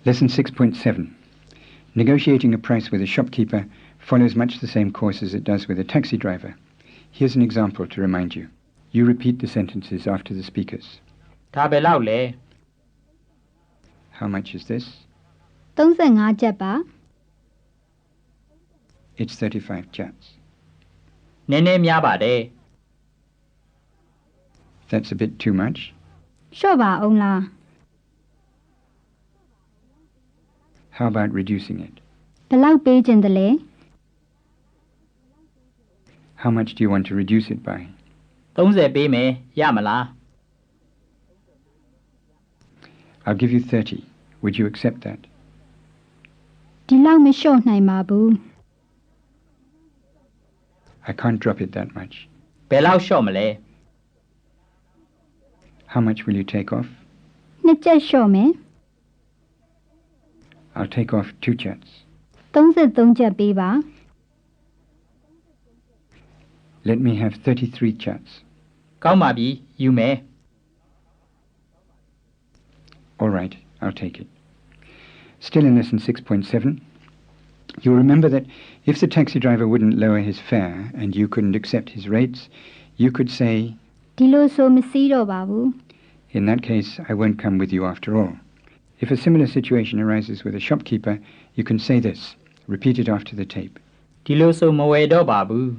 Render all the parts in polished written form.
Lesson 6.7. Negotiating a price with a shopkeeper follows much the same course as it does with a taxi driver. Here's an example to remind you. You repeat the sentences after the speakers. ဒါပဲလောက်လေ How much is this? 35ကျပ်ပါ It's 35 kyats. နည်းနည်းများပါတယ် That's a bit too much. လျှော့ပါအောင်လား How about reducing it? ဘယ်လောက်ပေးခြင်းတလဲ How much do you want to reduce it by? 30ပေးမယ်ရမလား I'll give you 30. Would you accept that? ဒီလောက်မလျှော့နိုင်ပါဘူး I can't drop it that much. ဘယ်လောက်လျှော့မလဲ How much will you take off? နှစ်ကျပ်လျှော့မယ် I'll take off 2 kyats. 33ကျပ်ပေးပါ Let me have 33 kyats. ကောင်းပါပြီယူမယ် All right, I'll take it. Still in lesson 6.7, you'll remember that if the taxi driver wouldn't lower his fare and you couldn't accept his rates, you could say, ဒီလိုဆိုမစီးတော့ပါဘူး in that case, I won't come with you after all. If a similar situation arises with a shopkeeper, you can say this. Repeat it after the tape. ဒီလိုဆိုမဝယ်တော့ပါဘူး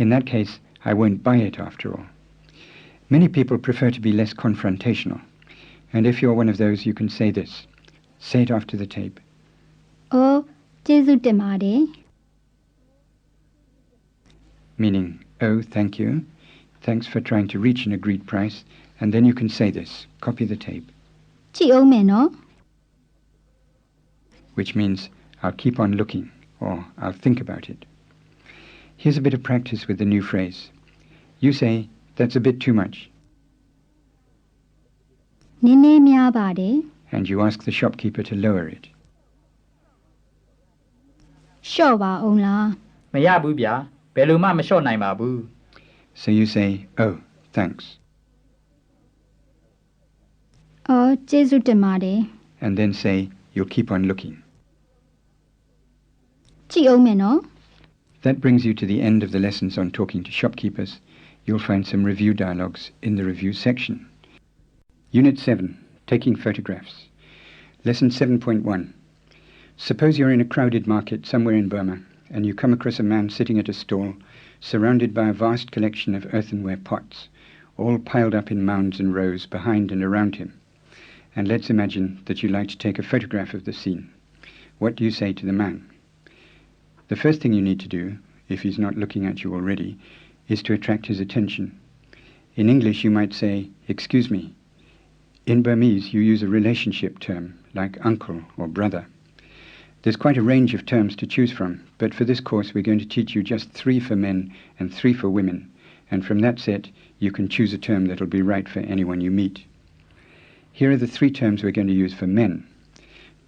In that case, I won't buy it after all. Many people prefer to be less confrontational. And if you're one of those, you can say this. Say it after the tape. အော်ကျေးဇူးတင်ပါတယ် Meaning, oh, thank you. Thanks for trying to reach an agreed price. And then you can say this. Copy the tape. ကြည့်အောင်မယ်နော် Which means, I'll keep on looking, or I'll think about it. Here's a bit of practice with the new phrase. You say, that's a bit too much. နည်းနည်းများပါတယ် And you ask the shopkeeper to lower it. လျှော့ပါအောင်လား မရဘူးဗျာဘယ်လိုမှမလျှော့နိုင်ပါဘူး So you say, oh, thanks. အော်ကျေးဇူးတင်ပါတယ် And then say, you'll keep on looking. ကြည့်အောင်မယ်နော် That brings you to the end of the lessons on talking to shopkeepers. You'll find some review dialogues in the review section. Unit 7, Taking Photographs. Lesson 7.1. Suppose you're in a crowded market somewhere in Burma and you come across a man sitting at a stall surrounded by a vast collection of earthenware pots, all piled up in mounds and rows behind and around him. And let's imagine that you like to take a photograph of the scene. What do you say to the man? The first thing you need to do, if he's not looking at you already, is to attract his attention. In English, you might say, excuse me. In Burmese, you use a relationship term, like uncle or brother. There's quite a range of terms to choose from, but for this course, we're going to teach you just 3 for men and 3 for women. And from that set, you can choose a term that'll be right for anyone you meet. Here are the 3 terms we're going to use for men.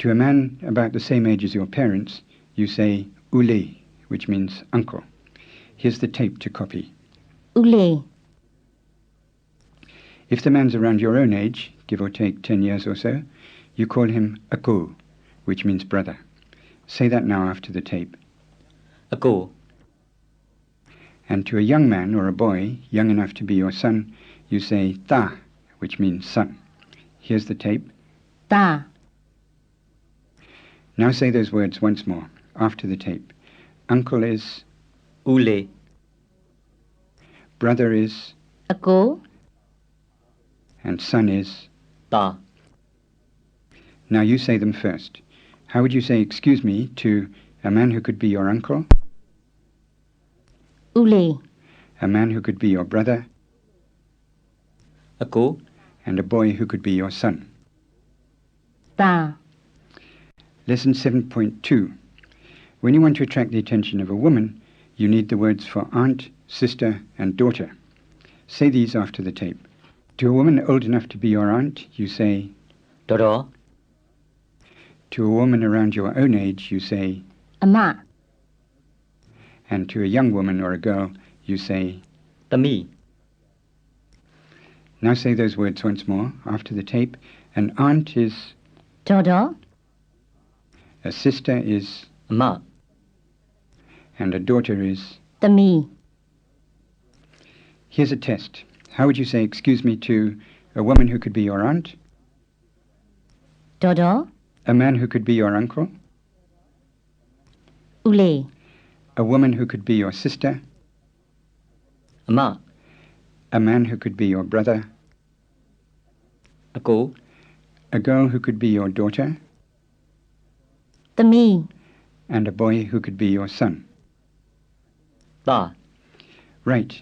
To a man about the same age as your parents, you say ule, which means uncle. Here's the tape to copy. ဦးလေး If the man's around your own age, give or take 10 years or so, you call him ako, which means brother. Say that now after the tape. အကို And to a young man or a boy, young enough to be your son, you say ta, which means son. Here's the tape. တာ Now say those words once more, after the tape. Uncle is, ဦးလေး brother is, အကို and son is. တာ Now you say them first. How would you say excuse me to a man who could be your uncle, ဦးလေး a man who could be your brother, အကို and a boy who could be your son? တာ Lesson 7.2. When you want to attract the attention of a woman, you need the words for aunt, sister, and daughter. Say these after the tape. To a woman old enough to be your aunt, you say, တော်တော် to a woman around your own age, you say, အမ and to a young woman or a girl, you say. သမီး Now say those words once more after the tape. An aunt is, ဒေါ်ဒေါ် a sister is, အမ and a daughter is. သမီး Here's a test. How would you say excuse me to a woman who could be your aunt, ဒေါ်ဒေါ် a man who could be your uncle, ဦးလေး a woman who could be your sister, အမ a man who could be your brother, အကို a girl who could be your daughter, သမီး and a boy who could be your son. သား Right.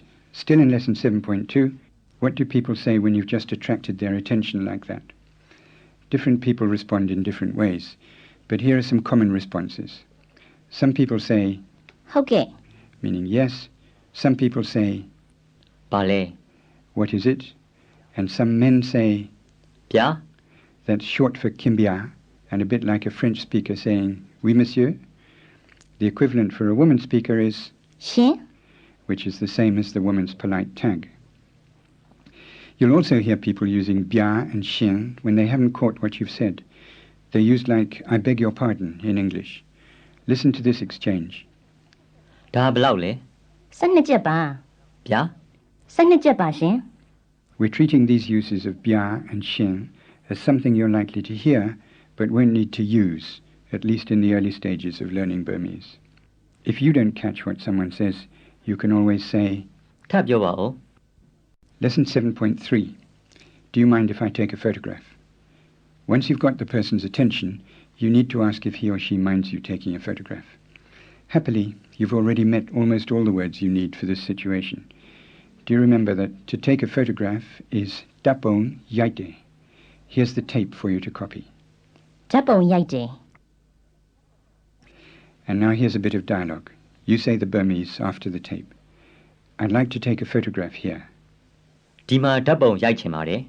Still in lesson 7.2, what do people say when you've just attracted their attention like that? Different people respond in different ways, but here are some common responses. Some people say, ဟုတ်ကဲ့ meaning yes. Some people say, ဘာလဲ what is it? And some men say, ဗျာ that's short for Kimbia, and a bit like a French speaker saying, oui, monsieur. The equivalent for a woman speaker is, ရှင် which is the same as the woman's polite tag. You'll also hear people using bien and chien when they haven't caught what you've said. They're used like, I beg your pardon, in English. Listen to this exchange. ဒါဘယ်လောက်လဲ 12ချက်ပါ ဗျာ 12ချက်ပါရှင် We're treating these uses of bien and chien as something you're likely to hear, but won't need to use, at least in the early stages of learning Burmese. If you don't catch what someone says, you can always say, ထပ်ပြောပါဦး Lesson 7.3. Do you mind if I take a photograph? Once you've got the person's attention, you need to ask if he or she minds you taking a photograph. Happily, you've already met almost all the words you need for this situation. Do you remember that to take a photograph is dapon yaite? Here's the tape for you to copy. ဓာတ်ပုံရိုက်တယ် And now here's a bit of dialogue. You say the Burmese after the tape. I'd like to take a photograph here. ဒီမှာဓာတ်ပုံရိုက်ချင်ပါတယ်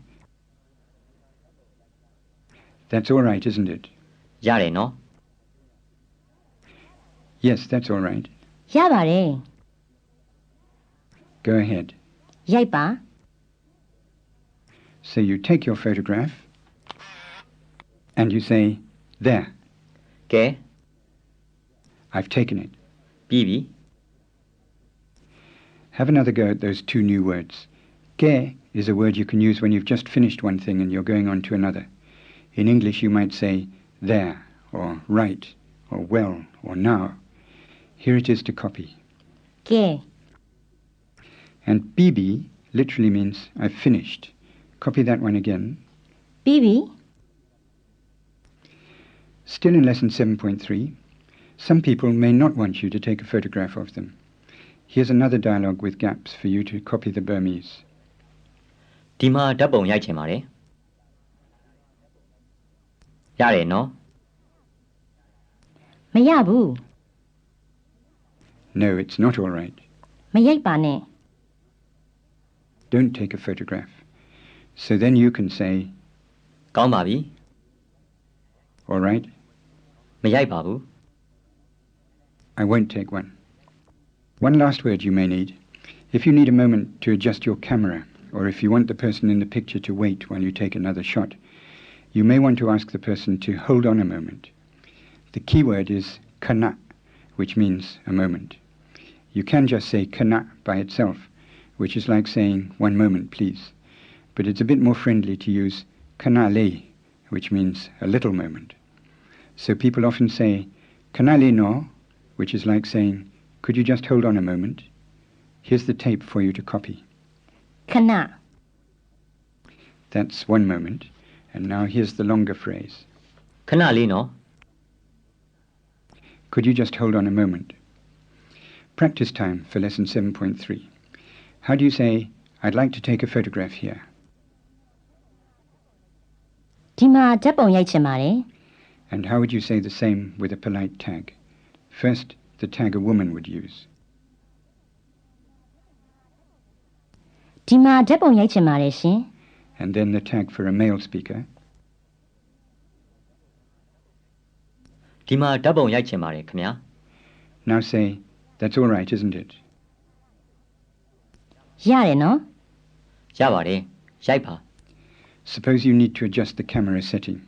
That's all right, isn't it? ရတယ်နော် Yes, that's all right. ရပါတယ် Go ahead. ရိုက်ပါ So you take your photograph and you say, there, ကဲ I've taken it. ပြီးပြီ Have another go at those two new words. Ke is a word you can use when you've just finished one thing and you're going on to another. In English you might say there, or right, or well, or now. Here it is to copy. ကဲ And bibi literally means I've finished. Copy that one again. ပြီးပြီ Still in lesson 7.3, some people may not want you to take a photograph of them. Here's another dialogue with gaps for you to copy the Burmese. ဒီမှာဓာတ်ပုံရိုက်ချင်ပါတယ်ရတယ်နော် မရဘူး No, it's not all right. မရိုက်ပါနဲ့ Don't take a photograph. So then you can say, ကောင်းပါပြီ all right, မရိုက်ပါဘူး I won't take one. One last word you may need. If you need a moment to adjust your camera, or if you want the person in the picture to wait while you take another shot, you may want to ask the person to hold on a moment. The key word is kana, which means a moment. You can just say kana by itself, which is like saying 1 moment, please. But it's a bit more friendly to use kana le, which means a little moment. So people often say kana le no, which is like saying, could you just hold on a moment? Here's the tape for you to copy. ခဏ That's 1 moment. And now here's the longer phrase. ခဏလေးနော် Could you just hold on a moment? Practice time for lesson 7.3. How do you say, I'd like to take a photograph here? ဒီမှာဓာတ်ပုံရိုက်ချင်ပါတယ် And how would you say the same with a polite tag? First, the tag a woman would use. ဒီမှာဓာတ်ပုံရိုက်ချင်ပါတယ်ရှင် And then the tag for a male speaker. ဒီမှာဓာတ်ပုံရိုက်ချင်ပါတယ်ခင်ဗျာ Now say, that's all right, isn't it? ရတယ်နော် ရပါတယ် ရိုက်ပါ Suppose you need to adjust the camera setting.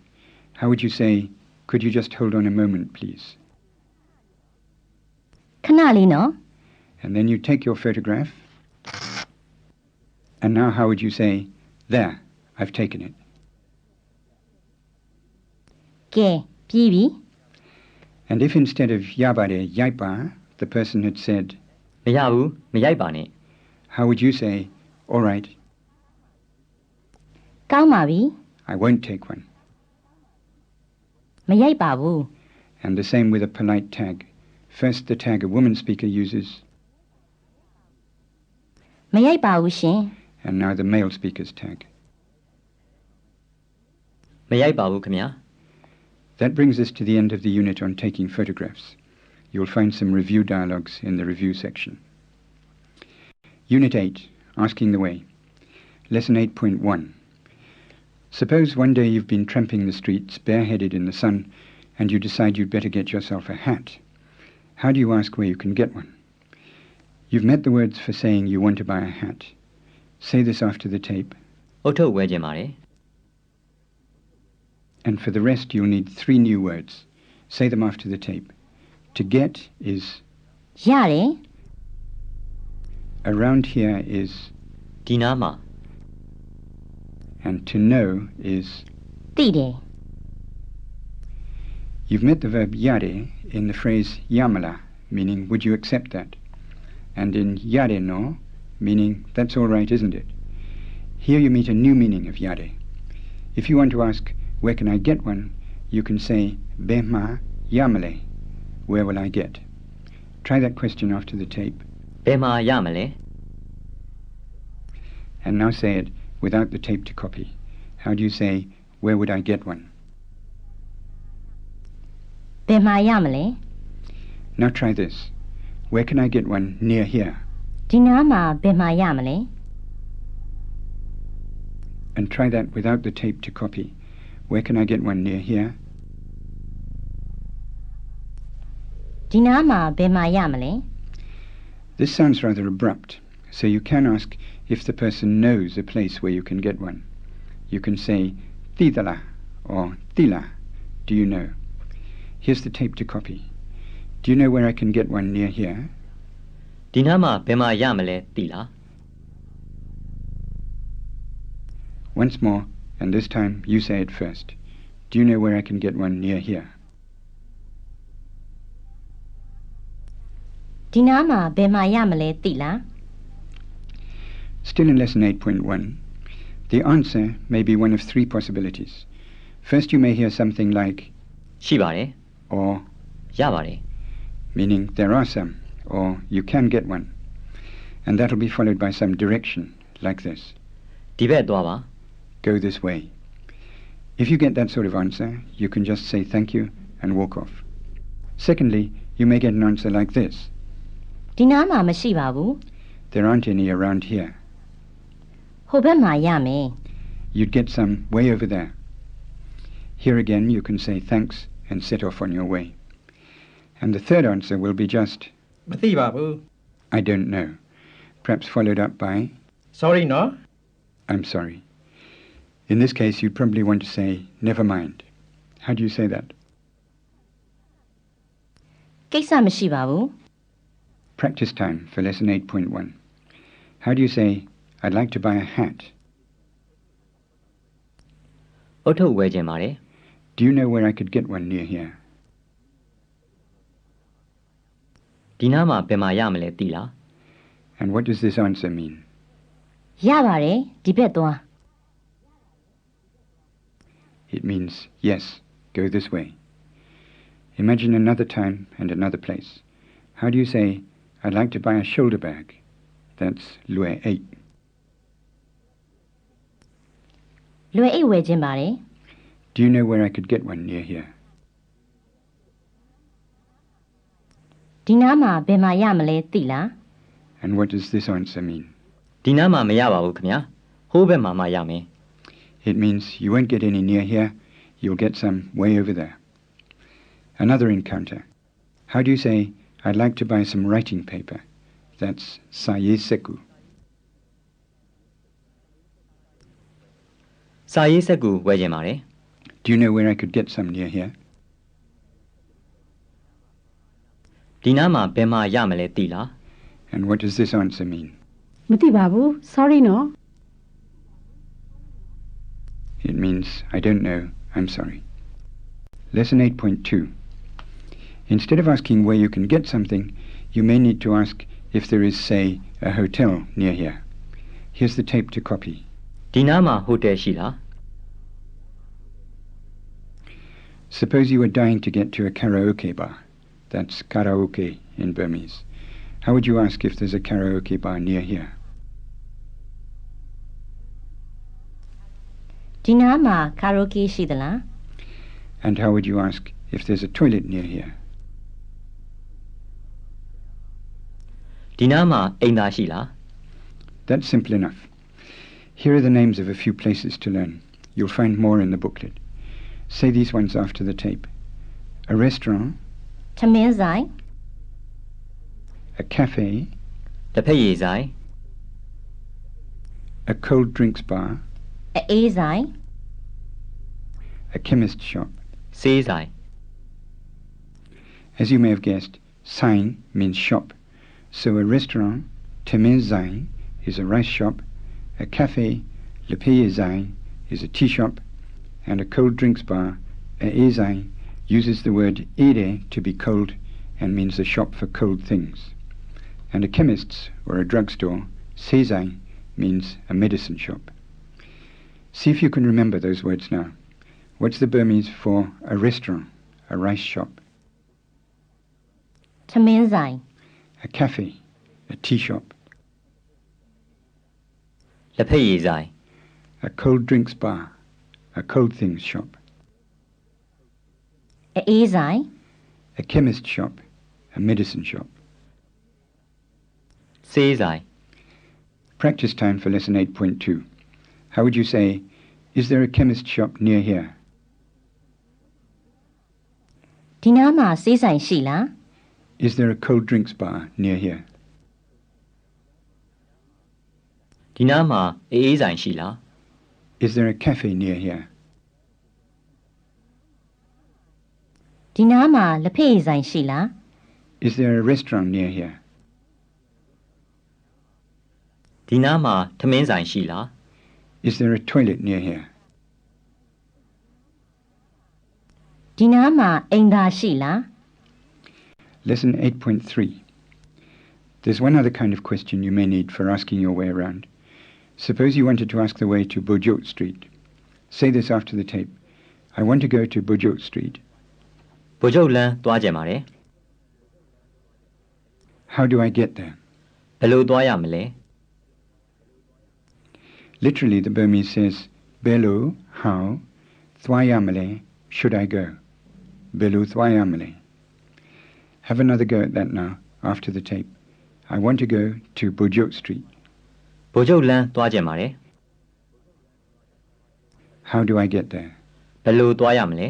How would you say, could you just hold on a moment, please? ခဏလေးနော် And then you take your photograph. And now how would you say, there, I've taken it. ကဲပြီးပြီ And if instead of yabare yaipa, the person had said, မရဘူးမရိုက်ပါနဲ့ how would you say, all right, ကောင်းပါပြီ I won't take one. မရိုက်ပါဘူး And the same with a polite tag. First the tag a woman speaker uses, မရိုက်ပါဘူးရှင် and now the male speaker's tag. မရိုက်ပါဘူးခင်ဗျာ That brings us to the end of the unit on taking photographs. You'll find some review dialogues in the review section. Unit 8, Asking the Way. Lesson 8.1. Suppose one day you've been tramping the streets bareheaded in the sun and you decide you'd better get yourself a hat. How do you ask where you can get one? You've met the words for saying you want to buy a hat. Say this after the tape. အုတ်ထုတ်ဝဲခြင်းပါတယ် And for the rest you'll need 3 new words. Say them after the tape. To get is, ရတယ် around here is, ဒီနားမှာ and to know is. သိတယ် You've met the verb yare in the phrase yamala, meaning would you accept that? And in yare no, meaning that's all right, isn't it? Here you meet a new meaning of yare. If you want to ask, where can I get one? You can say, Bema yamale. Where will I get? Try that question after the tape. ဘယ်မှာရမလဲ And now say it without the tape to copy. How do you say, where would I get one? ဘယ်မှာရမလဲ Now try this. Where can I get one near here? ဒီနားမှာဘယ်မှာရမလဲ And try that without the tape to copy. Where can I get one near here? ဒီနားမှာဘယ်မှာရမလဲ This sounds rather abrupt, so you can ask if the person knows a place where you can get one. You can say, Tidala or Tila. Do you know? Here's the tape to copy. Do you know where I can get one near here? ဒီနားမှာဘယ်မှာရမလဲသိလား Once more, and this time you say it first. Do you know where I can get one near here? ဒီနားမှာဘယ်မှာရမလဲသိလား Still in lesson 8.1, the answer may be one of 3 possibilities. First you may hear something like, ရှိပါတယ် or, ရပါတယ် meaning there are some, or you can get one. And that'll be followed by some direction, like this. ဒီဘက်သွားပါ Go this way. If you get that sort of answer, you can just say thank you and walk off. Secondly, you may get an answer like this. ဒီနားမှာမရှိပါဘူး There aren't any around here. ဟိုဘက်မှာရမယ် You'd get some way over there. Here again you can say thanks and set off on your way. And the third answer will be just, မသိပါဘူး I don't know. Perhaps followed up by, sorry နော် I'm sorry. In this case you'd probably want to say, never mind. How do you say that? ကိစ္စမရှိပါဘူး Practice time for lesson 8.1. How do you say, I'd like to buy a hat? အုတ်ထုတ်ဝဲခြင်းပါတယ် Do you know where I could get one near here? ဒီနားမှာဘယ်မှာရမလဲသိလား And what does this answer mean? ရပါတယ်ဒီဘက်သွား It means, yes, go this way. Imagine another time and another place. How do you say, I'd like to buy a shoulder bag? That's lue 8. လွယ်အိတ်ဝယ်ခြင်းပါတယ် Do you know where I could get one near here? ဒီနားမှာဘယ်မှာရမလဲသိလား And what does this answer mean? ဒီနားမှာမရပါဘူးခင်ဗျာဟိုးဘက်မှာမှရမယ် It means you won't get any near here, you'll get some way over there. Another encounter. How do you say, I'd like to buy some writing paper? That's saye seku. စာရေးစက်ကူဝယ်ချင်ပါတယ် Do you know where I could get some near here? ဒီနားမှာဘယ်မှာရမလဲသိလား And what does this answer mean? မသိပါဘူး sorry နော် It means, I don't know, I'm sorry. Lesson 8.2. Instead of asking where you can get something, you may need to ask if there is, say, a hotel near here. Here's the tape to copy. ဒီနားမှာဟိုတယ်ရှိလား Suppose you were dying to get to a karaoke bar. That's karaoke in Burmese. How would you ask if there's a karaoke bar near here? ဒီနားမှာကာရိုကေရှိသလား And how would you ask if there's a toilet near here? ဒီနားမှာအိမ်သာရှိလား That's simple enough. Here are the names of a few places to learn. You'll find more in the booklet. Say these ones after the tape. A restaurant, ထမင်းဆိုင် a cafe, တစ်ဖက်ရည်ဆိုင် a cold drinks bar, အေးဆိုင် a chemist shop. ဆေးဆိုင် As you may have guessed, sign means shop. So a restaurant, Temen Zain, is a rice shop, a cafe, Lepeye Zain, is a tea shop, and a cold drinks bar, a Zain, uses the word ere to be cold and means a shop for cold things. And a chemist's or a drugstore, Sezain, means a medicine shop. See if you can remember those words now. What's the Burmese for a restaurant, a rice shop, ထမင်းဆိုင် a cafe, a tea shop, လက်ဖက်ရည်ဆိုင် a cold drinks bar, a cold things shop, အေးဆိုင် a chemist shop, a medicine shop. ဆေးဆိုင် Practice time for lesson 8.2. How would you say, is there a chemist shop near here? ဒီနားမှာဆေးဆိုင်ရှိလား Is there a cold drinks bar near here? ဒီနားမှာအေးဆိုင်ရှိလား Is there a cafe near here? ဒီနားမှာလက်ဖက်ရည်ဆိုင်ရှိလား Is there a restaurant near here? ဒီနားမှာထမင်းဆိုင်ရှိလား Is there a toilet near here? ဒီနားမှာအိမ်သာရှိလား Lesson 8.3. There's one other kind of question you may need for asking your way around. Suppose you wanted to ask the way to Bojot Street. Say this after the tape. I want to go to Bojot Street. ဗိုလ်ချုပ်လန်းသွားကြပါတယ် How do I get there? ဘယ်လိုသွားရမလဲ Literally, the Burmese says, Belu, how, Thwayamale, should I go? Belu Thwayamale. Have another go at that now, after the tape. I want to go to Bojot Street. ဗိုလ်ချုပ်လန်းသွားကြပါတယ် How do I get there? ဘယ်လိုသွားရမလဲ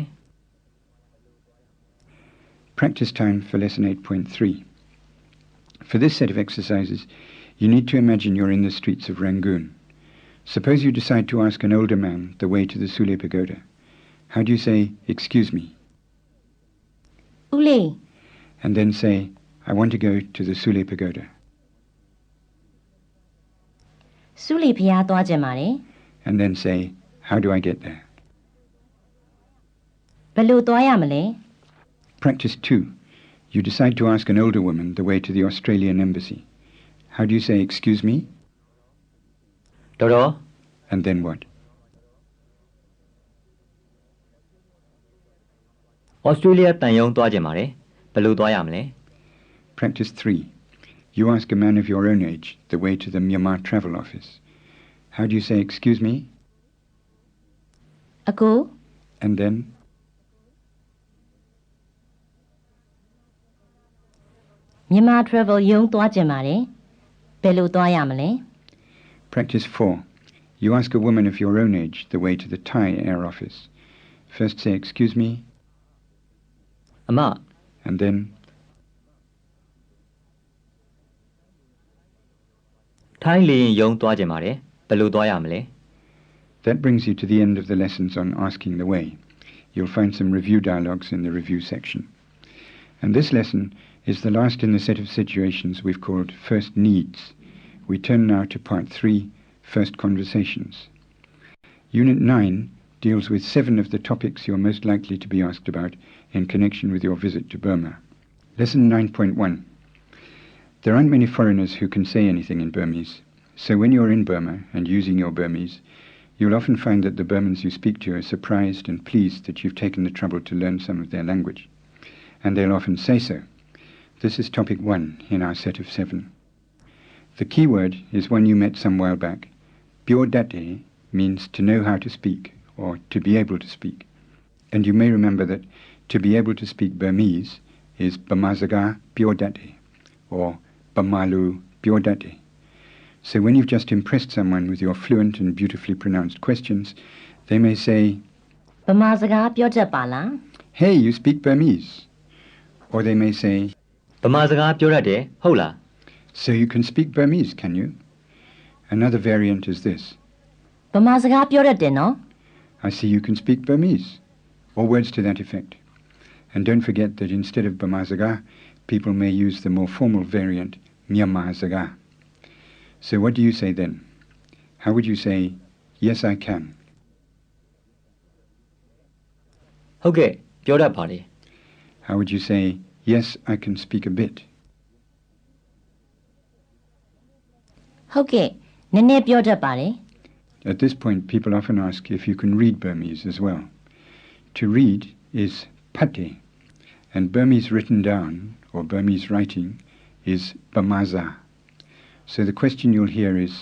Practice time for lesson 8.3. For this set of exercises, you need to imagine you're in the streets of Rangoon. Suppose you decide to ask an older man the way to the Sule Pagoda. How do you say, excuse me? ဦးလေး And then say, I want to go to the Sule Pagoda. စူလီဖျားသွားကြပါတယ် And then say, how do I get there? ဘယ်လိုသွားရမလဲ Practice 2. You decide to ask an older woman the way to the Australian embassy. How do you say, excuse me? တော်တော် And then what? ဩစတြေးလျတန်ယုံသွားကြပါတယ်ဘယ်လိုသွားရမလဲ Practice 3. You ask a man of your own age the way to the Myanmar Travel Office. How do you say, excuse me? အကို And then? မြန်မာ travel ရုံးသွားကြပါတယ်ဘယ်လိုသွားရမလဲ Practice 4. You ask a woman of your own age the way to the Thai Air Office. First say, excuse me, အမ and then, ထိုင်းလေရင်ယုံသွားကြပါတယ်ဘယ်လိုသွားရမလဲ That brings you to the end of the lessons on asking the way. You'll find some review dialogues in the review section. And this lesson is the last in the set of situations we've called first needs. We turn now to part 3, first conversations. Unit 9 deals with 7 of the topics you're most likely to be asked about in connection with your visit to Burma. Lesson 9.1. There aren't many foreigners who can say anything in Burmese, so when you're in Burma and using your Burmese, you'll often find that the Burmans you speak to are surprised and pleased that you've taken the trouble to learn some of their language. And they'll often say so. This is topic 1 in our set of 7. The key word is one you met some while back. Biodate means to know how to speak, or to be able to speak. And you may remember that to be able to speak Burmese is Bamazaga Biodate, or Bamalu Biodate. So when you've just impressed someone with your fluent and beautifully pronounced questions, they may say, ဗမာစကားပြောတတ်ပါလား Hey, you speak Burmese. Or they may say, ဗမာစကားပြောတတ်တယ်ဟုတ်လား So you can speak Burmese, can you? Another variant is this. ဗမာစကားပြောတတ်တယ်နော် I see you can speak Burmese, or words to that effect. And don't forget that instead of Bamazaga, people may use the more formal variant, Myanmar-zaga. So what do you say then? How would you say, yes, I can? ဟုတ်ကဲ့ပြောတတ်ပါလေ How would you say, yes, I can speak a bit? ဟုတ်ကဲ့နည်းနည်းပြောတတ်ပါတယ် At this point, people often ask if you can read Burmese as well. To read is pate, and Burmese written down, or Burmese writing, is Bamaza. So the question you'll hear is,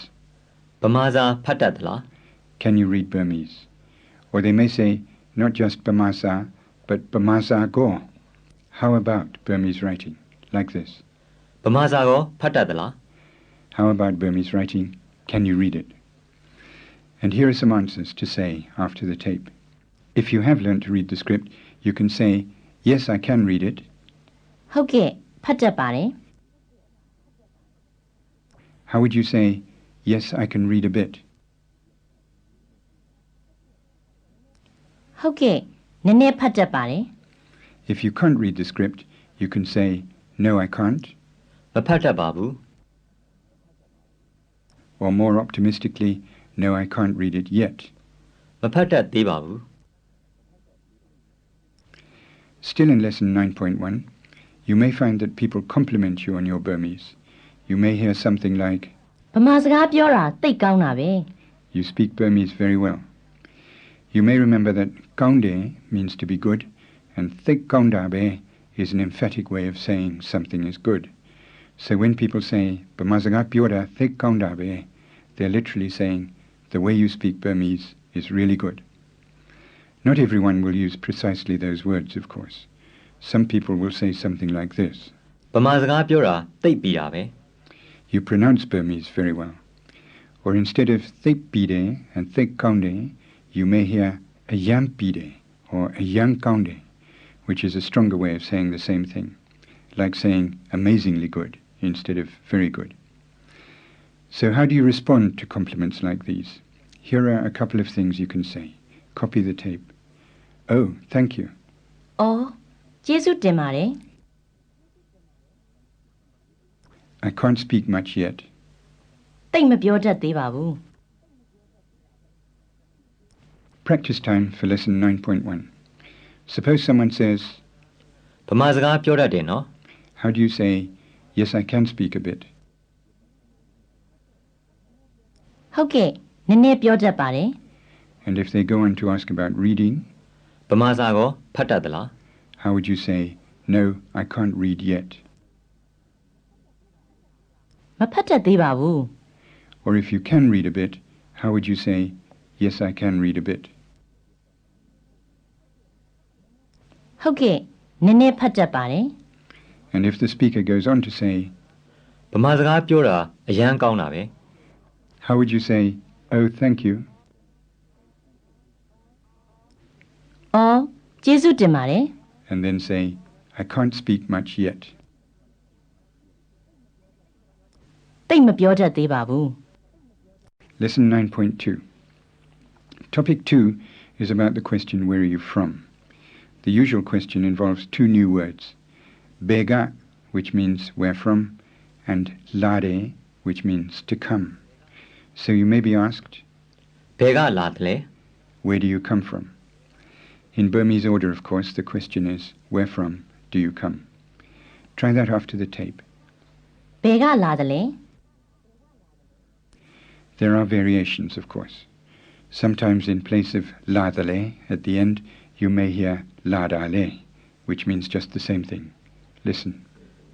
ဗမာစာဖတ်တတ်သလား can you read Burmese? Or they may say, not just Bamaza, but Bamaza Go. How about Burmese writing? Like this. ဗမာစာကိုဖတ်တတ်သလား How about Burmese writing? Can you read it? And here are some answers to say after the tape. If you have learnt to read the script, you can say, yes, I can read it. ဟုတ်ကဲ့ဖတ်တတ်ပါတယ် How would you say, yes, I can read a bit? ဟုတ်ကဲ့နည်းနည်းဖတ်တတ်ပါတယ် If you can't read the script, you can say, no, I can't. မဖတ်တတ်ပါဘူး Or more optimistically, no, I can't read it yet. မဖတ်တတ်သေးပါဘူး Still in lesson 9.1, you may find that people compliment you on your Burmese. You may hear something like, ဗမာစကားပြောတာသိတ်ကောင်းတာပဲ you speak Burmese very well. You may remember that kaunde means to be good, and thik kaundabe is an emphatic way of saying something is good. So when people say, Bamazaga pyoda thik kaundabe, they're literally saying, the way you speak Burmese is really good. Not everyone will use precisely those words, of course. Some people will say something like this. ဗမာစကားပြောတာသိပ်ပြီးတာပဲ You pronounce Burmese very well. Or instead of thik pide and thik kaunde, you may hear a yam pide or a yang kaunde, which is a stronger way of saying the same thing, like saying amazingly good instead of very good. So how do you respond to compliments like these? Here are a couple of things you can say. Copy the tape. Oh, thank you. အော်ကျေးဇူးတင်ပါတယ် I can't speak much yet. သိပ်မပြောတတ်သေးပါဘူး Practice time for lesson 9.1. Suppose someone says, ဗမာစကားပြောတတ်တယ်နော် how do you say, yes, I can speak a bit? ဟုတ်ကဲ့နည်းနည်းပြောတတ်ပါတယ် And if they go on to ask about reading, ဗမာစာကိုဖတ်တတ်သလား how would you say, no, I can't read yet? မဖတ်တတ်သေးပါဘူး Or if you can read a bit, how would you say, yes, I can read a bit? ဟုတ်ကဲ့နည်းနည်းဖတ်တတ်ပါတယ် And if the speaker goes on to say, ဗမာစကားပြောတာအရန်ကောင်းတာပဲ how would you say, oh, thank you? အော်ကျေးဇူးတင်ပါတယ် And then say, I can't speak much yet. သိပ်မပြောတတ်သေးပါဘူး Lesson 9.2. Topic 2 is about the question, where are you from? The usual question involves two new words, bega, which means where from, and lare, which means to come. So you may be asked, ဘယ်ကလာတယ်လဲ where do you come from? In Burmese order, of course, the question is, where from do you come? Try that after the tape. ဘယ်ကလာတယ်လဲ There are variations, of course. Sometimes in place of ladale at the end, you may hear ladale, which means just the same thing. Listen.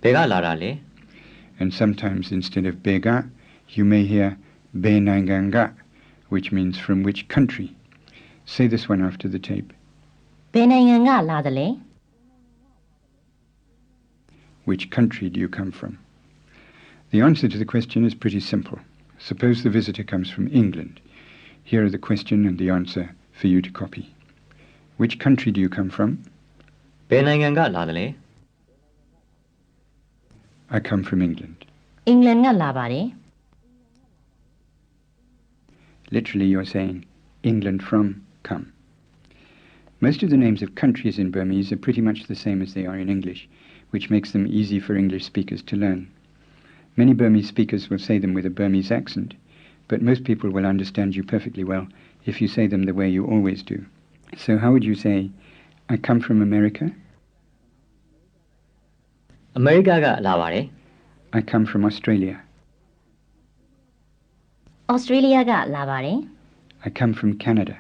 ဘယ်ကလာတာလဲ And sometimes instead of bega, you may hear benanganga, which means from which country. Say this one after the tape. ဘယ်နိုင်ငံကလာတယ်လဲ Which country do you come from? The answer to the question is pretty simple. Suppose the visitor comes from England. Here are the question and the answer for you to copy. Which country do you come from? ဘယ်နိုင်ငံကလာတယ်လဲ I come from England. အင်္ဂလန်ကလာပါတယ် Literally, you're saying, England from, come. Most of the names of countries in Burmese are pretty much the same as they are in English, which makes them easy for English speakers to learn. Many Burmese speakers will say them with a Burmese accent, but most people will understand you perfectly well if you say them the way you always do. So how would you say, I come from America? အမေရိကကလာပါတယ် I come from Australia. ဩစတြေးလျကလာပါတယ် I come from Canada.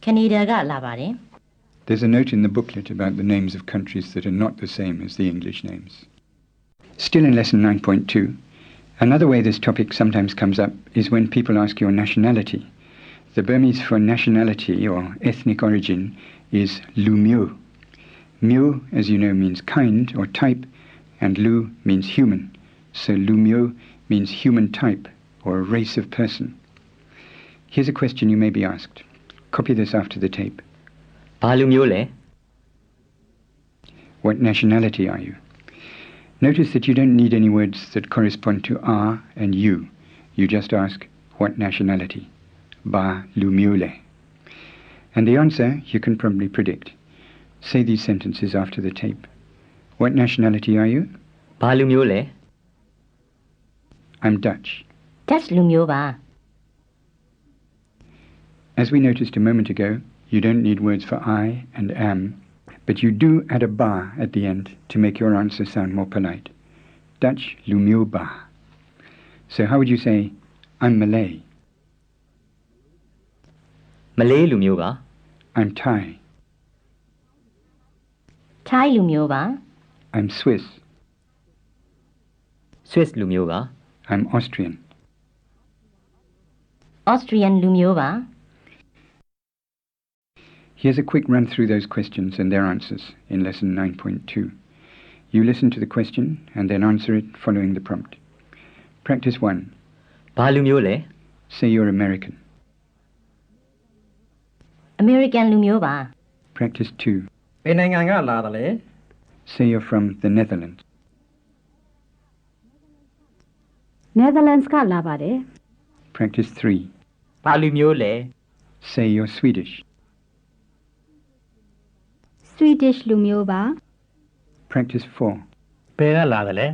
ကနေဒါကလာပါတယ် There's a note in the booklet about the names of countries that are not the same as the English names. Still in lesson 9.2, another way this topic sometimes comes up is when people ask your nationality. The Burmese for nationality or ethnic origin is Lumyo. Myo, as you know, means kind or type, and Lu means human. So Lumyo means human type or a race of person. Here's a question you may be asked. Copy this after the tape. ဘာလူမျိုးလဲ What nationality are you? Notice that you don't need any words that correspond to are and you. You just ask, what nationality? Ba Lumule. And the answer you can probably predict. Say these sentences after the tape. What nationality are you? ဘာလူမျိုးလဲ I'm Dutch. Dutch လူမျိုးပါ As we noticed a moment ago, you don't need words for I and am, but you do add a ba at the end to make your answer sound more polite. Dutch Lumyo ba. So how would you say, I'm Malay, မလေးလူမျိုးပါ I'm Thai, Thai လူမျိုးပါ I'm Swiss, Swiss လူမျိုးပါ I'm Austrian. Austrian လူမျိုးပါ Here's a quick run through those questions and their answers in lesson 9.2. You listen to the question and then answer it following the prompt. Practice 1. ဘာလူမျိုးလဲ Say you're American. American လူမျိုးပါ Practice 2. ဘယ်နိုင်ငံကလာတယ်လဲ Say you're from the Netherlands. Netherlands ကလာပါတယ် Practice 3. ဘာလူမျိုးလဲ Say you're Swedish. Swedish လူမျိုးပါ Practice 4. ဘယ်ကလာတယ်လဲ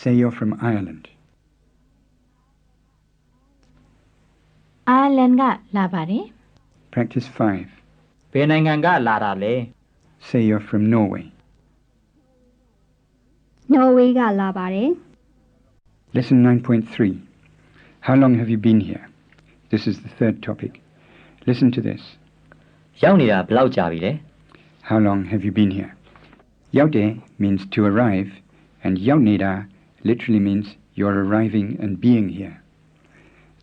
Say you're from Ireland. Ireland ကလာပါတယ် Practice 5. ဘယ်နိုင်ငံကလာတာလဲ Say you're from Norway. Norway ကလာပါတယ် Lesson 9.3. How long have you been here? This is the third topic. Listen to this. ရောက်နေတာဘယ်လောက်ကြာပြီလဲ How long have you been here? Yaude means to arrive, and yauneda literally means you're arriving and being here.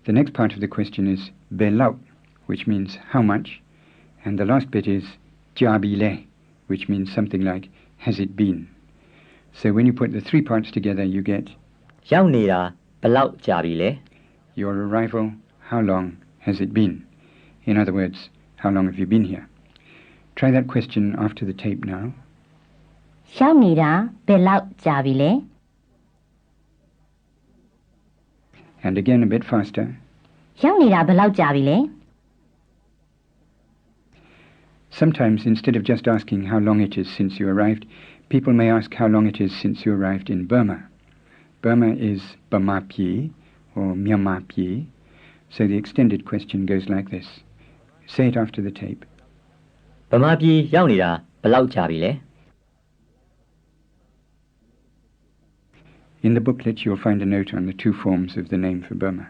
The next part of the question is belau, which means how much, and the last bit is jabile, which means something like has it been. So when you put the three parts together, you get ရောက်နေတာဘယ်လောက်ကြာပြီလဲ your arrival, how long has it been? In other words, how long have you been here? Try that question after the tape now. ရောက်နေတာဘယ်လောက်ကြာပြီလဲ And again a bit faster. ရောက်နေတာဘယ်လောက်ကြာပြီလဲ Sometimes, instead of just asking how long it is since you arrived, people may ask how long it is since you arrived in Burma. Burma is Burma Pye or Myanmar Pye, so the extended question goes like this. Say it after the tape. ဗမာပြည်ရောက်နေတာဘယ်လောက်ကြာပြီလဲ In the booklet, you'll find a note on the two forms of the name for Burma.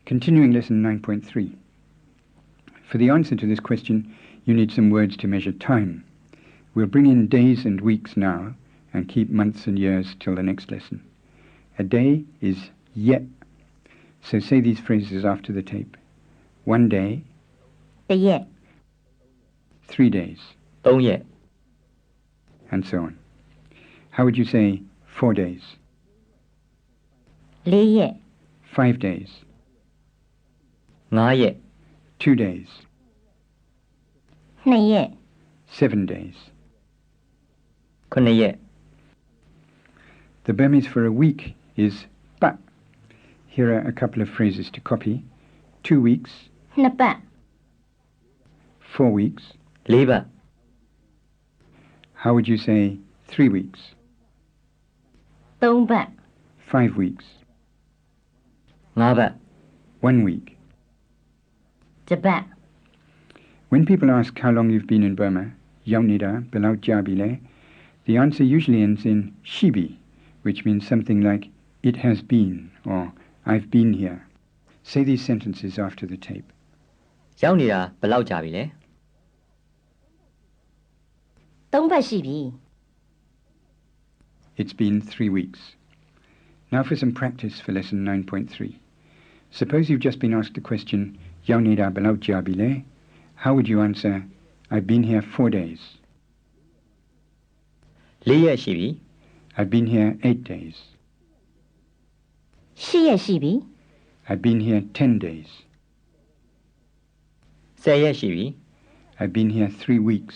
Continuing lesson 9.3. For the answer to this question, you need some words to measure time. We'll bring in days and weeks now and keep months and years till the next lesson. A day is yet. So say these phrases after the tape. 1 day, တရက် 3 days, 3ရက် and so on. How would you say 4 days, 4ရက် 5 days, 5ရက် 2 days, 2ရက် 7 days? 9ရက် The Burmese for a week is pa. Here are a couple of phrases to copy. 2 weeks, နှစ်ပတ် 4 weeks. 4ပတ် How would you say 3 weeks, 3ပတ် 5 weeks, 5ပတ် 1 week? တစ်ပတ် When people ask how long you've been in Burma, Yaunida, Belau Jabile, the answer usually ends in shibi, which means something like it has been or I've been here. Say these sentences after the tape. ရောက်နေတာဘယ်လောက်ကြာပြီလဲ 3ပတ်ရှိပြီ It's been 3 weeks. Now for some practice for lesson 9.3. Suppose you've just been asked the question, Yaunida Belau Jabile, how would you answer, I've been here 4 days, 4ရက်ရှိပြီ I've been here 8 days, 8ရက်ရှိပြီ I've been here 10 days, 10ရက်ရှိပြီ I've been here 3 weeks,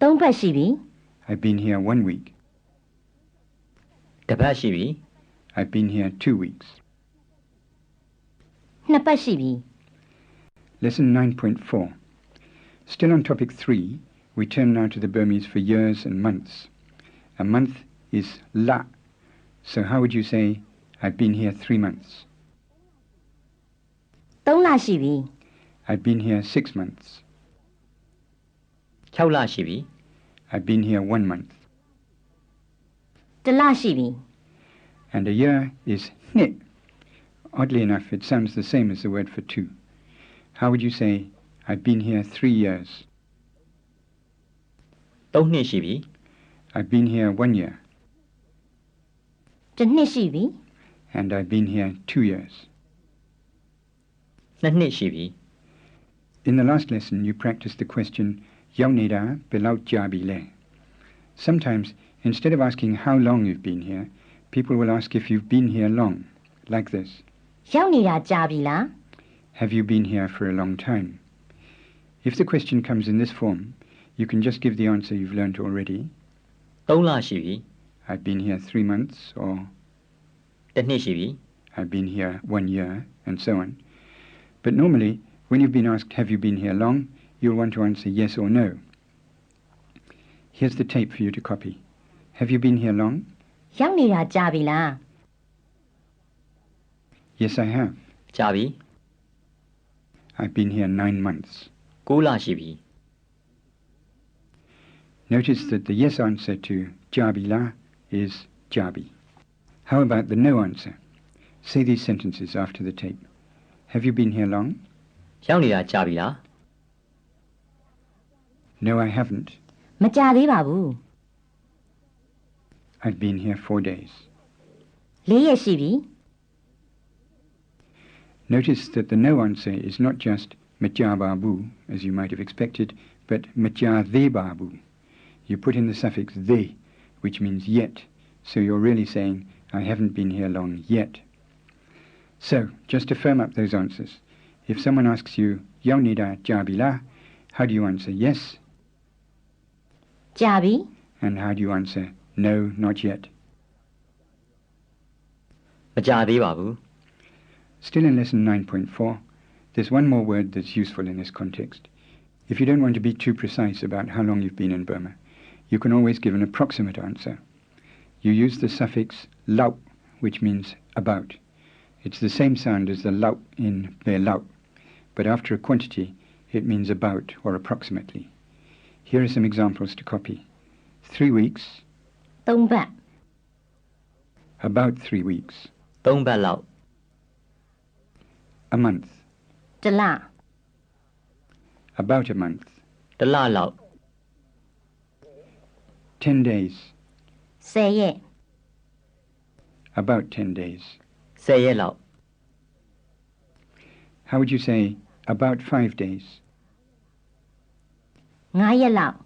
3ပတ်ရှိပြီ I've been here 1 week, တစ်ပတ်ရှိပြီ I've been here 2 weeks. နှစ်ပတ်ရှိပြီ Lesson 9.4. Still on topic 3, we turn now to the Burmese for years and months. A month is la. So how would you say, I've been here 3 months, 3လရှိပြီ I've been here 6 months, 6လရှိပြီ I've been here 1 month? 1လရှိပြီ And a year is ne. Oddly enough, it sounds the same as the word for 2. How would you say, I've been here 3 years, 3နှစ်ရှိပြီ I've been here 1 year, 1နှစ်ရှိပြီ and I've been here 2 years? 2နှစ်ရှိပြီ In the last lesson, you practiced the question, Yaunida Belau Jabile. Sometimes, instead of asking how long you've been here, people will ask if you've been here long, like this. ရောက်နေတာကြာပြီလား Have you been here for a long time? If the question comes in this form, you can just give the answer you've learnt already. 3လရှိပြီ I've been here 3 months, or 1နှစ်ရှိပြီ I've been here 1 year, and so on. But normally, when you've been asked, have you been here long, you'll want to answer yes or no. Here's the tape for you to copy. Have you been here long? ရောက်နေတာကြာပြီလား Yes, I have. ကြာပြီ I've been here 9 months. 9လရှိပြီ Notice that the yes answer to Jabila is Jabi. How about the no answer? Say these sentences after the tape. Have you been here long? ရောက်နေတာကြာပြီလား No, I haven't. မကြာသေးပါဘူး I've been here 4 days. 4ရက်ရှိပြီ Notice that the no answer is not just Majababu, as you might have expected, but Majadebabu. You put in the suffix the, which means yet, so you're really saying, I haven't been here long yet. So, just to firm up those answers, if someone asks you, Yaunida Jabila, how do you answer yes? ကြာပြီ And how do you answer no, not yet? မကြာသေးပါဘူး Still in lesson 9.4, there's one more word that's useful in this context. If you don't want to be too precise about how long you've been in Burma, you can always give an approximate answer. You use the suffix lau, which means about. It's the same sound as the lau in be lau, but after a quantity, it means about or approximately. Here are some examples to copy. 3 weeks, 3 ပတ် about 3 weeks. 3ပတ်လောက် A month, 1လ about a month. တစ်လလောက် 10 days, 10 ရက် about 10 days. 10ရက်လောက် How would you say about 5 days, 5 ရက်လောက်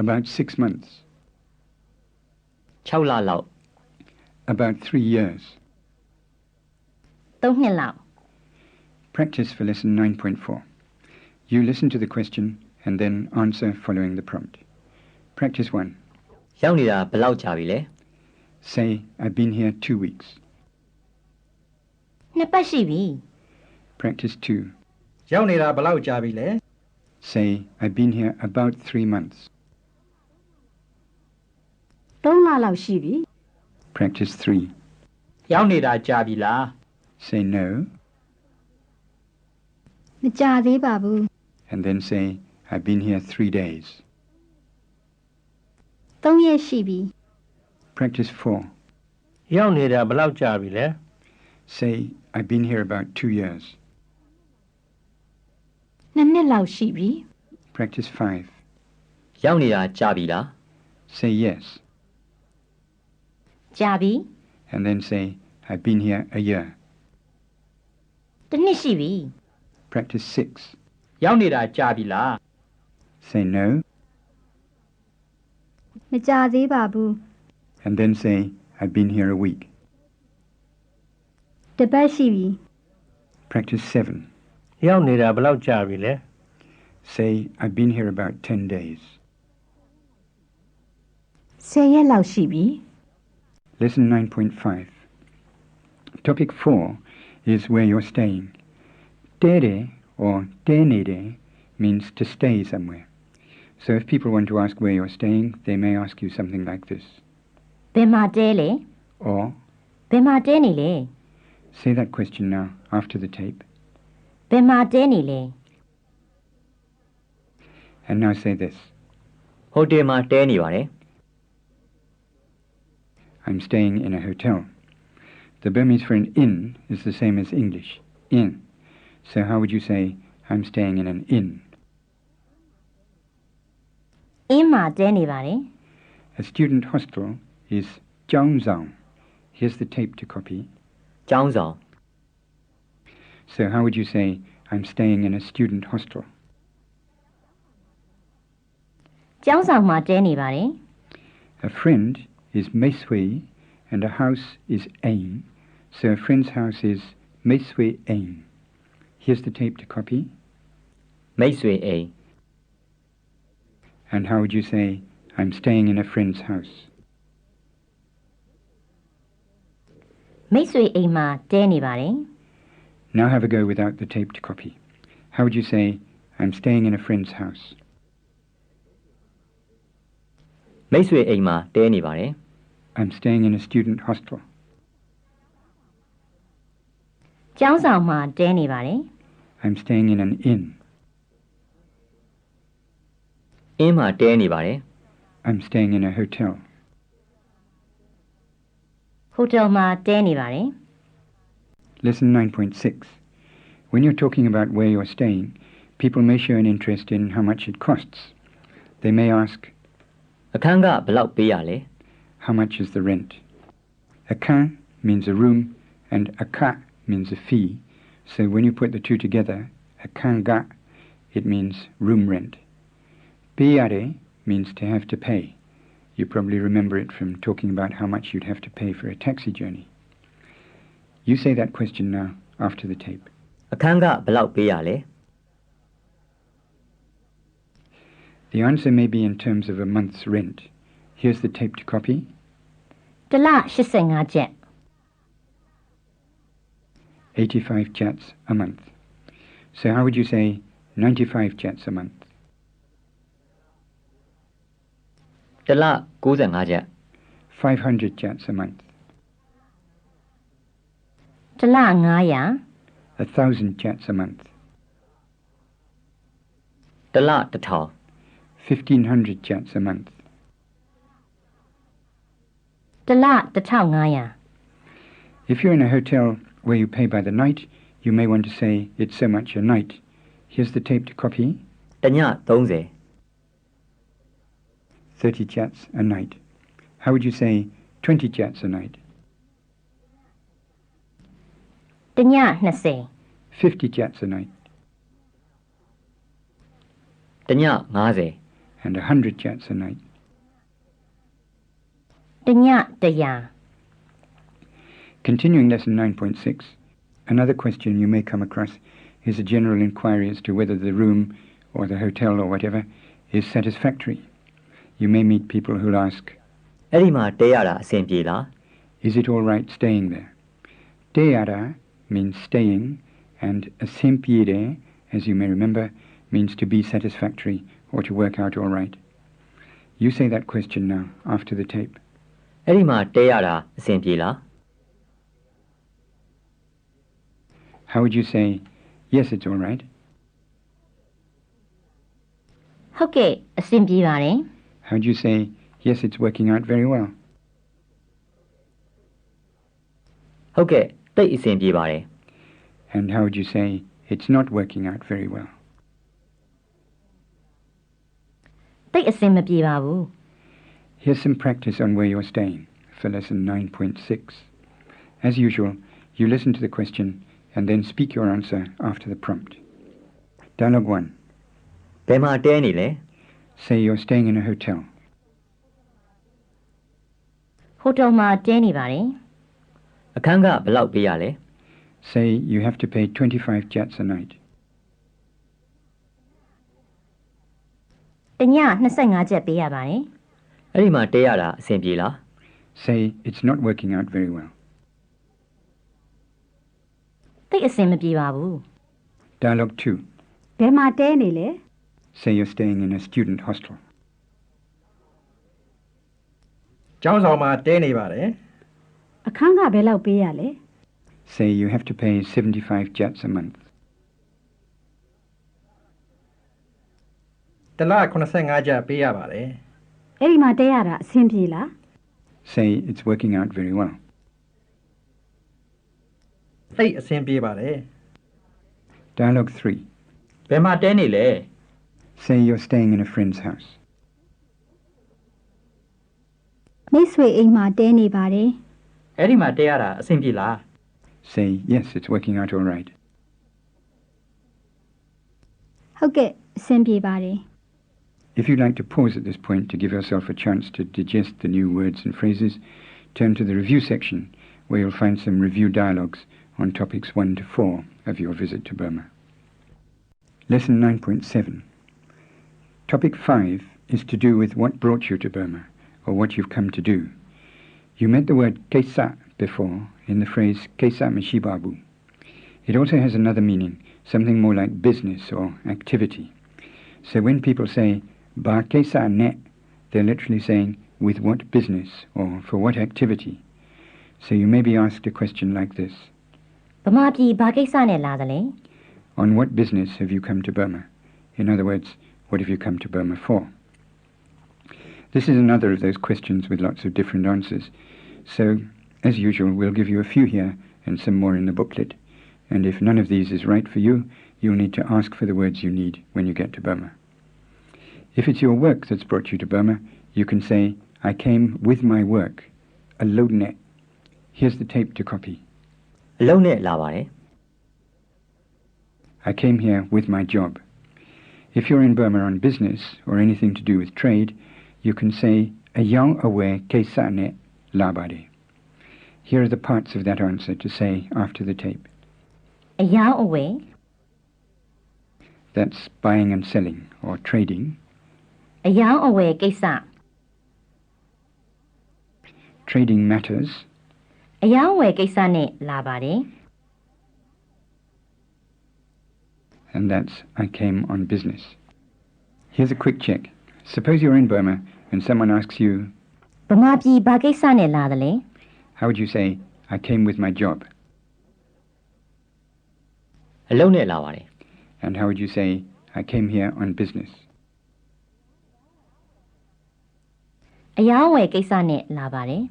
about 6 months, 6လလောက် about 3 years? 3 နှစ်လောက် Practice for lesson 9.4. You listen to the question and then answer following the prompt. Practice 1. ရောက်နေတာဘယ်လောက်ကြာပြီလဲ Say, I've been here 2 weeks. 2 ပတ်ရှိပြီ Practice 2. ရောက်နေတာဘယ်လောက်ကြာပြီလဲ Say, I've been here about 3 months. 3 လလောက်ရှိပြီ Practice 3. ရောက်နေတာကြာပြီလား Say no, မကြာသေးပါဘူး and then say, I've been here 3 days. 3 ရက်ရှိပြီ Practice 4. ရောက်နေတာဘယ်လောက်ကြာပြီလဲ Say, I've been here about 2 years. 2 နှစ်လောက်ရှိပြီ Practice 5. ရောက်နေတာကြာပြီလား Say yes, ကြာပြီ and then say, I've been here a year. 1 နှစ်ရှိပြီ Practice 6. ရောက်နေတာကြာပြီလား Say no, မကြာသေးပါဘူး and then say, I've been here a week. တစ်ပတ်ရှိပြီ Practice 7. ရောက်နေတာဘယ်လောက်ကြာပြီလဲ Say, I've been here about 10 days. 10 ရက်လောက်ရှိပြီ Lesson 9.5. Topic 4 is where you're staying. Tere or tenere means to stay somewhere. So if people want to ask where you're staying, they may ask you something like this. ဘယ်မှာတဲလဲ Or ဘယ်မှာတဲနေလဲ say that question now after the tape. ဘယ်မှာတဲနေလဲ And now say this. ဟိုတယ်မှာတဲနေပါတယ် I'm staying in a hotel. The Burmese for an inn is the same as English, in. So how would you say, I'm staying in an inn? အင်းမှာတဲနေပါတယ် A student hostel is Jiaozang. Here's the tape to copy. ကျောင်းဆောင် So how would you say, I'm staying in a student hostel? ကျောင်းဆောင်မှာတဲနေပါတယ် A friend is Meisui and a house is Ain. So a friend's house is Meisui Ain. Here's the tape to copy. မိတ်ဆွေအိမ် And how would you say, I'm staying in a friend's house? မိတ်ဆွေအိမ်မှာတဲနေပါတယ် Now have a go without the tape to copy. How would you say, I'm staying in a friend's house? မိတ်ဆွေအိမ်မှာတဲနေပါတယ် I'm staying in a student hostel. ကျောင်းဆောင်မှာတဲနေပါတယ် I'm staying in an inn. အင်းမှာတဲနေပါတယ် I'm staying in a hotel. ဟိုတယ်မှာတဲနေပါတယ် Lesson 9.6. When you're talking about where you're staying, people may show an interest in how much it costs. They may ask, အခန်းကဘယ်လောက်ပေးရလဲ how much is the rent? A kan means a room and a ka means a fee. So when you put the two together, a kanga, it means room rent. Piyare means to have to pay. You probably remember it from talking about how much you'd have to pay for a taxi journey. You say that question now after the tape. အခန်းကဘယ်လောက်ပေးရလဲ The answer may be in terms of a month's rent. Here's the tape to copy. တစ်လ85ကျပ် 85 kyats a month. So how would you say 95 kyats a month? တစ်လ95ကျပ် 500 kyats a month. တစ်လ900 1,000 kyats a month. တစ်လ1000 1,500 kyats a month. တစ်လ1500 If you're in a hotel where you pay by the night, you may want to say it's so much a night. Here's the tape to copy. တစ်ည30 30 kyats a night. How would you say 20 kyats a night? တစ်ည20 50 kyats a night. တစ်ည50 And 100 kyats a night. တစ်ည100 Continuing lesson 9.6, another question you may come across is a general inquiry as to whether the room or the hotel or whatever is satisfactory. You may meet people who'll ask, အဲ့ဒီမှာတဲရတာအဆင်ပြေလား is it all right staying there? Teara means staying, and asimpire, as you may remember, means to be satisfactory or to work out all right. You say that question now, after the tape. အဲ့ဒီမှာတဲရတာအဆင်ပြေလား How would you say, yes, it's all right? ဟုတ်ကဲ့အဆင်ပြေပါတယ် How would you say, yes, it's working out very well? ဟုတ်ကဲ့တိတ်အဆင်ပြေပါတယ် And how would you say, it's not working out very well? တိတ်အဆင်မပြေပါဘူး Here's some practice on where you're staying for lesson 9.6. As usual, you listen to the question and then speak your answer after the prompt. Dialogue 1. ဘယ်မှာတဲနေလဲ Say you're staying in a hotel. ဟိုတယ်မှာတဲနေပါတယ် အခန်းကဘယ်လောက်ပေးရလဲ Say you have to pay 25 kyats a night. တစ်ည25ကျပ်ပေးရပါတယ် အဲ့ဒီမှာတဲရတာအဆင်ပြေလား Say it's not working out very well. တိတ်အဆင်မပြေပါဘူး Dialogue 2. ဘယ်မှာတဲနေလဲ Say you're staying in a student hostel. ကျောင်းဆောင်မှာတဲနေပါတယ် အခန်းကဘယ်လောက်ပေးရလဲ Say you have to pay 75 kyats a month. တစ်လ85ကျပ်ပေးရပါတယ် အဲ့ဒီမှာတဲရတာအဆင်ပြေလား Say it's working out very well. သိတ်အဆင်ပြေပါတယ် Dialogue 3. ဘယ်မှာတဲနေလဲ Say you're staying in a friend's house. မိတ်ဆွေအိမ်မှာတဲနေပါတယ် အဲ့ဒီမှာတဲရတာအဆင်ပြေလား Say yes, it's working out all right. ဟုတ်ကဲ့အဆင်ပြေပါတယ် If you'd like to pause at this point to give yourself a chance to digest the new words and phrases, turn to the review section where you'll find some review dialogues on topics 1 to 4 of your visit to Burma. Lesson 9.7. Topic 5 is to do with what brought you to Burma, or what you've come to do. You met the word Kesa before in the phrase Kesa Mishibabu. It also has another meaning, something more like business or activity. So when people say Ba Kesa Ne, they're literally saying with what business or for what activity. So you may be asked a question like this. ဗမာပြည်ဘာကိစ္စနဲ့လာသလဲ On what business have you come to Burma? In other words, what have you come to Burma for? This is another of those questions with lots of different answers. So, as usual, we'll give you a few here and some more in the booklet. And if none of these is right for you, you'll need to ask for the words you need when you get to Burma. If it's your work that's brought you to Burma, you can say, I came with my work. Alone. Here's the tape to copy. အလုံးနဲ့လာပါတယ် I came here with my job. If you're in Burma on business or anything to do with trade, you can say, Ayang awe kesane labade. Here are the parts of that answer to say after the tape. အယောင်းအဝယ် That's buying and selling or trading. အယောင်းအဝယ်ကိစ္စ Trading matters. အယောင်းအဝယ်ကိစ္စနဲ့လာပါတယ် and that's I came on business. Here's a quick check. Suppose you're in Burma and someone asks you, ဗမာပြည်ဘာကိစ္စနဲ့လာတယ်လဲ how would you say, I came with my job? အလုံးနဲ့လာပါတယ် And how would you say, I came here on business? အယောင်းဝယ်ကိစ္စနဲ့လာပါတယ်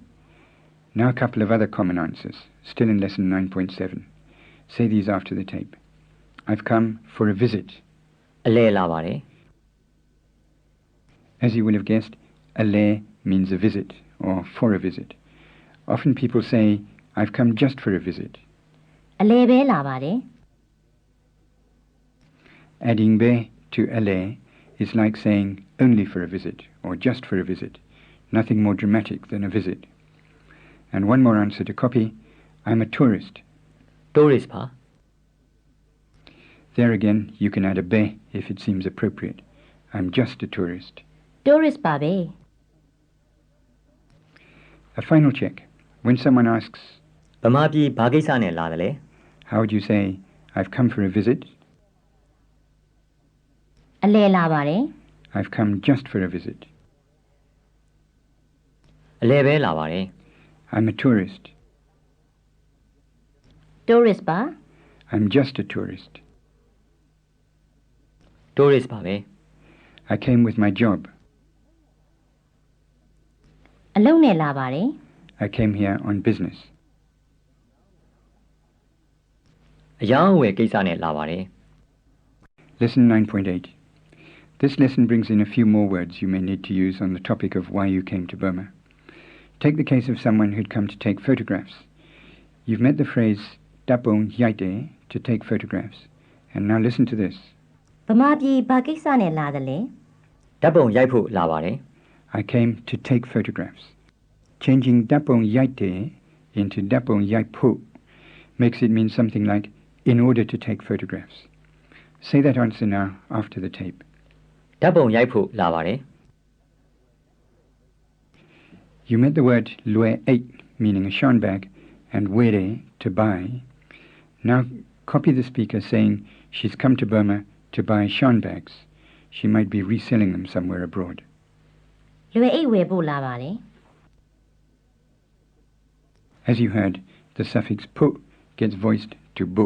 Now a couple of other common answers, still in lesson 9.7. Say these after the tape. I've come for a visit. အလဲလာပါတယ် As you will have guessed, alay means a visit or for a visit. Often people say, I've come just for a visit. အလဲပဲလာပါတယ် Adding be to alay is like saying only for a visit or just for a visit, nothing more dramatic than a visit. And one more answer to copy, I'm a tourist. tourist ပါ There again, you can add a be if it seems appropriate. I'm just a tourist. tourist ပါပဲ A final check. When someone asks, ဗမာပြည်ဘာကိစ္စနဲ့လာတယ်လဲ how would you say, I've come for a visit? အလဲလာပါတယ် I've come just for a visit. အလဲပဲလာပါတယ် I'm a tourist. tourist ပါ I'm just a tourist. tourist ပါပဲ I came with my job. အလုံးနဲ့လာပါတယ် I came here on business. အယောင်းအဝယ်ကိစ္စနဲ့လာပါတယ် Lesson 9.8. This lesson brings in a few more words you may need to use on the topic of why you came to Burma. Take the case of someone who'd come to take photographs. You've met the phrase tapong yaite, to take photographs. And now listen to this. ဗမာပြည်ဘာကိစ္စနဲ့လာတယ်လဲ ဓာတ်ပုံရိုက်ဖို့လာပါတယ် I came to take photographs. Changing tapong yaite into tapong yaipu makes it mean something like in order to take photographs. Say that answer now after the tape. ဓာတ်ပုံရိုက်ဖို့လာပါတယ် You met the word lue eight, meaning a shan bag, and were, to buy. Now copy the speaker saying she's come to Burma to buy shan bags. She might be reselling them somewhere abroad. လွယ်အိတ်ဝယ်ဖို့လာပါတယ် As you heard, the suffix pu gets voiced to bu.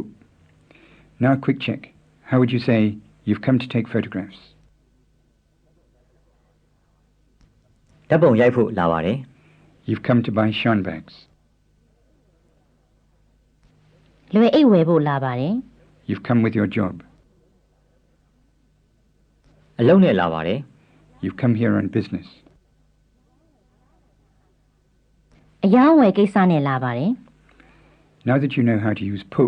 Now a quick check. How would you say, you've come to take photographs? ဓာတ်ပုံရိုက်ဖို့လာပါတယ် You've come to buy shan bags. လွယ်အိတ်ဝယ်ဖို့လာပါတယ် You've come with your job. အလုံးနဲ့လာပါတယ် You've come here on business. အယောင်းဝယ်ကိစ္စနဲ့လာပါတယ် Now that you know how to use pu,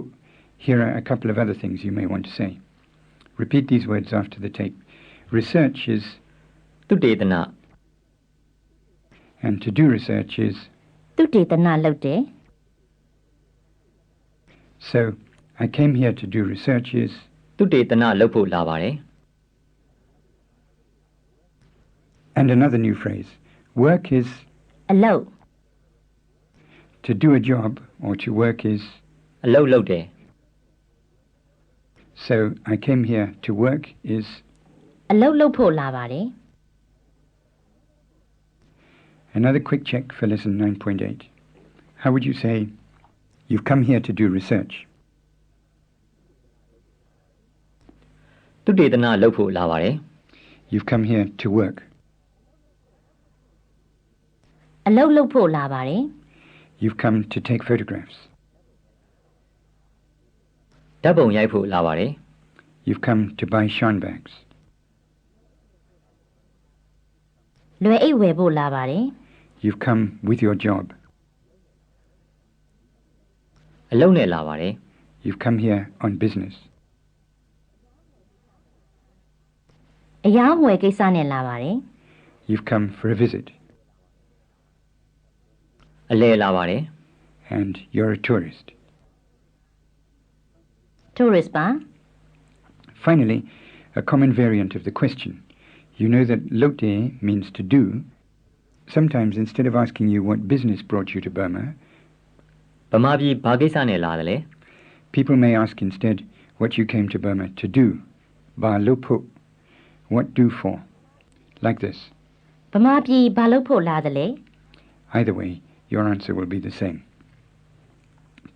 here are a couple of other things you may want to say. Repeat these words after the tape. Research is, သုတေသန and to do research is, သူတေသနလုပ်တယ် so I came here to do research is, သုတေသနလုပ်ဖို့လာပါတယ် and another new phrase. Work is, အလုပ် to do a job or to work is, အလုပ်လုပ်တယ် so I came here to work is, အလုပ်လုပ်ဖို့လာပါတယ် Another quick check for lesson 9.8. How would you say, you've come here to do research? သုတေသနလုပ်ဖို့လာပါတယ် You've come here to work. အလုပ်လုပ်ဖို့လာပါတယ် You've come to take photographs. ဓာတ်ပုံရိုက်ဖို့လာပါတယ် You've come to buy shan bags. လွယ်အိတ်ဝယ်ဖို့လာပါတယ် You've come with your job. အလုံးနဲ့လာပါတယ် You've come here on business. အယောင်းဝယ်ကိစ္စနဲ့လာပါတယ် You've come for a visit. အလဲလာပါတယ် And you're a tourist. tourist ပါ Finally, a common variant of the question. You know that lote means to do. Sometimes instead of asking you what business brought you to Burma, ဗမာပြည်ဘာကိစ္စနဲ့လာတယ်လဲ people may ask instead, what you came to Burma to do. Ba lupu. What do for? Like this. ဗမာပြည်ဘာလုပ်ဖို့လာတယ်လဲ Either way, your answer will be the same.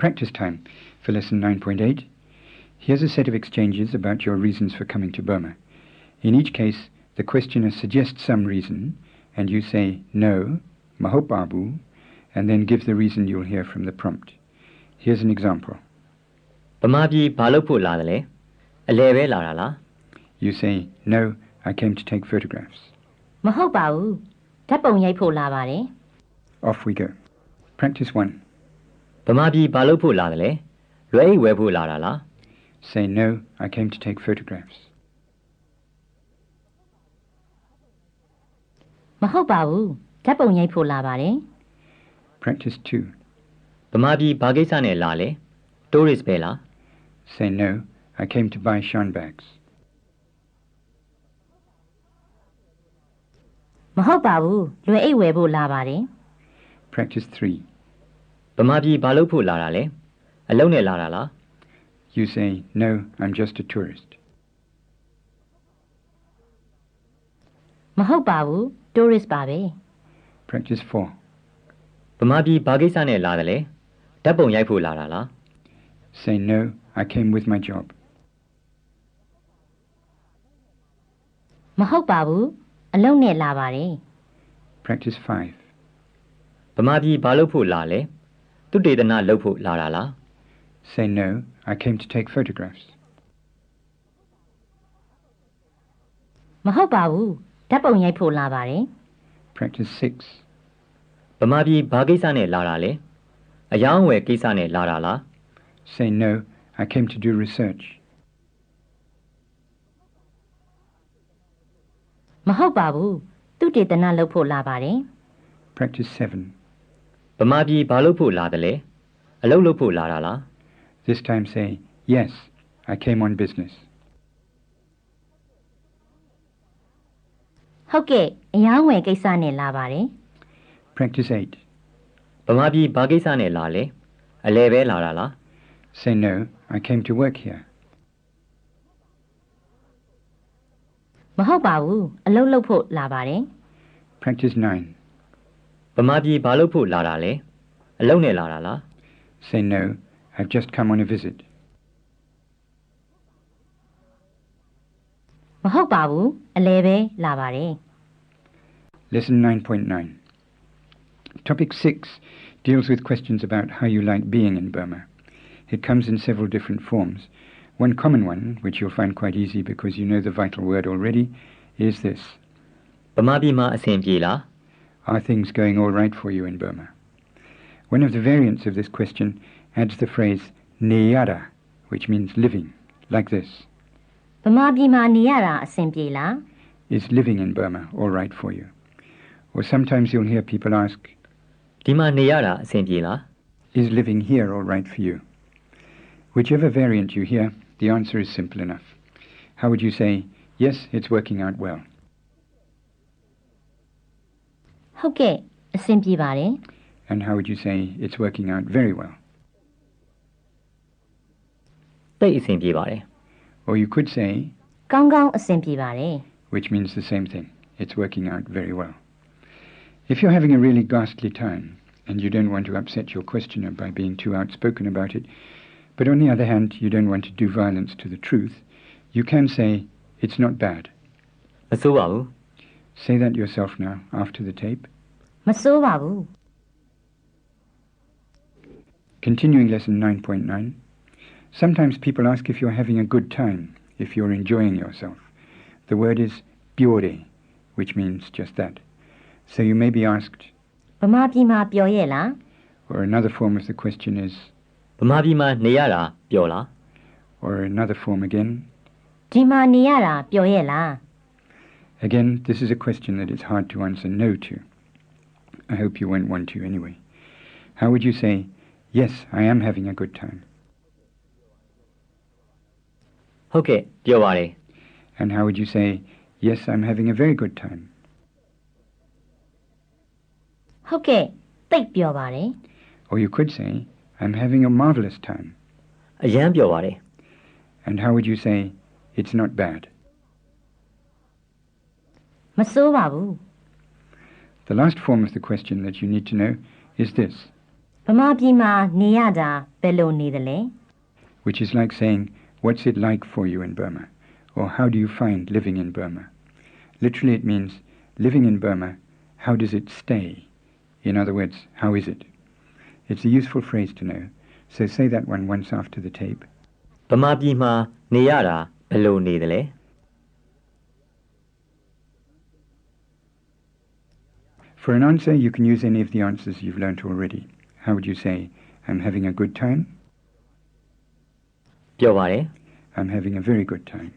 Practice time for lesson 9.8. Here's a set of exchanges about your reasons for coming to Burma. In each case, the questioner suggests some reason, and you say no, mahopabu, and then give the reason you'll hear from the prompt. Here's an example. ဗမာပြည်ဘာလုပ်ဖို့လာတယ်လဲအလဲပဲလာတာလား You say, no, I came to take photographs. မဟုတ်ပါဘူးဓာတ်ပုံရိုက်ဖို့လာပါတယ် Off we go. Practice 1. ဗမာပြည်ဘာလုပ်ဖို့လာတယ်လဲလွယ်အိတ်ဝယ်ဖို့လာတာလား Say, no, I came to take photographs. မဟုတ်ပါဘူးဓာတ်ပုံရိုက်ဖို့လာပါတယ် Practice 2. ဗမာပြည်ဘာကိစ္စနဲ့လာလဲ tourist ပဲလား Say, no, I came to buy Shan bags. မဟုတ်ပါဘူးလွယ်အိတ်ဝယ်ဖို့လာပါတယ် Practice 3. ဗမာပြည်ဘာလုပ်ဖို့လာတာလဲအလုံးနဲ့လာတာလား You say, no, I'm just a tourist. မဟုတ်ပါဘူး tourist ပါပဲ Practice 4. ဗမာပြည်ဘာကိစ္စနဲ့လာတယ်လဲဓာတ်ပုံရိုက်ဖို့လာတာလား Say, no, I came with my job. မဟုတ်ပါဘူးအလုံးနဲ့လာပါတယ် Practice 5. ဗမာပြည်ဘာလုပ်ဖို့လာလဲသူတေသနလုပ်ဖို့လာတာလား Say, no, I came to take photographs. မဟုတ်ပါဘူးဓာတ်ပုံရိုက်ဖို့လာပါတယ် Practice 6. ဗမာပြည်ဘာကိစ္စနဲ့လာတာလဲအယောင်းအဝယ်ကိစ္စနဲ့လာတာလား Say, no, I came to do research. မဟုတ်ပါဘူးသူတေသနလုပ်ဖို့လာပါတယ် Practice 7. ဗမာပြည်ဘာလုပ်ဖို့လာတယ်လဲအလုပ်လုပ်ဖို့လာတာလား This time say, yes, I came on business. ဟုတ်ကဲ့အယောင်းဝယ်ကိစ္စနဲ့လာပါတယ် Practice 8. ဗမာပြည်ဘာကိစ္စနဲ့လာလဲအလဲပဲလာတာလား Say, no, I came to work here. မဟုတ်ပါဘူးအလုပ်လုပ်ဖို့လာပါတယ် Practice 9. ဗမာပြည်ဘာလုပ်ဖို့လာတာလဲအလုပ်နဲ့လာတာလား Say, no, I've just come on a visit. မဟုတ်ပါဘူးအလဲပဲလာပါတယ် Lesson 9.9. Topic 6 deals with questions about how you like being in Burma. It comes in several different forms. One common one, which you'll find quite easy because you know the vital word already, is this. ဗမာပြည်မှာအဆင်ပြေလား Are things going all right for you in Burma? One of the variants of this question adds the phrase neyara, which means living, like this. ဗမာပြည်မှာနေရတာအဆင်ပြေလား Is living in Burma all right for you? Or sometimes you'll hear people ask, ဒီမှာနေရတာအဆင်ပြေလား is living here all right for you? Whichever variant you hear, the answer is simple enough. How would you say, yes, it's working out well? ဟုတ်ကဲ့အဆင်ပြေပါတယ် And how would you say, it's working out very well? သိပ်အဆင်ပြေပါတယ် Or you could say, ကောင်းကောင်းအဆင်ပြေပါတယ် which means the same thing. It's working out very well. If you're having a really ghastly time, and you don't want to upset your questioner by being too outspoken about it, but on the other hand, you don't want to do violence to the truth, you can say, it's not bad. မစိုးပါဘူး Say that yourself now, after the tape. မစိုးပါဘူး Continuing lesson 9.9. Sometimes people ask if you're having a good time, if you're enjoying yourself. The word is piore, which means just that. So you may be asked, ဗမာပြည်မှာပျော်ရဲ့လား or another form of the question is, ဗမာပြည်မှာနေရတာပျော်လား or another form again. ဒီမှာနေရတာပျော်ရဲ့လား Again, this is a question that is hard to answer no to. I hope you won't want to anyway. How would you say, yes, I am having a good time? ဟုတ်ကဲ့ပျော်ပါတယ် And how would you say, yes, I'm having a very good time? ဟုတ်ကဲ့သိပ်ပျော်ပါတယ် Or you could say, I'm having a marvelous time. အရန်ပျော်ပါတယ် And how would you say, it's not bad? မစိုးပါဘူး The last form of the question that you need to know is this, ဗမာပြည်မှာနေရတာဘယ်လိုနေသလဲ which is like saying, what's it like for you in Burma? Or how do you find living in Burma? Literally it means, living in Burma, how does it stay? In other words, how is it? It's a useful phrase to know, so say that one once after the tape. ဗမာပြည်မှာနေရတာဘယ်လိုနေသလဲ For an answer, you can use any of the answers you've learnt already. How would you say, I'm having a good time? ပျော်ပါတယ် I'm having a very good time.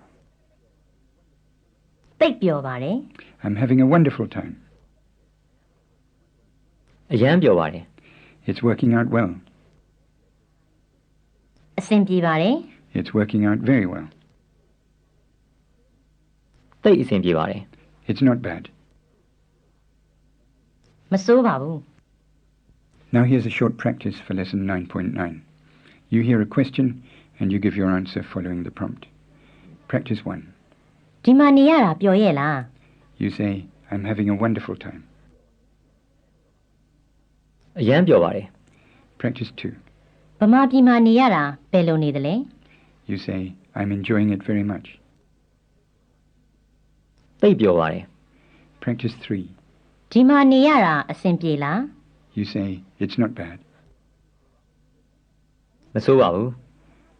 တိတ်ပျော်ပါတယ် I'm having a wonderful time. အရန်ပျော်ပါတယ် It's working out well. အဆင်ပြေပါတယ် It's working out very well. တိတ်အဆင်ပြေပါတယ် It's not bad. မစိုးပါဘူး Now here's a short practice for lesson 9.9. You hear a question and you give your answer following the prompt. Practice 1. ဒီမှာနေရတာပျော်ရဲ့လား You say, I'm having a wonderful time. အရန်ပျော်ပါတယ် Practice 2. ဗမာပြည်မှာနေရတာဘယ်လိုနေသလဲ You say, I'm enjoying it very much. တိတ်ပျော်ပါတယ် Practice 3. ဒီမှာနေရတာအဆင်ပြေလား You say, it's not bad. မဆိုးပါဘူး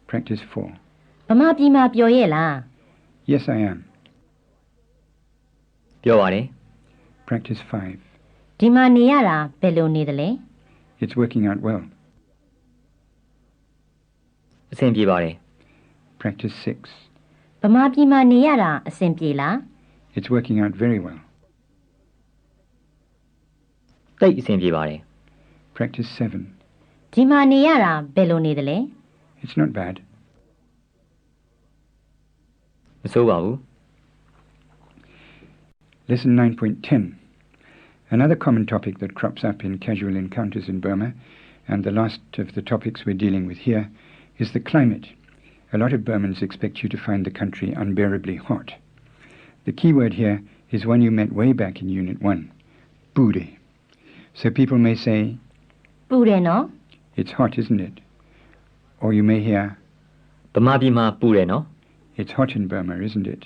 Practice 4. ဗမာပြည်မှာပျော်ရဲ့လား Yes, I am. ပျော်ပါတယ် Practice 5. ဒီမှာနေရတာဘယ်လိုနေသလဲ It's working out well. အဆင်ပြေပါတယ် Practice 6. ဗမာပြည်မှာနေရတာအဆင်ပြေလား It's working out very well. တိတ်အဆင်ပြေပါတယ် Practice 7. ဒီမှာနေရတာဘယ်လိုနေသလဲ It's not bad. မဆိုးပါဘူး Lesson 9.10. Another common topic that crops up in casual encounters in Burma, and the last of the topics we're dealing with here, is the climate. A lot of Burmans expect you to find the country unbearably hot. The key word here is one you met way back in Unit 1, bude. So people may say, ပူတယ်နော် it's hot, isn't it? Or you may hear, ဗမာပြည်မှာပူတယ်နော် it's hot in Burma, isn't it?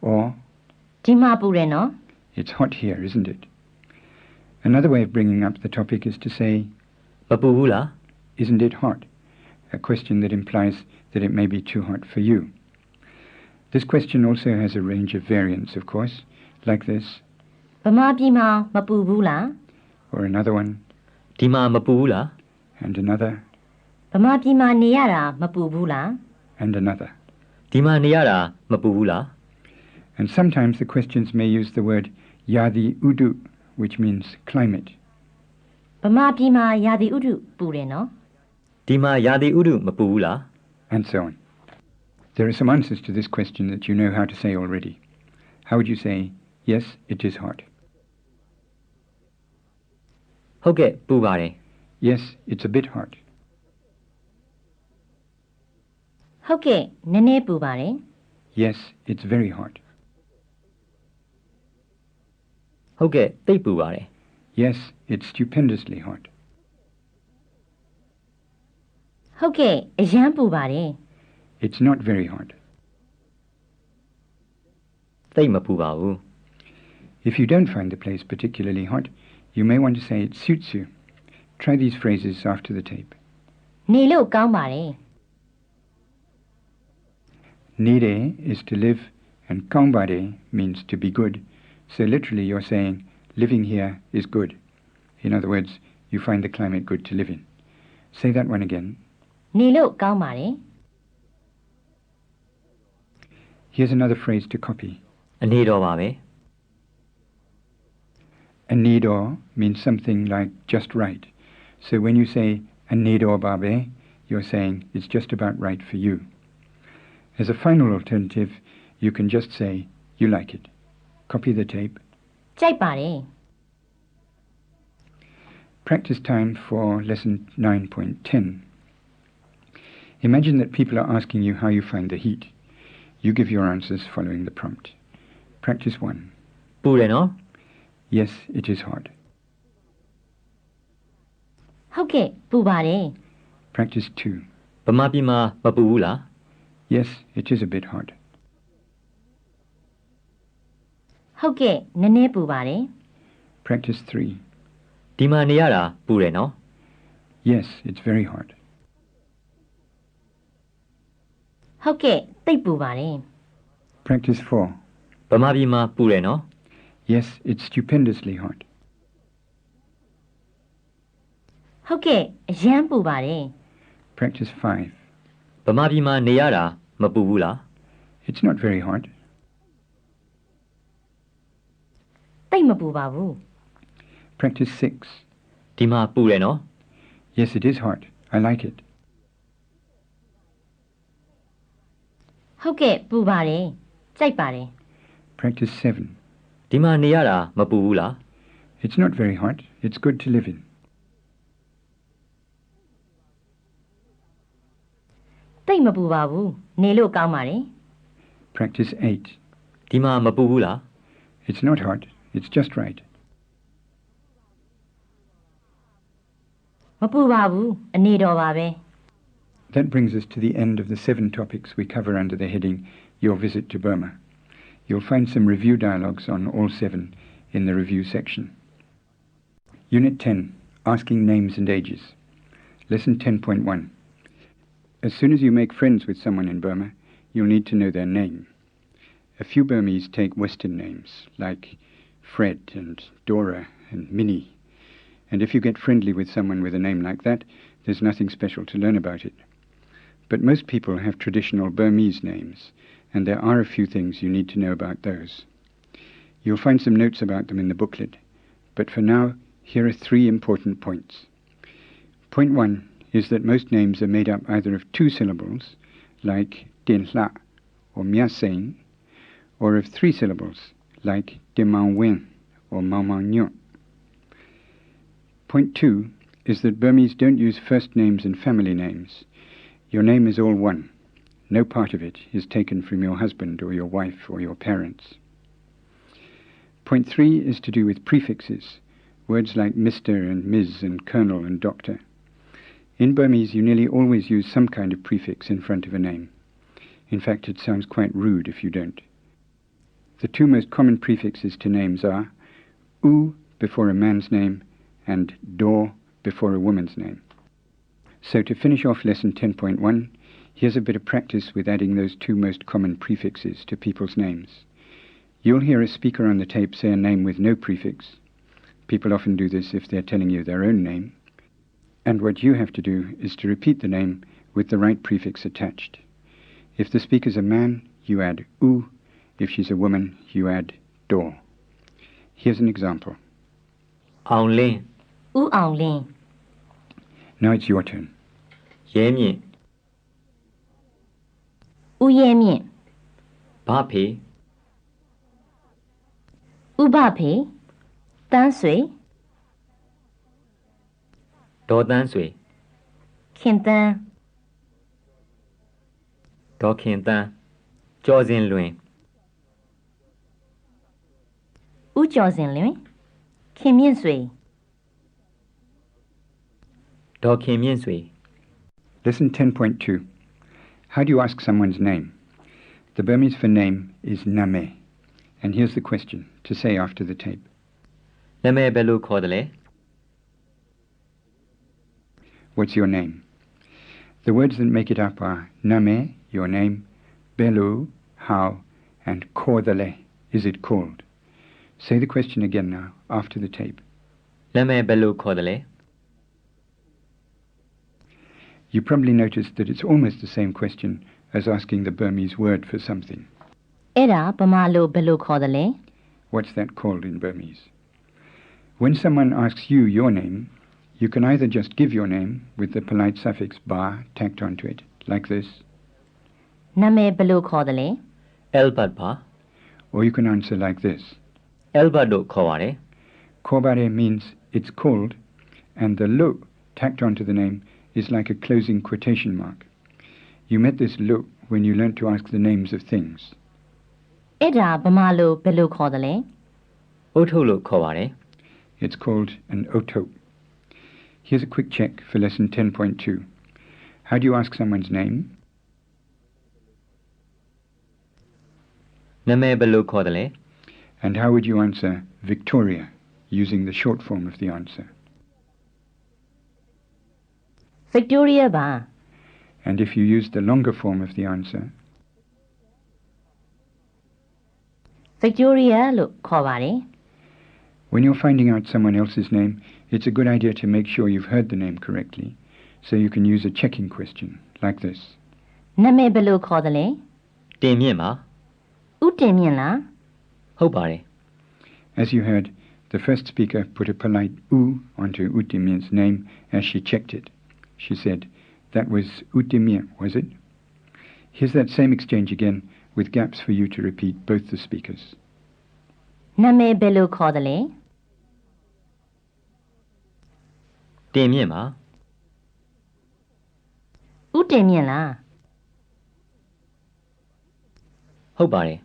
Or, ဒီမှာပူတယ်နော် it's hot here, isn't it? Another way of bringing up the topic is to say, မပူဘူးလား isn't it hot? A question that implies that it may be too hot for you. This question also has a range of variants, of course, like this, ဗမာပြည်မှာမပူဘူးလား or another one, ဒီမှာမပူဘူးလား and another, ဗမာပြည်မှာနေရတာမပူဘူးလား and another. ဒီမှာနေရတာမပူဘူးလား And sometimes the questions may use the word yadi udu, which means climate. ဗမာပြည်မှာရာသီဥတုပူတယ်နော် ဒီမှာရာသီဥတုမပူဘူးလား And so on. There are some answers to this question that you know how to say already. How would you say, yes, it is hot? ဟုတ်ကဲ့ပူပါတယ် Yes, it's a bit hot. ဟုတ်ကဲ့နည်းနည်းပူပါတယ် Yes, it's very hot. ဟုတ်ကဲ့တိတ်ပူပါတယ် Yes, it's stupendously hot. ဟုတ်ကဲ့အရန်ပူပါတယ် It's not very hot. တိတ်မပူပါဘူး If you don't find the place particularly hot, you may want to say it suits you. Try these phrases after the tape. နေလို့ကောင်းပါတယ် Nire is to live, and kaumbare means to be good. So literally you're saying, living here is good. In other words, you find the climate good to live in. Say that one again. နေလို့ကောင်းပါတယ် Here's another phrase to copy. အနေတော်ပါပဲ Anidor means something like just right. So when you say anidor babe, you're saying it's just about right for you. As a final alternative, you can just say you like it. Copy the tape. ကြိုက်ပါတယ် Practice time for lesson 9.10. Imagine that people are asking you how you find the heat. You give your answers following the prompt. Practice 1. ပူတယ်နော် Yes, it is hot. ဟုတ်ကဲ့ပူပါတယ် Practice 2. ဗမာပြည်မှာမပူဘူးလား Yes, it is a bit hot. ဟုတ်ကဲ့နည်းနည်းပူပါတယ် Practice 3. ဒီမှာနေရတာပူတယ်နော် Yes, it's very hot. ဟုတ်ကဲ့သိပ်ပူပါတယ် Practice 4. ဗမာပြည်မှာပူတယ်နော် Yes, it's stupendously hot. ဟုတ်ကဲ့အရန်ပူပါတယ် Practice 5. ဗမာပြည်မှာနေရတာမပူဘူးလား It's not very hot. သိပ်မပူပါဘူး Practice 6. ဒီမှာပူတယ်နော် Yes, it is hot. I like it. ဟုတ်ကဲ့ပူပါတယ်ကြိုက်ပါတယ် Practice 7. ဒီမှာနေရတာမပူဘူးလား It's not very hot. It's good to live in. သိပ်မပူပါဘူးနေလို့ကောင်းပါတယ် Practice 8. ဒီမှာမပူဘူးလား It's not hot. It's just right. မပူပါဘူးအနေတော်ပါပဲ That brings us to the end of the 7 topics we cover under the heading Your Visit to Burma. You'll find some review dialogues on all 7 in the review section. Unit 10, Asking Names and Ages. Lesson 10.1. As soon as you make friends with someone in Burma, you'll need to know their name. A few Burmese take Western names, like Fred and Dora and Minnie. And if you get friendly with someone with a name like that, there's nothing special to learn about it. But most people have traditional Burmese names, and there are a few things you need to know about those. You'll find some notes about them in the booklet, but for now, here are 3 important points. Point 1 is that most names are made up either of 2 syllables, like Dinhla or Miaseng, or of 3 syllables, like Dimangwen or Maumangnyot. Point 2 is that Burmese don't use first names and family names. Your name is all one. No part of it is taken from your husband or your wife or your parents. Point 3 is to do with prefixes, words like Mr. and Ms. and Colonel and Doctor. In Burmese, you nearly always use some kind of prefix in front of a name. In fact, it sounds quite rude if you don't. The 2 most common prefixes to names are U before a man's name and Do before a woman's name. So to finish off lesson 10.1, here's a bit of practice with adding those 2 most common prefixes to people's names. You'll hear a speaker on the tape say a name with no prefix. People often do this if they're telling you their own name. And what you have to do is to repeat the name with the right prefix attached. If the speaker's a man, you add U. If she's a woman, you add Do. Here's an example. အောင်လင်း ဦးအောင်လင်း Now it's your turn. ရဲမြင့် ဦးရဲမြင့် ဘဖေ ဥပဖေတန်းဆွေ ဒေါ်တန်းဆွေ ခင်တန်း ဒေါ်ခင်တန်းကျော်စင်လွင် ဦးကျော်စင်လင်ခင်မြင့်ဆွေ ဒေါ်ခင်မြင့်ဆွေ Lesson 10.2. How do you ask someone's name? The Burmese for name is Name. And here's the question to say after the tape. နာမည်ဘယ်လိုခေါ်တယ်လဲ What's your name? The words that make it up are Name, your name, Belu, how, and Kodale, is it called? Say the question again now, after the tape. နာမည်ဘယ်လိုခေါ်တယ်လဲ You probably noticed that it's almost the same question as asking the Burmese word for something. အဲ့ဒါဗမာလိုဘယ်လိုခေါ်တယ်လဲ What's that called in Burmese? When someone asks you your name, you can either just give your name with the polite suffix ba tacked onto it, like this, နာမည်ဘယ်လိုခေါ်တယ်လဲ Albert ပါ or you can answer like this. Albert လို့ခေါ်ပါတယ် Kobare means it's called, and the lo tacked onto the name is like a closing quotation mark. You met this look when you learnt to ask the names of things. အဲ့ဒါဗမာလိုဘယ်လိုခေါ်တယ်လဲ အုတ်ထုတ်လို့ခေါ်ပါတယ် It's called an otope. Here's a quick check for lesson 10.2. How do you ask someone's name? နာမည်ဘယ်လိုခေါ်တယ်လဲ And how would you answer Victoria using the short form of the answer? Victoria ပါ And if you used the longer form of the answer, Victoria လို့ခေါ်ပါတယ် when you're finding out someone else's name, it's a good idea to make sure you've heard the name correctly, so you can use a checking question like this. နာမည်ဘယ်လိုခေါ်တယ်လဲ တင်မြင့်ပါ ဦးတင်မြင့်လား ဟုတ်ပါတယ် As you heard, the first speaker put a polite U onto Utimien's name as she checked it. She said, "That was Utimien, was it?" Here's that same exchange again, with gaps for you to repeat both the speakers. နာမည်ဘယ်လိုခေါ်တယ်လဲ တင်မြင့်ပါ ဦးတင်မြင့်လား ဟုတ်ပါတယ်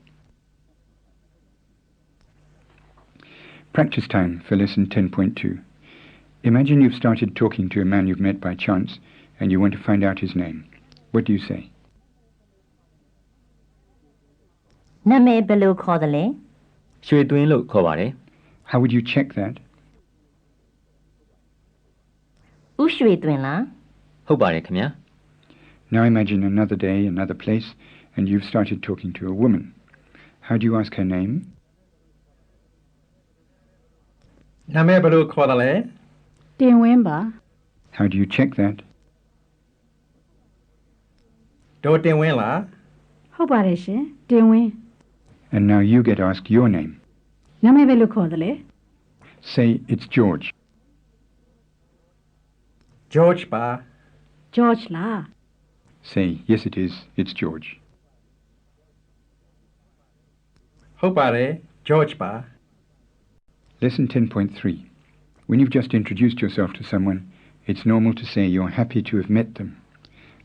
Practice time for lesson 10.2. Imagine you've started talking to a man you've met by chance and you want to find out his name. What do you say? နာမည်ဘယ်လိုခေါ်တယ်လဲ ရွှေသွင်းလို့ခေါ်ပါတယ် How would you check that? ဦးရွှေသွင်းလား ဟုတ်ပါတယ်ခင်ဗျာ Now imagine another day, another place, and you've started talking to a woman. How do you ask her name? နာမည်ဘယ်လိုခေါ်တယ်လဲ တင်ဝင်းပါ How do you check that? ဒေါ်တင်ဝင်းလား ဟုတ်ပါတယ်ရှင်တင်ဝင်း And now you get asked your name. နာမည်ဘယ်လိုခေါ်တယ်လဲ Say it's George. George ပါ George လား Say, yes it is, it's George. ဟုတ်ပါတယ် George ပါ Lesson 10.3. When you've just introduced yourself to someone, it's normal to say you're happy to have met them.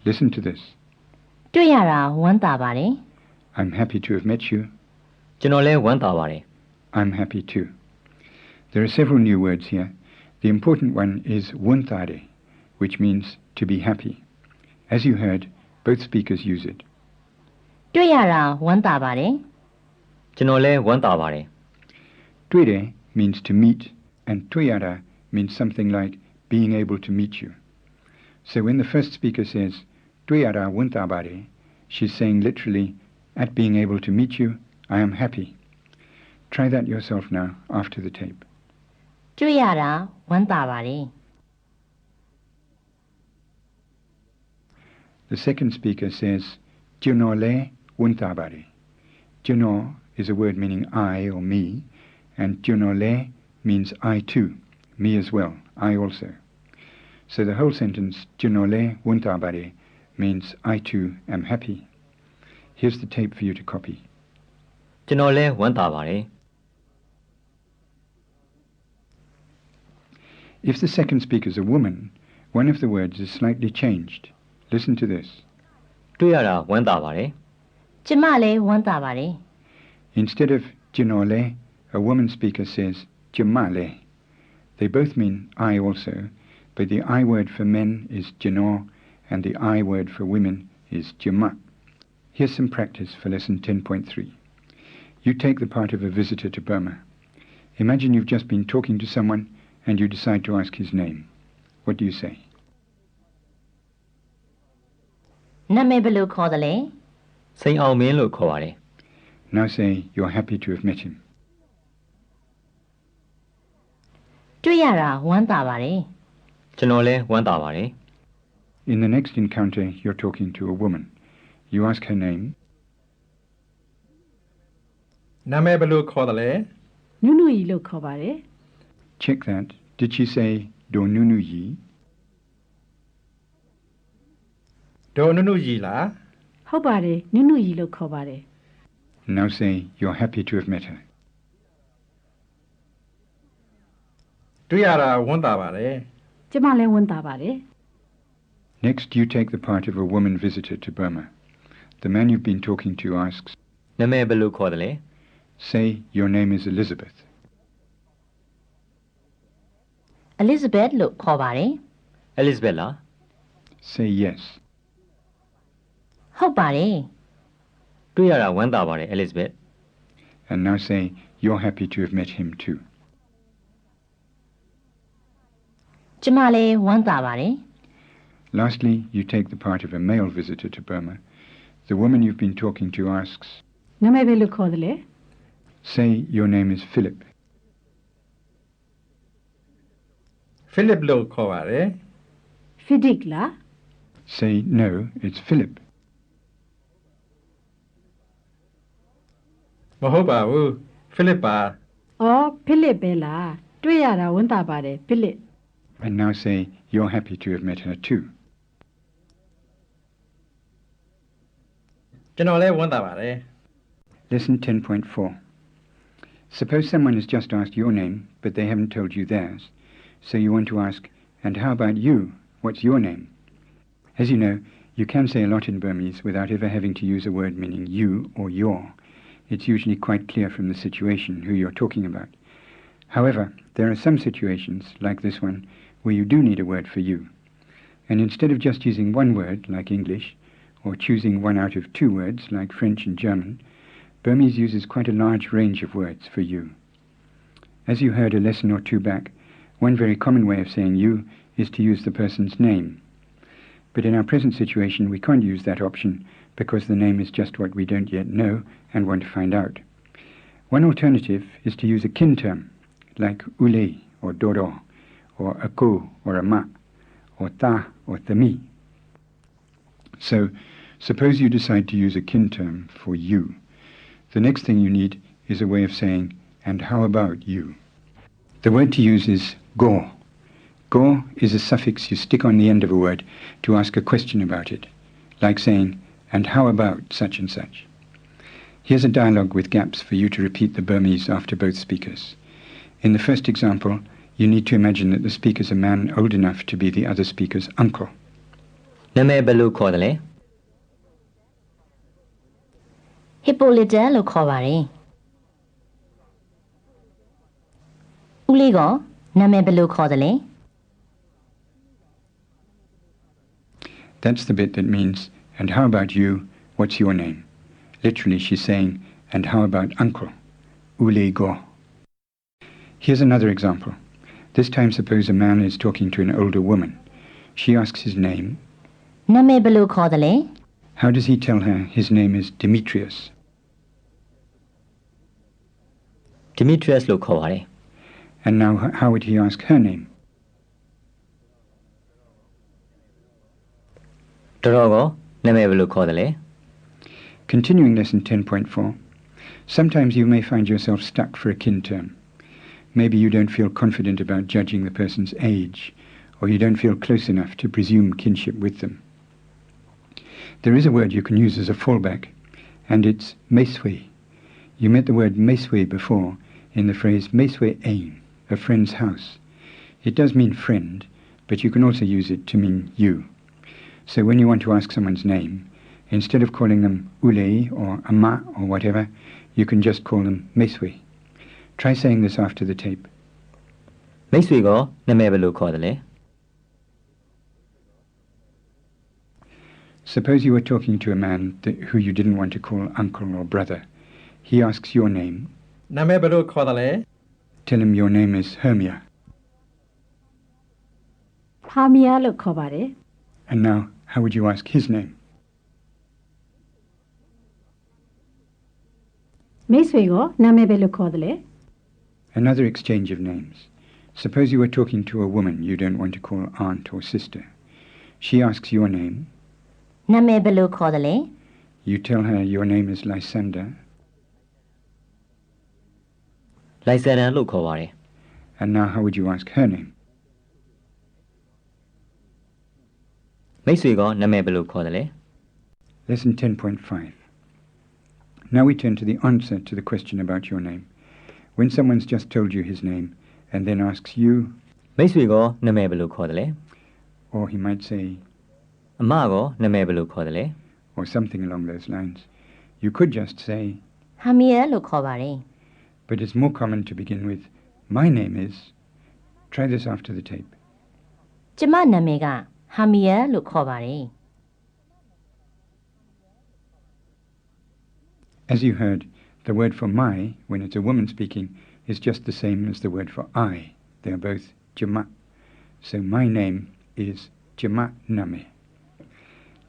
Listen to this. တွေ့ရတာဝမ်းသာပါတယ် I'm happy to have met you. ကျွန်တော်လည်းဝမ်းသာပါတယ် I'm happy too. There are several new words here. The important one is wuntare, which means to be happy. As you heard, both speakers use it. တွေ့ရတာဝမ်းသာပါတယ် ကျွန်တော်လည်းဝမ်းသာပါတယ် Tuire means to meet, and tuyara means something like being able to meet you. So when the first speaker says, tuyara wuntabare, she's saying literally, at being able to meet you, I am happy. Try that yourself now, after the tape. တွေ့ရတာဝမ်းသာပါတယ် The second speaker says, junole wuntabare. Juno is a word meaning I or me, and junole means I too, me as well, I also. So the whole sentence, junole wuntabare, means I too am happy. Here's the tape for you to copy. ကျွန်တော်လည်းဝမ်းသာပါတယ် If the second speaker is a woman, one of the words is slightly changed. Listen to this. တွေ့ရတာဝမ်းသာပါတယ် ကျမလည်းဝမ်းသာပါတယ် Instead of jinole, a woman speaker says jimale. They both mean I also, but the I word for men is jino and the I word for women is jima. Here's some practice for lesson 10.3. You take the part of a visitor to Burma. Imagine you've just been talking to someone and you decide to ask his name. What do you say? နာမည်ဘယ်လိုခေါ်တယ်လဲ စိန်အောင်မင်းလို့ခေါ်ပါတယ် Now say you're happy to have met him. တွေ့ရတာဝမ်းသာပါတယ် ကျွန်တော်လည်းဝမ်းသာပါတယ် In the next encounter, you're talking to a woman. You ask her name. နာမည်ဘယ်လိုခေါ်တယ်လဲ နုနုကြီးလို့ခေါ်ပါတယ် Check that. Did she say do nunu yi? ဒေါ်နုနုကြီးလား ဟုတ်ပါတယ်နုနုကြီးလို့ခေါ်ပါတယ် Now say you're happy to have met her. တွေ့ရတာဝမ်းသာပါတယ် ကျမလည်းဝမ်းသာပါတယ် Next, you take the part of a woman visitor to Burma. The man you've been talking to asks, နာမည်ဘယ်လိုခေါ်တယ်လဲ say, your name is Elizabeth. Elizabeth လို့ခေါ်ပါတယ် Elizabeth လား Say yes. ဟုတ်ပါတယ် တွေ့ရတာဝမ်းသာပါတယ် Elizabeth And now say, you're happy to have met him too. ကျမလည်းဝမ်းသာပါတယ် Lastly, you take the part of a male visitor to Burma. The woman you've been talking to asks, နာမည်ပဲလို့ခေါ်တယ်လေ say, your name is Philip. Philip လို့ခေါ်ပါတယ် Fidik လား Say, no, it's Philip. မဟုတ်ပါဘူး Philip ပါ အော် Philip ပဲလားတွေ့ရတာဝမ်းသာပါတယ် Philip And now say, you're happy to have met her too. ကျွန်တော်လည်းဝမ်းသာပါတယ် Lesson 10.4. Suppose someone has just asked your name, but they haven't told you theirs. So you want to ask, and how about you? What's your name? As you know, you can say a lot in Burmese without ever having to use a word meaning you or your. It's usually quite clear from the situation who you're talking about. However, there are some situations, like this one, where you do need a word for you. And instead of just using one word, like English, or choosing one out of two words, like French and German, Burmese uses quite a large range of words for you. As you heard a lesson or two back, one very common way of saying you is to use the person's name. But in our present situation, we can't use that option because the name is just what we don't yet know and want to find out. One alternative is to use a kin term, like ule or doro, or ako or ama, or ta or thami. So, suppose you decide to use a kin term for you. The next thing you need is a way of saying, and how about you? The word to use is go. Go is a suffix you stick on the end of a word to ask a question about it, like saying, and how about such and such? Here's a dialogue with gaps for you to repeat the Burmese after both speakers. In the first example, you need to imagine that the speaker is a man old enough to be the other speaker's uncle. နာမည်ဘယ်လိုခေါ်တယ်လဲ Hippolyta လို့ခေါ်ပါတယ်ဦးလေးကနာမည်ဘယ်လိုခေါ်တယ်လဲ That's the bit that means, and how about you? What's your name? Literally, she's saying, and how about uncle? Ule go. Here's another example. This time, suppose a man is talking to an older woman. She asks his name. နာမည်ဘယ်လိုခေါ်တယ်လဲ How does he tell her his name is Demetrius? Demetrius လို့ခေါ်ပါတယ် And now, how would he ask her name? တော်တော်ကနာမည်ဘယ်လိုခေါ်တယ်လဲ Continuing lesson 10.4, sometimes you may find yourself stuck for a kin term. Maybe you don't feel confident about judging the person's age, or you don't feel close enough to presume kinship with them. There is a word you can use as a fallback, and it's meswe. You met the word meswe before in the phrase meswe ain, a friend's house. It does mean friend, but you can also use it to mean you. So when you want to ask someone's name, instead of calling them ule or ama or whatever, you can just call them meswe. Try saying this after the tape. မိတ်ဆွေကနာမည်ဘယ်လိုခေါ်တယ်လဲ Suppose you were talking to a man who you didn't want to call uncle or brother. He asks your name. နာမည်ဘယ်လိုခေါ်တယ်လဲ Tell him your name is Hermia. Hamia လို့ခေါ်ပါတယ် And now, how would you ask his name? မိတ်ဆွေကနာမည်ပဲလို့ခေါ်တယ်လေ Another exchange of names. Suppose you were talking to a woman you don't want to call aunt or sister. She asks your name. နာမည်ဘယ်လိုခေါ်တယ်လဲ You tell her your name is Lysander. လိုက်ဆန်ဒန်လို့ခေါ်ပါတယ် And now, how would you ask her name? မိတ်ဆွေကနာမည်ဘယ်လိုခေါ်တယ်လဲ Lesson 10.5. Now we turn to the answer to the question about your name. When someone's just told you his name and then asks you, မိတ်ဆွေကနာမည်ဘယ်လိုခေါ်တယ်လဲ or he might say, အမကောနာမည်ဘယ်လိုခေါ်တယ်လဲ or something along those lines. You could just say, ဟာမီယာလို့ခေါ်ပါတယ် but it's more common to begin with, my name is. Try this after the tape. ကျမနာမည်ကဟာမီယာလို့ခေါ်ပါတယ် As you heard, the word for my, when it's a woman speaking, is just the same as the word for I. They are both jama. So my name is jama name.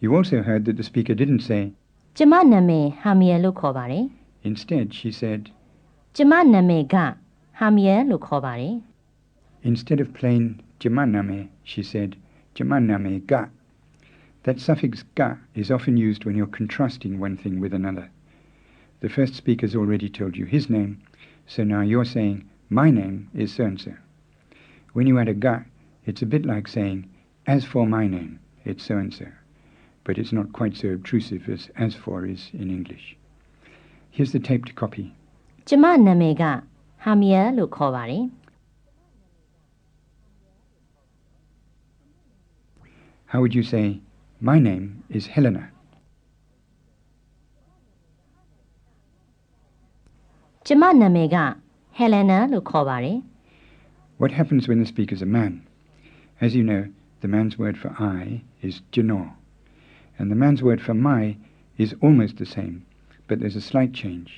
You also heard that the speaker didn't say, ကျမနာမည်ဟာမီယာလို့ခေါ်ပါတယ် instead she said, ကျမနာမည်ကဟာမီယာလို့ခေါ်ပါတယ် instead of plain jama name, she said, jama name ga. That suffix ga is often used when you're contrasting one thing with another. The first speaker's already told you his name, so now you're saying, my name is so-and-so. When you add a ga, it's a bit like saying, as for my name, it's so-and-so. But it's not quite so obtrusive as for is in English. Here's the tape to copy. ကျမနာမည်ကဟာမီယာလို့ခေါ်ပါတယ် How would you say, my name is Helena? ကျမနာမည်ကဟယ်လနာလို့ခေါ်ပါတယ် What happens when the speaker's a man? As you know, the man's word for I is jano, and the man's word for my is almost the same, but there's a slight change.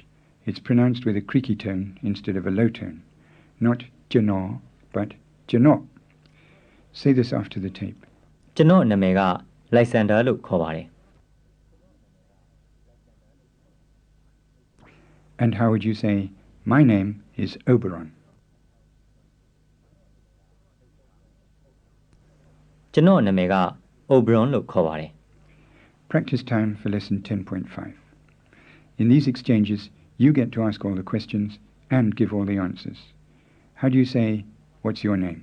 It's pronounced with a creaky tone instead of a low tone. Not jano, but jano. Say this after the tape. ကျွန်တော်နာမည်ကလိုက်စန်ဒါလို့ခေါ်ပါတယ် And how would you say, my name is Oberon? ကျွန်တော်နာမည်က Oberon လို့ခေါ်ပါတယ် Practice time for lesson 10.5. In these exchanges, you get to ask all the questions and give all the answers. How do you say, what's your name?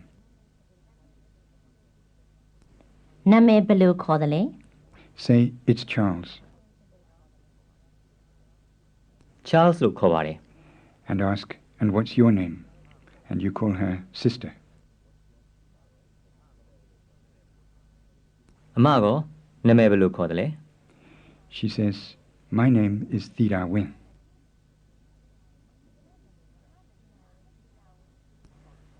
နာမည်ဘယ်လိုခေါ်တယ်လဲ Say, it's Charles, Charles လို့ခေါ်ပါတယ် and ask, and what's your name? And you call her sister. အမကောနာမည်ဘယ်လိုခေါ်တယ်လဲ She says, my name is Thira Wen.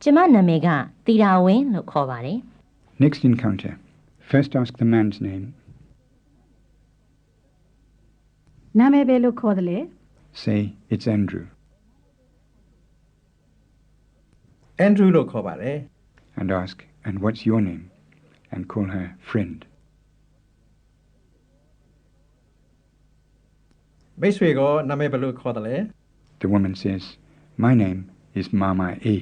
ကျမနာမည်ကတီရာဝင်းလို့ခေါ်ပါတယ် Next encounter. First ask the man's name. နာမည်ပဲလို့ခေါ်တယ်လေ Say, it's Andrew. Andrew လို့ခေါ်ပါတယ် And ask, and what's your name? And call her friend. မိတ်ဆွေကနာမည်ဘယ်လိုခေါ်တယ်လဲ The woman says, my name is Mama E.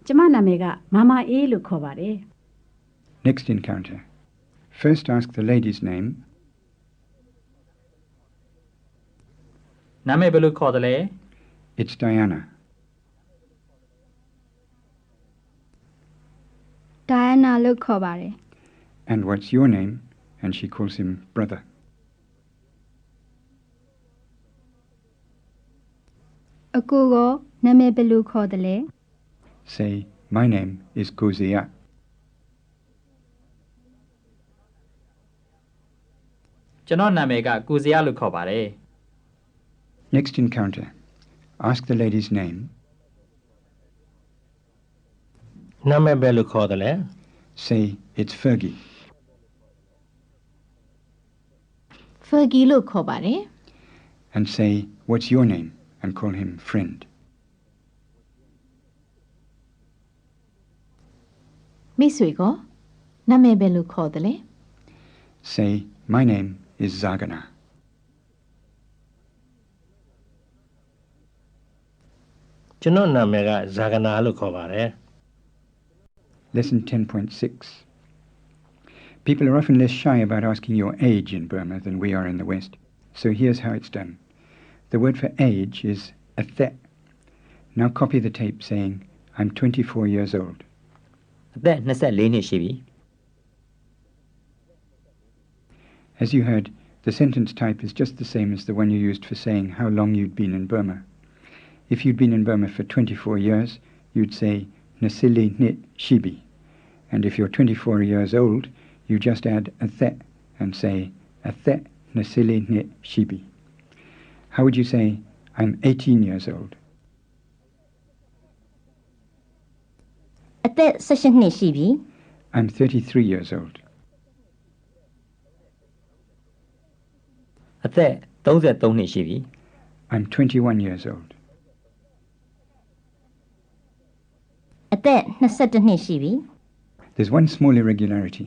ကျမနာမည်ကမမအေးလို့ခေါ်ပါတယ် Next encounter. First ask the lady's name. နာမည်ဘယ်လိုခေါ်တယ်လဲ It's Diana. ဒိုင်ယာနာလို့ခေါ်ပါတယ် And what's your name? And she calls him brother. အကိုကနာမည်ဘယ်လိုခေါ်တယ်လဲ Say, my name is Gozia. ကျွန်တော်နာမည်ကကိုစရာလို့ခေါ်ပါတယ် Next encounter. Ask the lady's name. နာမည်ပဲလို့ခေါ်တယ်လေ Say, it's Fergie. ဖာဂီလို့ခေါ်ပါတယ် And say, what's your name? And call him friend. မိတ်ဆွေကနာမည်ပဲလို့ခေါ်တယ်လေ Say, my name is Zagana. ကျွန်တော်နာမည်ကဇာဂနာလို့ခေါ်ပါတယ် Lesson 10.6. People are often less shy about asking your age in Burma than we are in the West. So here's how it's done. The word for age is athe. Now copy the tape saying, I'm 24 years old. အသက်24နှစ်ရှိပြီ As you heard, the sentence type is just the same as the one you used for saying how long you'd been in Burma. If you'd been in Burma for 24 years, you'd say, nasili nit shibi. And if you're 24 years old, you just add a the and say a the nasili nit shibi. How would you say, I'm 18 years old? အသက်18နှစ်ရှိပြီ I'm 33 years old. အသက်33နှစ်ရှိပြီ I'm 21 years old. အသက်21နှစ်ရှိပြီ There's one small irregularity.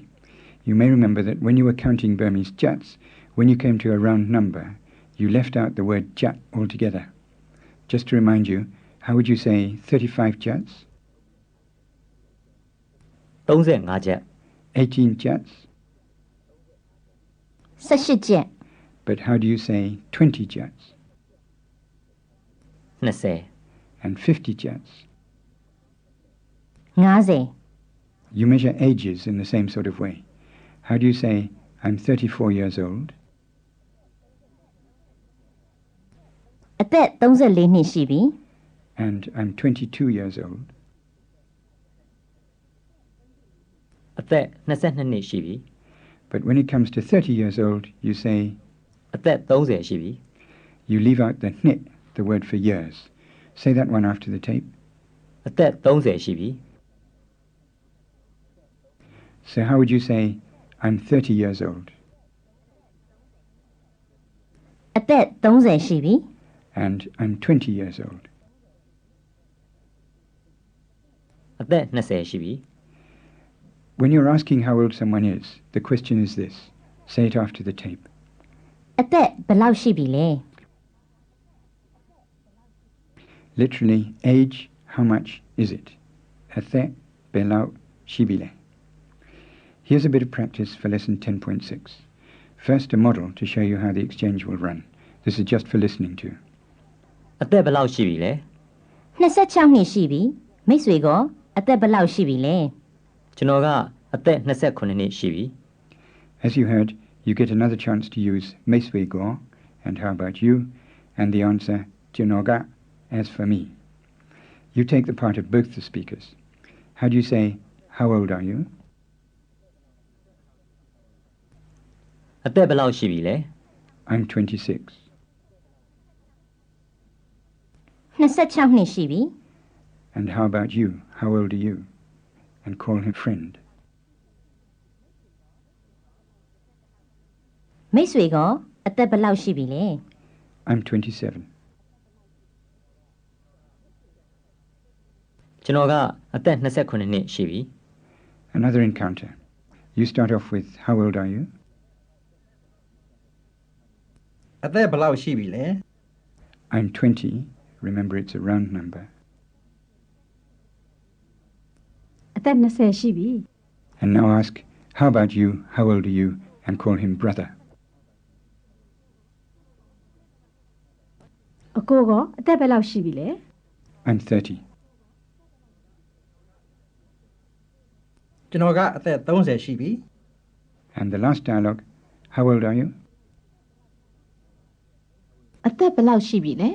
You may remember that when you were counting Burmese jats, when you came to a round number, you left out the word jat altogether. Just to remind you, how would you say 35 jats? 35ချက် 18 jats? 18ချက် But how do you say 20 jats? 20 And 50 jats? 50 You measure ages in the same sort of way. How do you say, I'm 34 years old? အသက်34နှစ်ရှိပြီ And I'm 22 years old? အသက်22နှစ်ရှိပြီ But when it comes to 30 years old, you say, အသက်30ရှိပြီ you leave out the nit, the word for years. Say that one after the tape. အသက်30ရှိပြီ So how would you say, I'm 30 years old? အသက်30ရှိပြီ And I'm 20 years old. အသက်20ရှိပြီ When you're asking how old someone is, the question is this. Say it after the tape. အသက်ဘယ်လောက်ရှိပြီလဲ Literally, age, how much is it? Athe belau shibile. Here's a bit of practice for lesson 10.6. First, a model to show you how the exchange will run. This is just for listening to. အသက်ဘယ်လောက်ရှိပြီလဲ 26နှစ်ရှိပြီမိတ်ဆွေကအသက်ဘယ်လောက်ရှိပြီလဲ ကျွန်တော်ကအသက်29နှစ်ရှိပြီ As you heard, you get another chance to use meiswe go and how about you, and the answer jinoga as for me. You take the part of both the speakers. How do you say, how old are you? အသက်ဘယ်လောက်ရှိပြီလဲ I'm 26. 26နှစ်ရှိပြီ And how about you? How old are you? And call him friend. မိတ်ဆွေကအသက်ဘယ်လောက်ရှိပြီလဲ I'm 27. ကျွန်တော်ကအသက်29နှစ်ရှိပြီ Another encounter. You start off with, how old are you? အသက်ဘယ်လောက်ရှိပြီလဲ I'm 20. Remember, it's a round number. အသက်20ရှိပြီ And now ask, how about you? How old are you? And call him brother. အကိုကအသက်ဘယ်လောက်ရှိပြီလဲ I'm 30. ကျွန်တော်ကအသက်30ရှိပြီ And the last dialogue, how old are you? အသက်ဘယ်လောက်ရှိပြီလဲ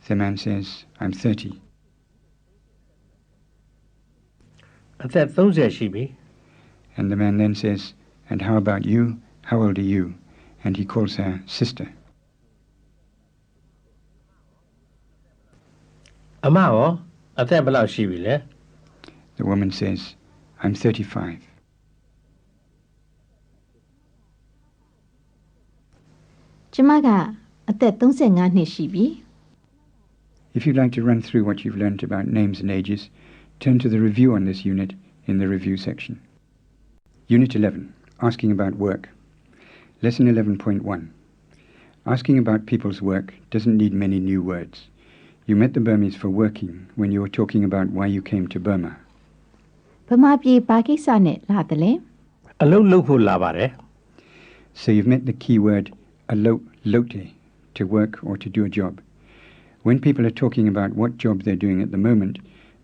The man says, I'm 30. အသက်30ရှိပြီ And the man then says, and how about you? How old are you? And he calls her sister. အမရောအသက်ဘယ်လောက်ရှိပြီလဲ The woman says, I'm 35. ကျမကအသက်35နှစ်ရှိပြီ If you'd like to run through what you've learnt about names and ages, turn to the review on this unit in the review section. Unit 11, asking about work. Lesson 11.1. Asking about people's work doesn't need many new words. You met the Burmese for working when you were talking about why you came to Burma. ဗမာပြည်ဘာကိစ္စနဲ့လာတယ်လဲ အလုပ်လုပ်ဖို့လာပါတယ် So you've met the key word alot lote, to work or to do a job. When people are talking about what job they're doing at the moment,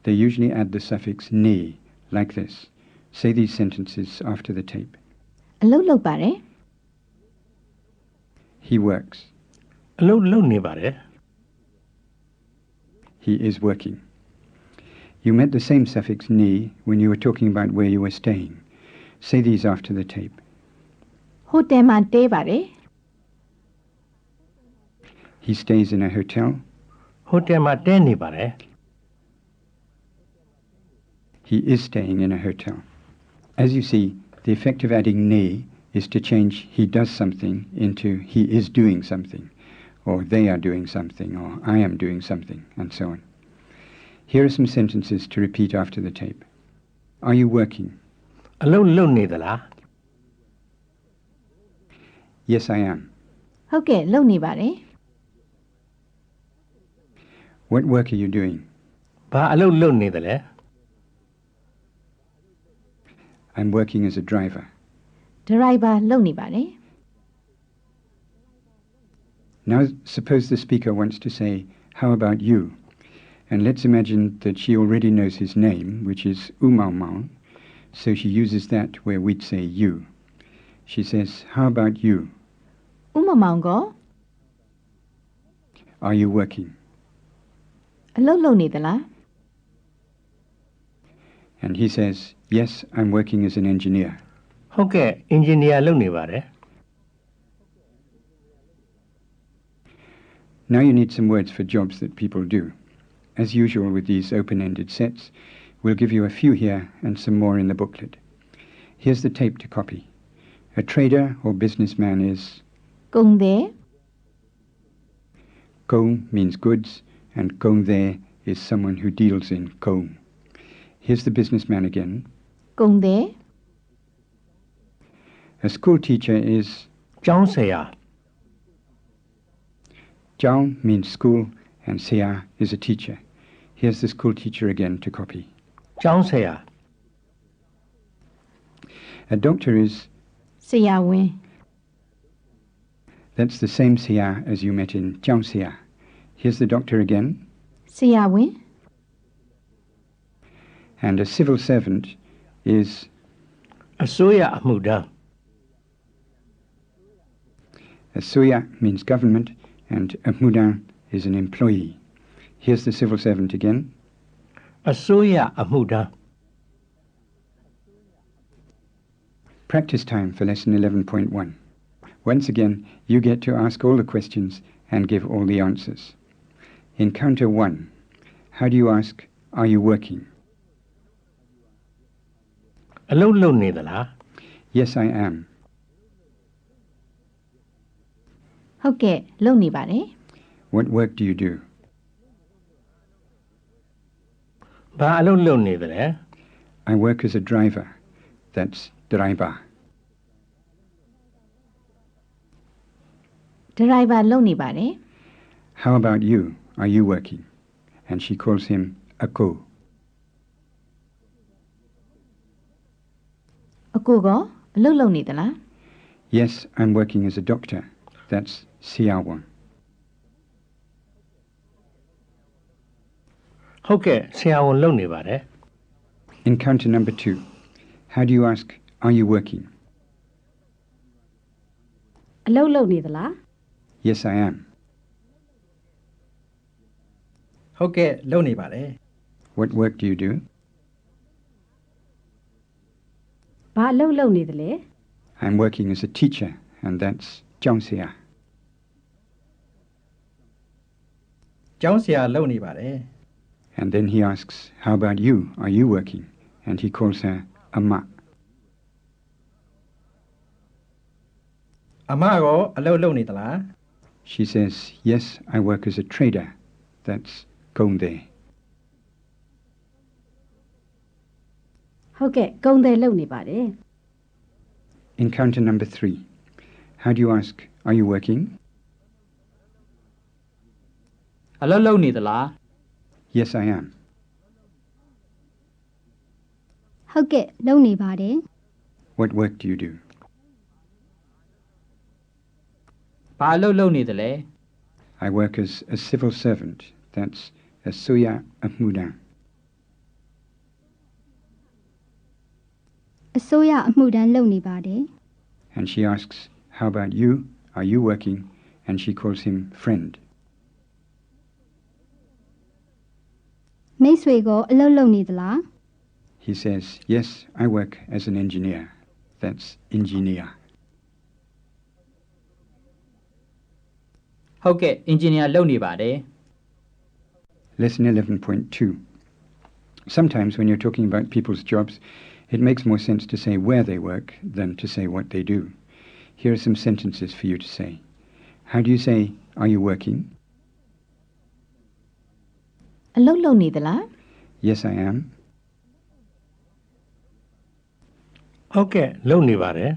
they usually add the suffix ne, like this. Say these sentences after the tape. အလုပ်လုပ်ပါတယ် He works. အလုပ်လုပ်နေပါတယ် He is working. You met the same suffix ni when you were talking about where you were staying. Say these after the tape. ဟိုတယ်မှာတဲပါတယ် He stays in a hotel. ဟိုတယ်မှာတဲနေပါတယ် He is staying in a hotel. As you see, the effect of adding ne is to change he does something into he is doing something, or they are doing something, or I am doing something, and so on. Here are some sentences to repeat after the tape. Are you working? အလုပ်လုပ်နေသလား Yes, I am. ဟုတ်ကဲ့လုပ်နေပါတယ် What work are you doing? ဘာအလုပ်လုပ်နေသလဲ I'm working as a driver. ဒရိုင်ဘာလုပ်နေပါတယ် Now suppose the speaker wants to say, how about you? And let's imagine that she already knows his name, which is Umau Mau, so she uses that where we'd say you. She says, how about you? ဥမမောင်က Are you working? အလုပ်လုပ်နေသလား And he says, yes, I'm working as an engineer. ဟုတ်ကဲ့အင်ဂျင်နီယာလုပ်နေပါတယ် Now you need some words for jobs that people do. As usual with these open-ended sets, we'll give you a few here and some more in the booklet. Here's the tape to copy. A trader or businessman is ကုန်တယ် Kong means goods, and Kong there is someone who deals in Kong. Here's the businessman again. ကုန်တယ် A school teacher is ကျောင်းဆရာ Jiao means school, and Sia is a teacher. Here's the school teacher again to copy. ကျောင်းဆရာ A doctor is ဆရာဝန် That's the same Sia as you met in Jiangxia. Here's the doctor again. ဆရာဝန် And a civil servant is အစိုးရအမှုထမ်း a suya means government, and a mudan is an employee. Here's the civil servant again. အစိုးရအမှုထမ်း Practice time for lesson 11.1. Once again, you get to ask all the questions and give all the answers. In counter 1, how do you ask, are you working? အလုပ်လုပ်နေသလား Yes, I am. ဟုတ်ကဲ့လုပ်နေပါတယ် What work do you do? ဘာအလုပ်လုပ်နေသလဲ I work as a driver. That's driver. ဒရိုင်ဘာလုပ်နေပါတယ် How about you? Are you working? And she calls him Ako. အကိုကအလုပ်လုပ်နေသလား Yes, I'm working as a doctor. That's Siawan. ဟုတ်ကဲ့ဆရာဝန်လုပ်နေပါတယ် In counter number 2, how do you ask, are you working? အလုပ်လုပ်နေသလား Yes, I am. ဟုတ်ကဲ့လုပ်နေပါတယ် What work do you do? ဘာအလုပ်လုပ်နေသလဲ I'm working as a teacher, and that's Jiangxia. ကျောင်းဆရာလုပ်နေပါတယ် And then he asks, how about you? Are you working? And he calls her Amma. အမရောအလုပ်လုပ်နေသလား She says, yes, I work as a trader. That's Gongde. ဟုတ်ကဲ့ကုန်တယ်လုပ်နေပါတယ် In counter number 3, how do you ask, are you working? အလုပ်လုပ်နေသလား Yes, I am. ဟုတ်ကဲ့လုပ်နေပါတယ် What work do you do? ဘာအလုပ်လုပ်နေသလဲ I work as a civil servant. That's a Suya Ahmuda. အစိုးရအမှုထမ်းလုပ်နေပါတယ် And she asks, how about you? Are you working? And she calls him friend. မိတ်ဆွေကအလုပ်လုပ်နေသလား He says, yes, I work as an engineer. That's engineer. ဟုတ်ကဲ့အင်ဂျင်နီယာလုပ်နေပါတယ် Lesson 11.2. Sometimes when you're talking about people's jobs, it makes more sense to say where they work than to say what they do. Here are some sentences for you to say. How do you say, are you working? အလုပ်လုပ်နေသလား Yes, I am. ဟုတ်ကဲ့လုပ်နေပါတယ်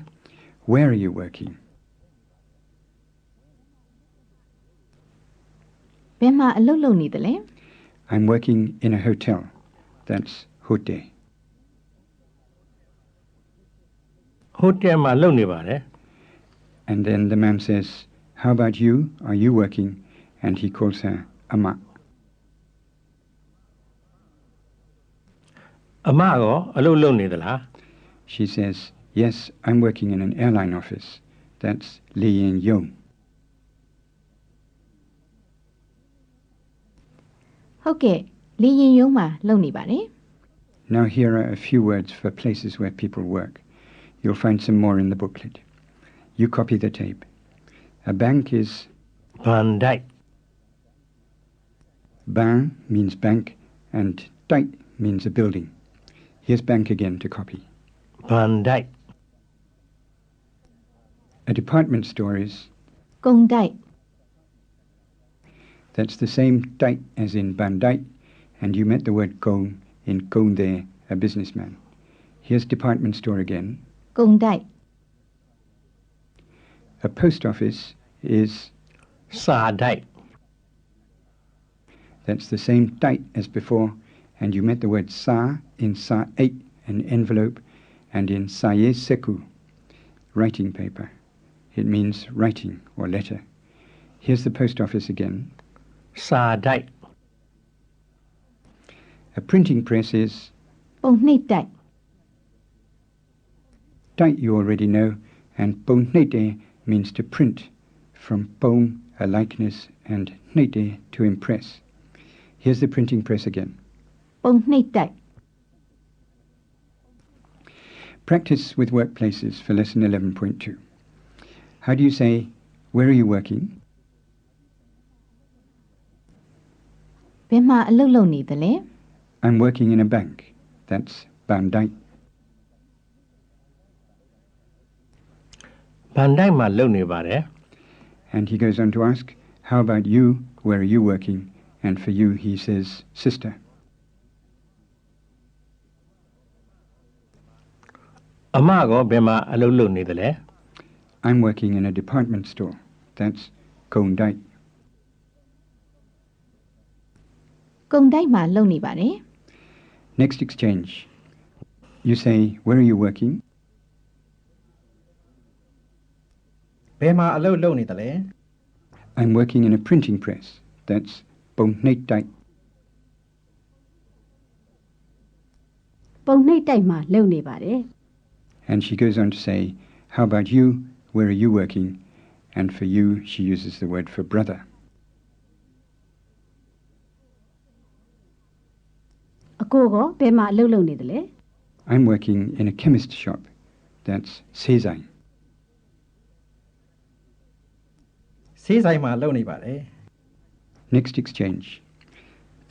Where are you working? ဘယ်မှာအလုပ်လုပ်နေသလဲ I'm working in a hotel. That's hotel. ဟိုတယ်မှာလုပ်နေပါတယ် And then the man says, how about you? Are you working? And he calls her Ama. အမရောအလုပ်လုပ်နေသလား She says, yes, I'm working in an airline office. That's Li Yin Yong. ဟုတ်ကဲ့လေရင်ရုံးမှာလုပ်နေပါတယ် Now here are a few words for places where people work. You'll find some more in the booklet. You copy the tape. A bank is ဘန်ဒိုက် ban means bank and dai means a building. Here's bank again to copy. ဘန်ဒိုက် A department store is ကုန်တိုက် that's the same dai as in bandai, and you met the word gong in gong there, a businessman. Here's department store again. ကုန်တိုက် A post office is စာဒိုက် that's the same dai as before, and you met the word sa in sa 8, an envelope, and in saye seku, writing paper. It means writing or letter. Here's the post office again. စာဒိုက် A printing press is ပုံနှိပ်တိုက် dai you already know, and pongnete means to print, from pong, a likeness, and nete, to impress. Here's the printing press again. ပုံနှိပ်တိုက် Practice with workplaces for lesson 11.2. How do you say, where are you working? ဘယ်မှာအလုပ်လုပ်နေသလဲ I'm working in a bank. That's bandai. ဘန်ဒိုက်မှာလုပ်နေပါတယ် And he goes on to ask, how about you? Where are you working? And for you, he says, sister. အမရောဘယ်မှာအလုပ်လုပ်နေသလဲ I'm working in a department store. That's kondai. ကုန်တိုက်မှာလုပ်နေပါတယ် Next exchange. You say, where are you working? ဘယ်မှာအလုပ်လုပ်နေသလဲ I'm working in a printing press. That's pongneitai. ပုံနှိပ်တိုက်မှာလုပ်နေပါတယ် And she goes on to say, how about you? Where are you working? And for you, she uses the word for brother. အကိုကဘယ်မှာအလုပ်လုပ်နေသလဲ I'm working in a chemist shop. That's seizai. ဆေးဆိုင်မှာလုပ်နေပါတယ် Next exchange.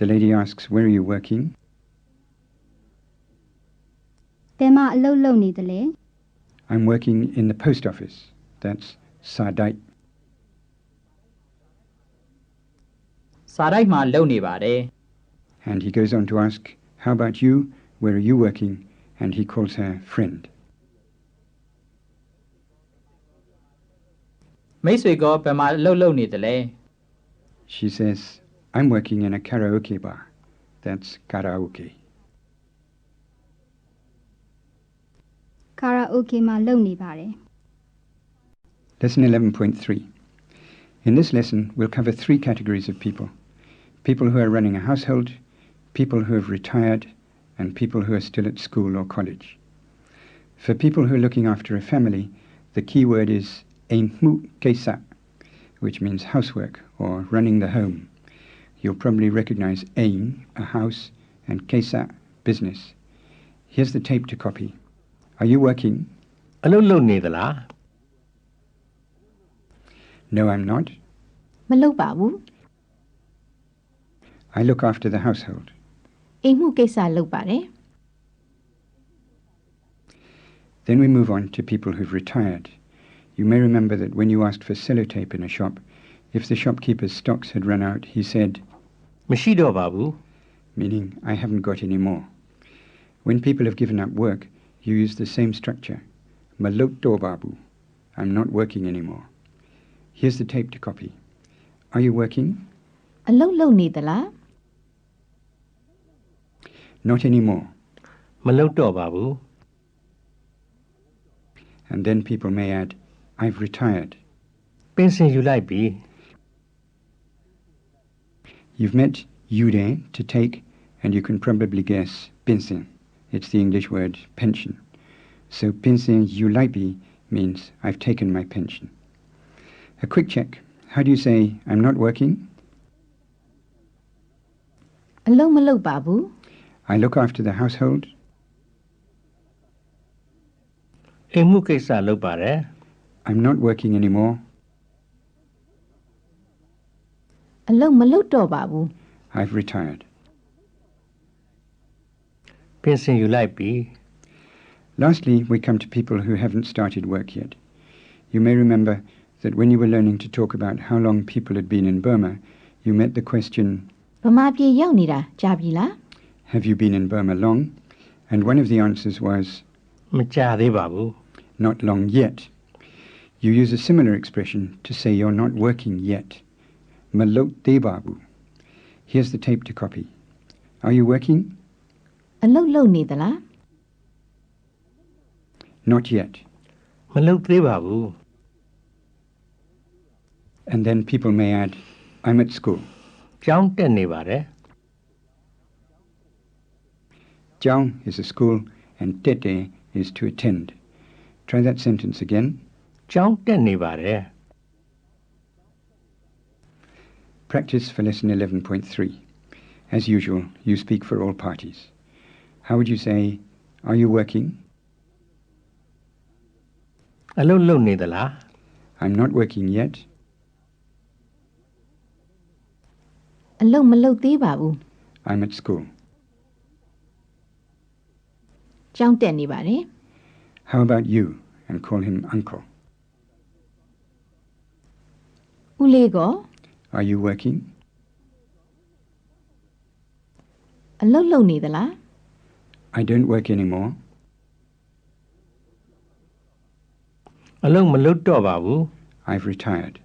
The lady asks, where are you working? ဘယ်မှာအလုပ်လုပ်နေသလဲ I'm working in the post office. That's sadai. စာတိုက်မှာလုပ်နေပါတယ် And he goes on to ask, how about you? Where are you working? And he calls her friend. မိတ်ဆွေကဘယ်မှာအလုပ်လုပ်နေသလဲ She says, I'm working in a karaoke bar. That's karaoke. ကာရာအိုကေမှာလုပ်နေပါတယ် Lesson 11.3. In this lesson, we'll cover 3 categories of people. People who are running a household, people who have retired, and people who are still at school or college. For people who are looking after a family, the key word is einmu keisa, which means housework or running the home. You'll probably recognize ein, a house, and Kesa, business. Here's the tape to copy. Are you working? အလုပ်လုပ်နေသလား No, I'm not. မလုပ်ပါဘူး I look after the household. အိမ်မှုကိစ္စလုပ်ပါတယ် Then we move on to people who've retired. You may remember that when you asked for sellotape in a shop, if the shopkeeper's stocks had run out, he said, မရှိတော့ပါဘူး meaning I haven't got any more. When people have given up work, you use the same structure. Maluk do babu. I'm not working anymore. Here's the tape to copy. Are you working? အလုပ်လုပ်နေသလား Not anymore. မလုပ်တော့ပါဘူး And then people may add, I've retired. ပင်စင်ယူလိုက်ပြီ You've met yude, to take, and you can probably guess pinsin. It's the English word pension. So pinsin yulaibi means I've taken my pension. A quick check. How do you say I'm not working? အလုပ်မလုပ်ပါဘူး I look after the household. အိမ်မှုကိစ္စလုပ်ပါတယ် I'm not working anymore. အလုပ်မလုပ်တော့ပါဘူး I've retired. ပင်စင်ယူလိုက်ပြီ Lastly, we come to people who haven't started work yet. You may remember that when you were learning to talk about how long people had been in Burma, you met the question, ဗမာပြည်ရောက်နေတာကြာပြီလား have you been in Burma long? And one of the answers was, မကြာသေးပါဘူး not long yet. You use a similar expression to say you're not working yet. Malok de babu. Here's the tape to copy. Are you working? အလုပ်လုပ်နေသလား Not yet. မလုပ်သေးပါဘူး And then people may add, I'm at school. ကျောင်းတက်နေပါတယ် Jiao is a school and tete is to attend. Try that sentence again. ကျောင်းတက်နေပါတယ် Practice for lesson 11.3. As usual, you speak for all parties. How would you say, are you working? အလုပ်လုပ်နေသလား I'm not working yet. အလုပ်မလုပ်သေးပါဘူး I'm at school. ကျောင်းတက်နေပါတယ် How about you? And call him uncle. ဦးလေးကော Are you working? အလုပ်လုပ်နေသလား I don't work anymore. အလုပ်မလုပ်တော့ပါဘူး I've retired.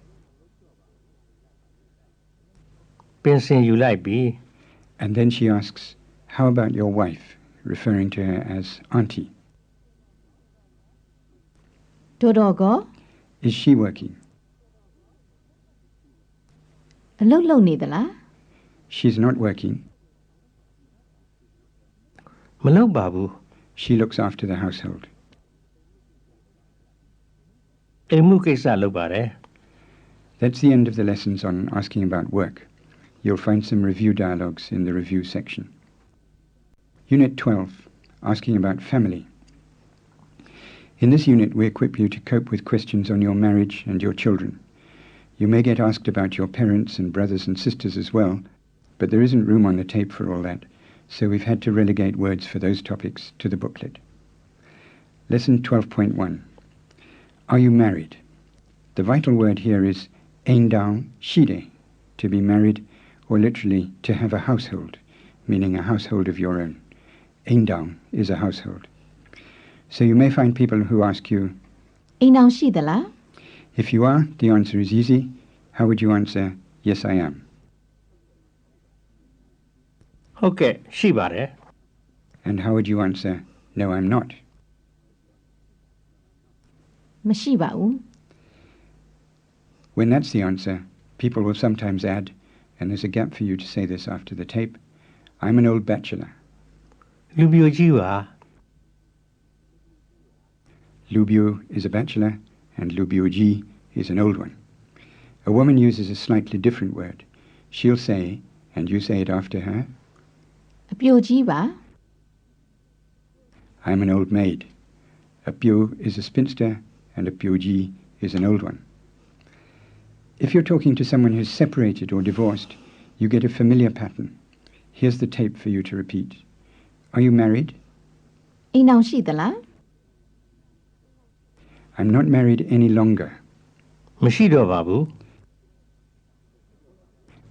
ပင်စင်ယူလိုက်ပြီ And then she asks, how about your wife? Referring to her as auntie. တော်တော်ကော Is she working? အလုပ်လုပ်နေသလား She's not working. မလုပ်ပါဘူး She looks after the household. အိမ်မှုကိစ္စလုပ်ပါတယ် That's the end of the lessons on asking about work. You'll find some review dialogues in the review section. Unit 12, asking about family. In this unit, we equip you to cope with questions on your marriage and your children. You may get asked about your parents and brothers and sisters as well, but there isn't room on the tape for all that, so we've had to relegate words for those topics to the booklet. Lesson 12.1. Are you married? The vital word here is eindang shide, to be married, or literally to have a household, meaning a household of your own. Eindang is a household. So you may find people who ask you, အိမ်အောင်ရှိသလား if you are, the answer is easy. How would you answer, yes I am? ဟုတ်ကဲ့ရှိပါတယ် And how would you answer, no I'm not? မရှိပါဘူး When that's the answer, people will sometimes add, and there's a gap for you to say this after the tape, I'm an old bachelor. လူပြိုကြီးပါ Lubio is a bachelor, and Lubioji is an old one. A woman uses a slightly different word. She'll say, and you say it after her, အပြိုကြီးပါ I'm an old maid. A pyo is a spinster and a pyoji is an old one. If you're talking to someone who's separated or divorced, you get a familiar pattern. Here's the tape for you to repeat. Are you married? အိမ်အောင်ရှိသလား I'm not married any longer. မရှိတော့ပါဘူး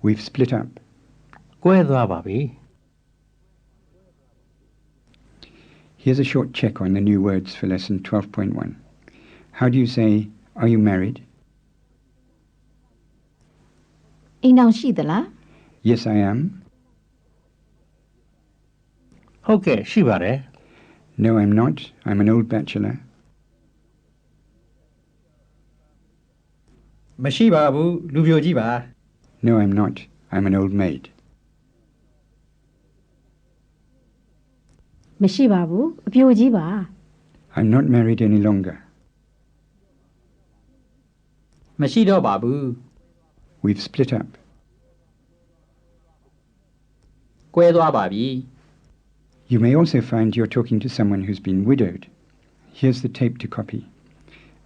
We've split up. ကွဲသွားပါပြီ Here's a short check on the new words for lesson 12.1. How do you say, are you married? အိမ်အောင်ရှိသလား Yes, I am. ဟုတ်ကဲ့ရှိပါတယ် No, I'm not. I'm an old bachelor. မရှိပါဘူးလူပြိုကြီးပါ No, I'm not. I'm an old maid. မရှိပါဘူးအပြိုကြီးပါ I'm not married any longer. မရှိတော့ပါဘူး We've split up. ကွဲသွားပါပြီ You may also find you're talking to someone who's been widowed. Here's the tape to copy.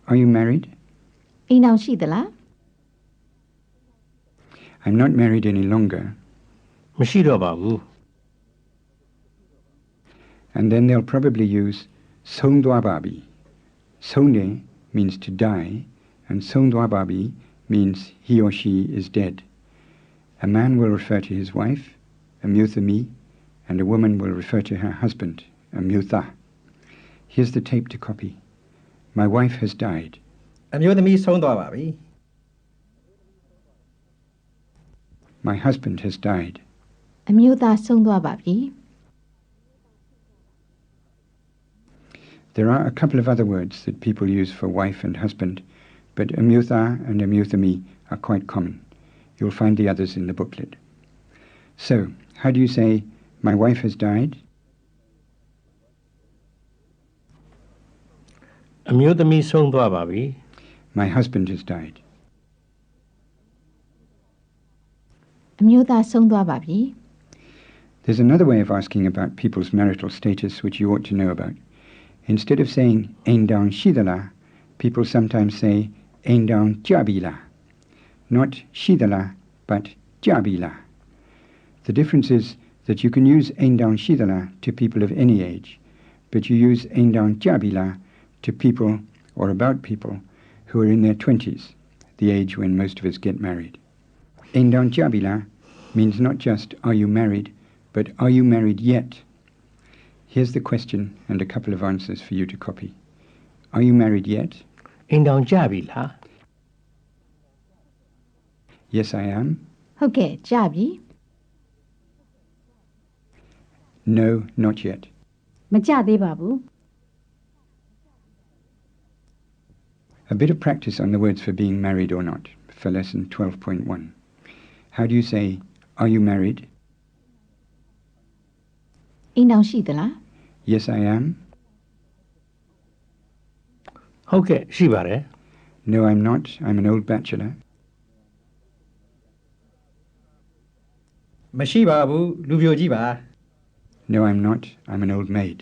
Are you married? အိမ်အောင်ရှိသလား I'm not married any longer. မရှိတော့ပါဘူး And then they'll probably use Songdwababi. Sonde means to die, and Songdwababi means he or she is dead. A man will refer to his wife, Amuthami, and a woman will refer to her husband, Amutha. Here's the tape to copy. My wife has died. အမျိုးသမီးဆုံးသွားပါပြီ My husband has died. အမျိုးသားဆုံးသွားပါပြီ There are a couple of other words that people use for wife and husband, but Amutha and Amuthami are quite common. You'll find the others in the booklet. So, how do you say, my wife has died? အမျိုးသမီးဆုံးသွားပါပြီ My husband has died. အမျိုးသားဆုံးသွားပါပြီ There's another way of asking about people's marital status which you ought to know about. Instead of saying Ein down Shidala, people sometimes say Ein down Jabila. Not Shidala, but Jabila. The difference is that you can use Ein down Shidala to people of any age, but you use Ein down Jabila to people or about people who are in their 20s, the age when most of us get married. Ein down Jabila means not just are you married, but are you married yet? Here's the question and a couple of answers for you to copy. Are you married yet? အိမ်တောင်ကြပြီလား Yes, I am. ဟုတ်ကဲ့ကြပြီ No, not yet. မကြသေးပါဘူး A bit of practice on the words for being married or not for lesson 12.1. How do you say, are you married? အိမ်အောင်ရှိသလား Yes, I am. ဟုတ်ကဲ့ရှိပါတယ် No, I'm not. I'm an old bachelor. မရှိပါဘူးလူပြိုကြီးပါ No, I'm not. I'm an old maid.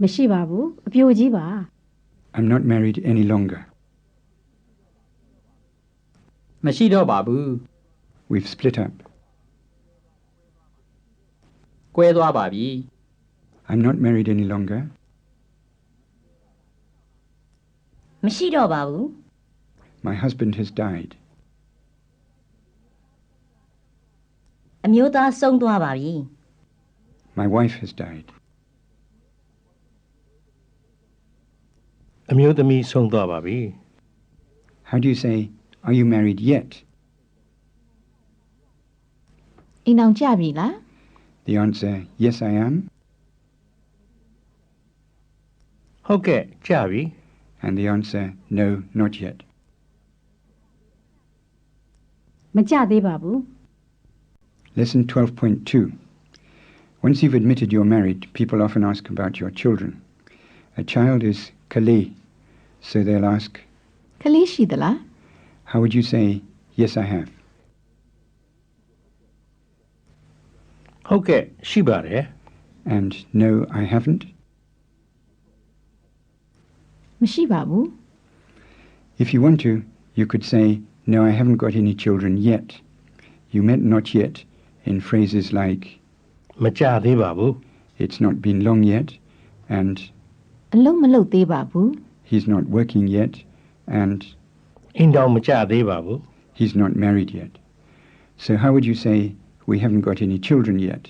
မရှိပါဘူးအပြိုကြီးပါ I'm not married any longer. မရှိတော့ပါဘူး We've split up. ကွဲသွားပါပြီ I'm not married any longer. မရှိတော့ပါဘူး My husband has died. အမျိုးသားဆုံးသွားပါပြီ My wife has died. အမျိုးသမီးဆုံးသွားပါပြီ How do you say, are you married yet? အိမ်အောင်ကြပြီလား The answer, yes, I am. ဟုတ်ကဲ့ကြပြီ And the answer, no, not yet. မကြသေးပါဘူး Lesson 12.2. Once you've admitted you're married, people often ask about your children. A child is Kale, so they'll ask, ကလေးရှိသလား how would you say, yes, I have? ဟုတ်ကဲ့ရှိပါတယ် and no, I haven't. မရှိပါဘူး If you want to, you could say, no, I haven't got any children yet. You meant not yet in phrases like, မကြသေးပါဘူး it's not been long yet, and အလုံးမလုပ်သေးပါဘူး he's not working yet, and အင်းတောင်မကြသေးပါဘူး he's not married yet. So how would you say, we haven't got any children yet?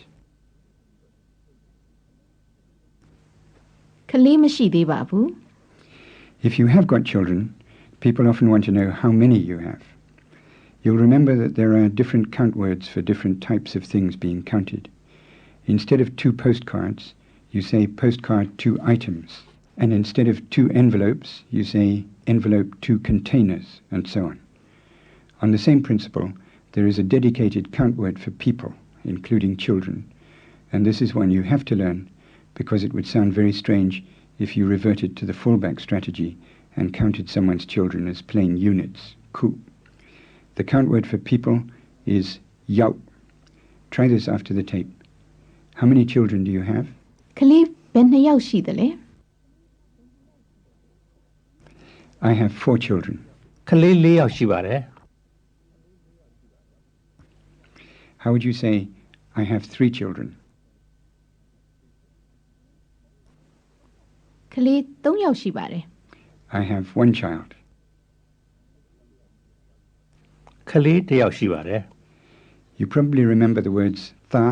ကလေးမရှိသေးပါဘူး If you have got children, people often want to know how many you have. You'll remember that there are different count words for different types of things being counted. Instead of 2 postcards, you say postcard 2 items. And instead of 2 envelopes, you say envelope 2 containers, and so on. On the same principle, there is a dedicated count word for people, including children, and this is one you have to learn because it would sound very strange if you reverted to the fallback strategy and counted someone's children as plain units, ku. The count word for people is yao. Try this after the tape. How many children do you have? ကလေးဘယ်နှစ်ယောက်ရှိသလဲ I have 4 children. ကလေး၄ယောက်ရှိပါတယ် How would you say, I have 3 children? ကလေး3ယောက်ရှိပါတယ် I have 1 child. ကလေးတစ်ယောက်ရှိပါတယ် You probably remember the words tha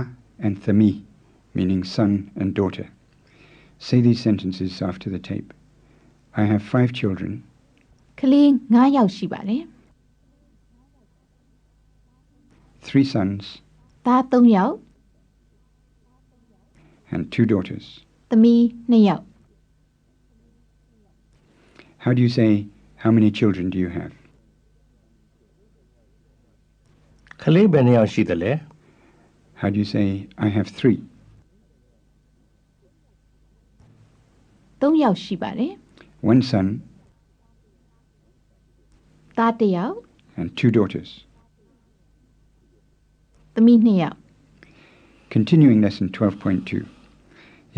and thami, meaning son and daughter. Say these sentences after the tape. I have 5 children. ကလေး9ယောက်ရှိပါတယ် 3 sons သား3ယောက် and 2 daughters. သမီး2ယောက် How do you say, how many children do you have? ကလေးဘယ်နှစ်ယောက်ရှိသလဲ How do you say, I have 3? 3ယောက်ရှိပါတယ် 1 son သား1ယောက် and 2 daughters. သမီး2ယောက် Continuing lesson 12.2.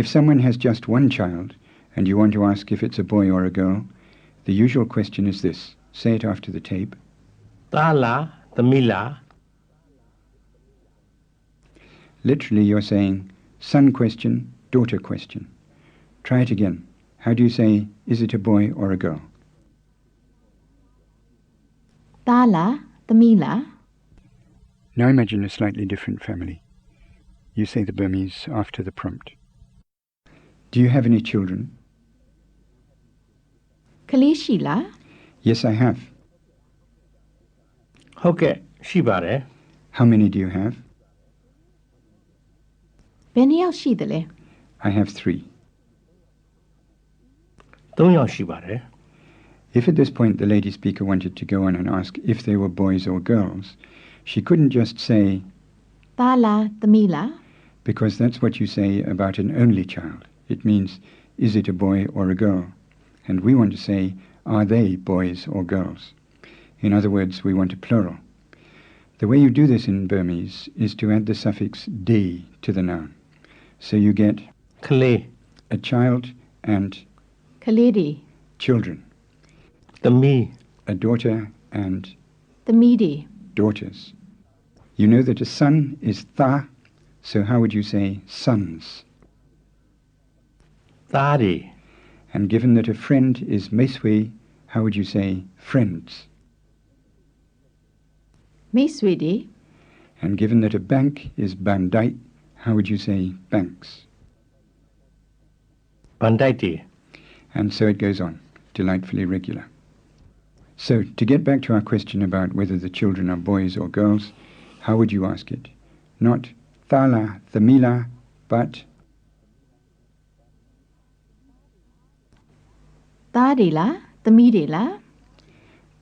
If someone has just 1 child and you want to ask if it's a boy or a girl, the usual question is this. Say it after the tape. သားလားသမီးလား Literally, you're saying son question, daughter question. Try it again. How do you say, is it a boy or a girl? သားလားသမီးလား Now imagine a slightly different family. You say the Burmese after the prompt. Do you have any children? ကလေးရှိလား Yes, I have. ဟုတ်ကဲ့ရှိပါတယ် How many do you have? ဘယ်နှစ်ယောက်ရှိသလဲ I have 3. ၃ယောက်ရှိပါတယ် If at this point the lady speaker wanted to go on and ask if they were boys or girls, she couldn't just say, သားလားသမီးလား because that's what you say about an only child. It means, is it a boy or a girl? And we want to say, are they boys or girls? In other words, we want a plural. The way you do this in Burmese is to add the suffix de to the noun. So you get ကလေး a child and ကလေးတွေ children, သမီး a daughter and သမီးတွေ daughters. You know that a son is tha, so how would you say sons? သားတွေ And given that a friend is meswe, how would you say friends? မိတ်ဆွေတွေ And given that a bank is bandai, how would you say banks? ဗန်တိုက်တွေ And so it goes on, delightfully regular. So, to get back to our question about whether the children are boys or girls, how would you ask it? Not thala, thamila, but သားတွေလားသမီးတွေလား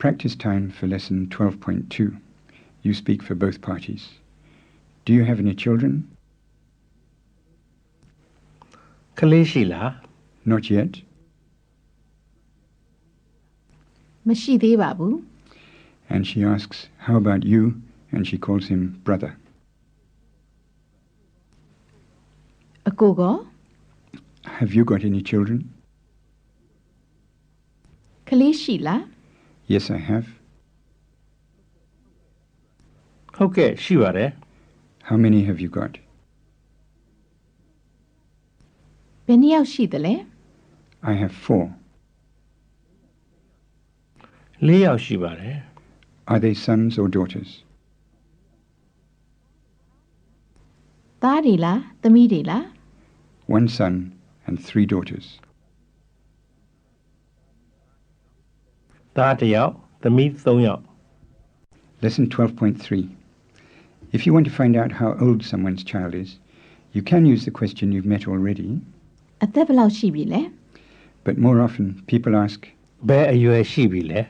practice time for lesson 12.2. You speak for both parties. Do you have any children? ကလေးရှိလား Not yet. မရှိသေးပါဘူး And she asks, how about you? And she calls him brother. ကိုကော Have you got any children? ကလေးရှိလား Yes, I have. ဟုတ်ကဲ့ရှိပါတယ် How many have you got? ဘယ်နှစ်ယောက်ရှိသလဲ I have 4. 4ယောက်ရှိပါတယ် Are they sons or daughters? သားတွေလားသမီးတွေလား One son and 3 daughters. သားတစ်ယောက်သမီး3ယောက် Lesson 12.3. If you want to find out how old someone's child is, you can use the question you've met already, အသက်ဘယ်လောက်ရှိပြီလဲ but more often people ask, ဘယ်အရွယ်ရှိပြီလဲ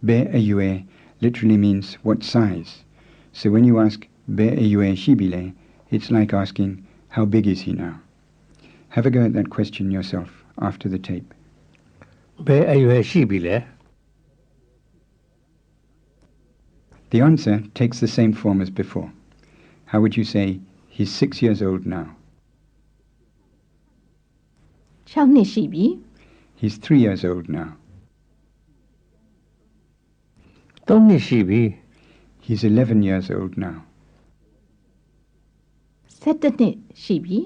Be ayue literally means what size. So when you ask Be ayue shibile, it's like asking, how big is he now? Have a go at that question yourself after the tape. ဘယ်အရွယ်ရှိပြီလဲ The answer takes the same form as before. How would you say, he's 6 years old now? 6နှစ်ရှိပြီ He's 3 years old now. 3နှစ်ရှိပြီ He's 11 years old now. 17နှစ်ရှိပြီ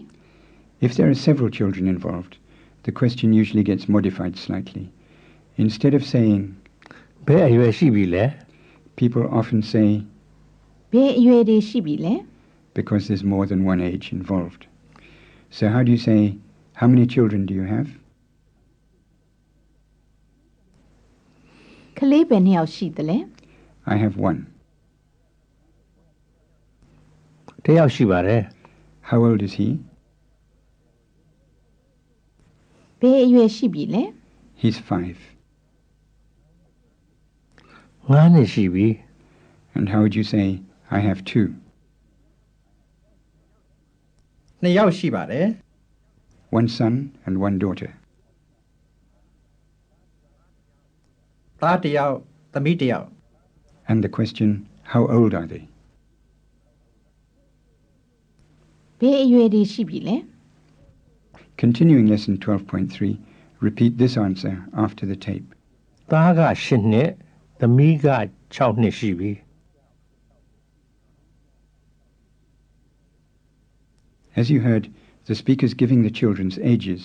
If there are several children involved, the question usually gets modified slightly. Instead of saying, ဘယ်အရွယ်ရှိပြီလဲ people often say, ဘယ်အရွယ်တွေရှိပြီလဲ because there's more than one age involved. So how do you say, how many children do you have? ကလေးဘယ်နှစ်ယောက်ရှိသလဲ I have 1. တစ်ယောက်ရှိပါတယ် How old is he? ဘယ်အရွယ်ရှိပြီလဲ He's 5. 9နှစ်ရှိပြီ And how would you say, I have 2? 2ယောက်ရှိပါတယ် One son and 1 daughter. သားတစ်ယောက်သမီးတစ်ယောက် And the question, how old are they? ဘယ်အရွယ်တွေရှိပြီလဲ Continuing lesson 12.3, repeat this answer after the tape. သားက8နှစ်သမီးက6နှစ်ရှိပြီ As you heard, the speaker's giving the children's ages,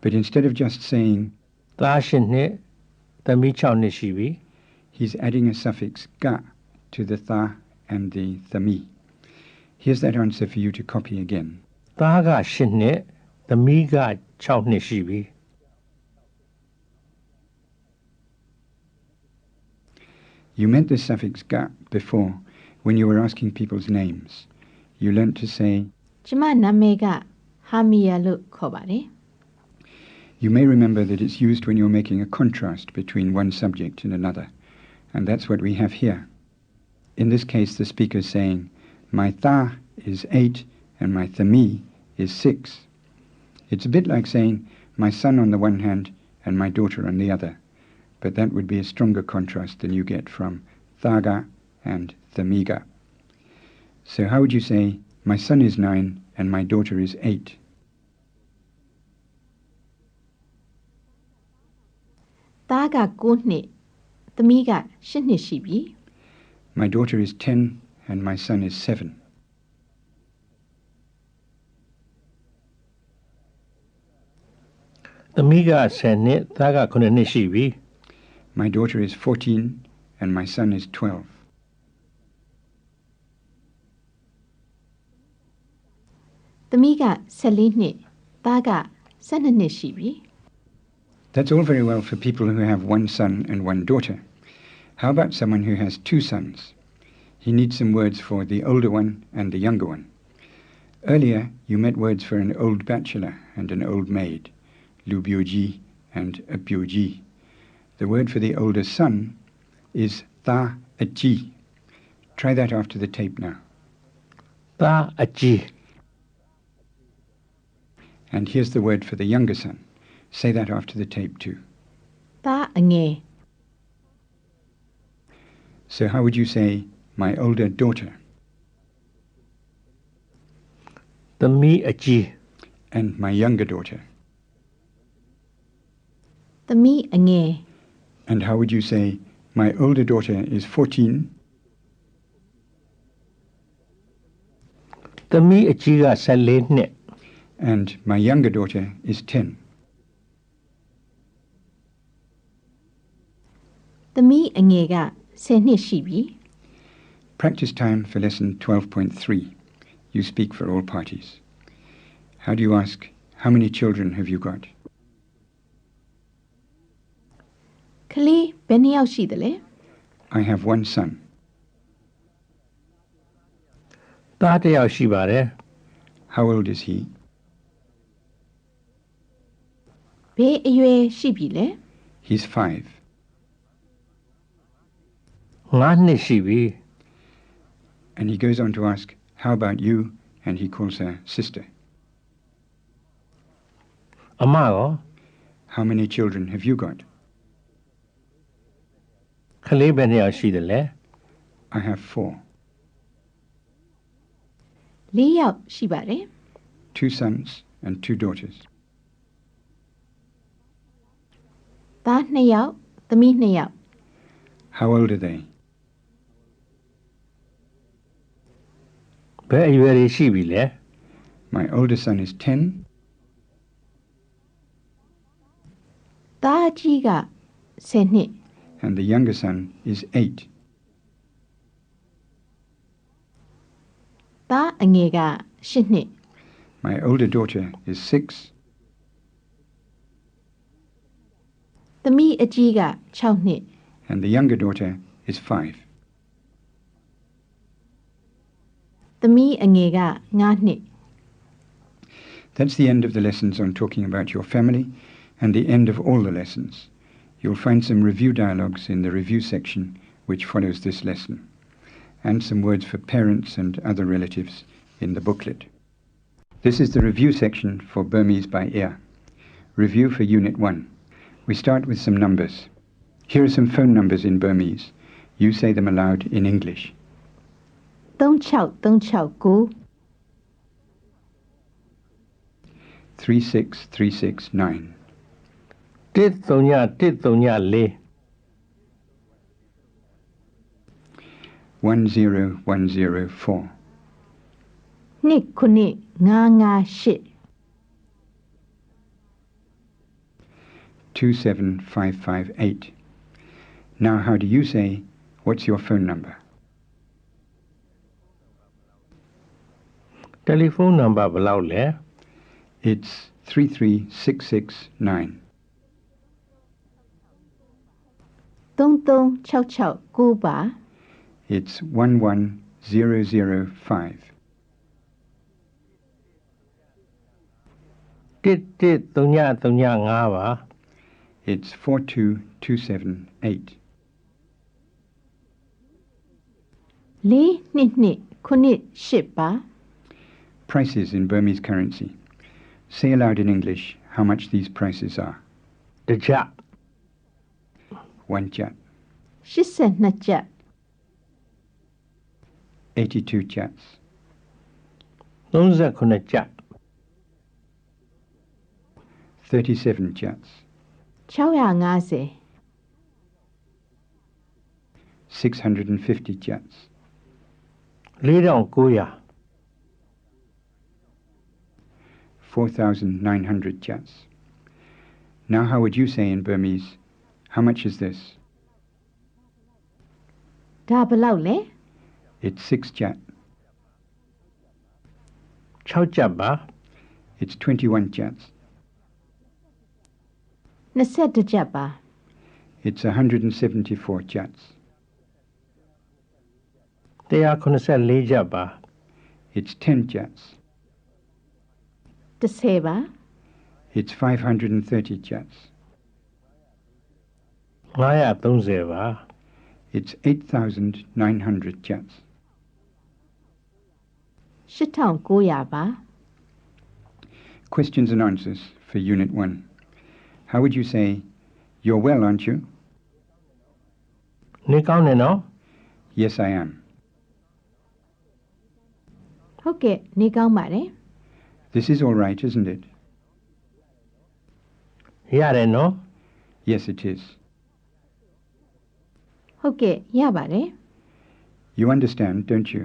but instead of just saying, သား8နှစ်သမီး6နှစ်ရှိပြီ he's adding a suffix ga to the tha and the thami. Here's that answer for you to copy again. သားက8နှစ်သမီးက6နှစ်ရှိပြီ You meant the suffix ga before when you were asking people's names. You learnt to say, ကျမနာမည်ကဟာမီယာလို့ခေါ်ပါတယ် you may remember that it's used when you're making a contrast between one subject and another, and that's what we have here. In this case, the speaker is saying, my tha is 8 and my thami is 6. It's a bit like saying, my son on the one hand and my daughter on the other, but that would be a stronger contrast than you get from thaga and thamiga. So how would you say, my son is 9 and my daughter is 8? သားက9နှစ်သမီးက8နှစ်ရှိပြီ My daughter is 10 and my son is 7. သမီးက10နှစ်သားက9နှစ်ရှိပြီ My daughter is 14 and my son is 12. သမီးက14နှစ်သားက12နှစ်ရှိပြီ That's all very well for people who have one son and one daughter. How about someone who has 2 sons? He needs some words for the older one and the younger one. Earlier, you met words for an old bachelor and an old maid, lubyoji and abyoji. The word for the older son is tha aji. Try that after the tape now. သားအကြီး And here's the word for the younger son. Say that after the tape too. သားအငယ် So how would you say, my older daughter? သမီးအကြီး and my younger daughter. သမီးအငယ် And how would you say, my older daughter is 14 သမီးအကြီးက14နှစ် and my younger daughter is 10? သမီးအငယ်က10နှစ်ရှိပြီ Practice time for lesson 12.3. You speak for all parties. How do you ask, how many children have you got? ကလေးဘယ်နှစ်ယောက်ရှိသလဲ I have one son. သားတစ်ယောက်ရှိပါတယ် How old is he? ဘယ်အရွယ်ရှိပြီလဲ He's 5. 9နှစ်ရှိပြီ And he goes on to ask, how about you? And he calls her sister. အမရော How many children have you got? ကလေးဘယ်နှစ်ယောက်ရှိတယ်လဲ I have 4. 4ယောက်ရှိပါတယ် 2 sons and 2 daughters. သား2ယောက်သမီး2ယောက် How old are they? ဘယ်အရွယ်တွေရှိပြီလဲ My older son is 10. သားအကြီးက10နှစ် And the younger son is 8. သားအငယ်က8နှစ် My older daughter is 6. သမီးအကြီးက6နှစ် And the younger daughter is 5. သမီးအငယ်က9နှစ် That's the end of the lessons on talking about your family and the end of all the lessons. You'll find some review dialogues in the review section which follows this lesson, and some words for parents and other relatives in the booklet. This is the review section for Burmese by Ear. Review for Unit 1. We start with some numbers. Here are some phone numbers in Burmese. You say them aloud in English. 36369 36369 13104 10104 29558 27558. Now how do you say, what's your phone number? တယ်လီဖုန်းနံပါတ်ဘယ်လောက်လဲ It's 33669. 33669ပါ It's 11005. 11335ပါ It's 42278. 4228ပါ Prices in Burmese currency. Say aloud in English how much these prices are. တစ်ချက် 1 jat, 82ကျပ် 82 jats, 39ချက် 37 jats, 650 650 jats, 4900 4,900 jats. Now how would you say in Burmese, how much is this? ဒါဘယ်လောက်လဲ It's 6 jat. 6ချက်ပါ It's 21 jats. 22ကျပ်ပါ It's 174 jats. 184ချက်ပါ It's 10 jats. 10ပါ It's 530 jats. 930ပါ It's 8,900 jats. 8900ပါ Questions and answers for Unit 1. How would you say, you're well, aren't you? နေကောင်းနေနော် Yes, I am. ဟုတ်ကဲ့နေကောင်းပါတယ် This is all right, isn't it? ရတယ်နော် Yes, it is. ဟုတ်ကဲ့ရပါတယ် You understand, don't you?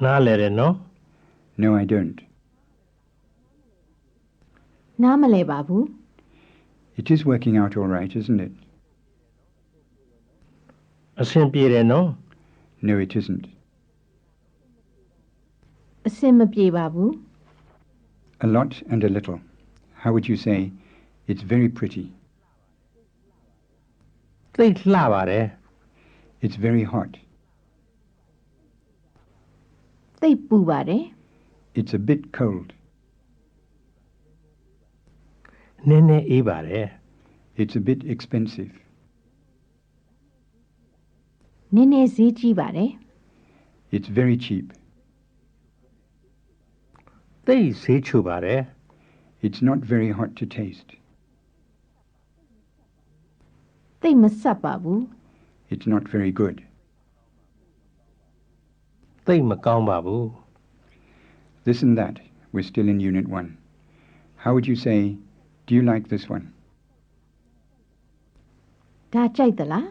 နားလဲတယ်နော် No, I don't. နားမလဲပါဘူး It is working out all right, isn't it? အဆင်ပြေတယ်နော် No, it isn't. အဆင်မပြေပါဘူး A lot and a little. How would you say, it's very pretty? သိလှပါတယ် It's very hot. သိပ်ပူပါတယ် It's a bit cold. နည်းနည်းအေးပါတယ် It's a bit expensive. နည်းနည်းဈေးကြီးပါတယ် It's very cheap. သိဈေးချိုပါတယ် It's not very hot to taste. သိပ်မဆက်ပါဘူး It's not very good. သိမကောင်းပါဘူး This and that. We're still in Unit 1. How would you say, do you like this one? ဒါကြိုက်သလား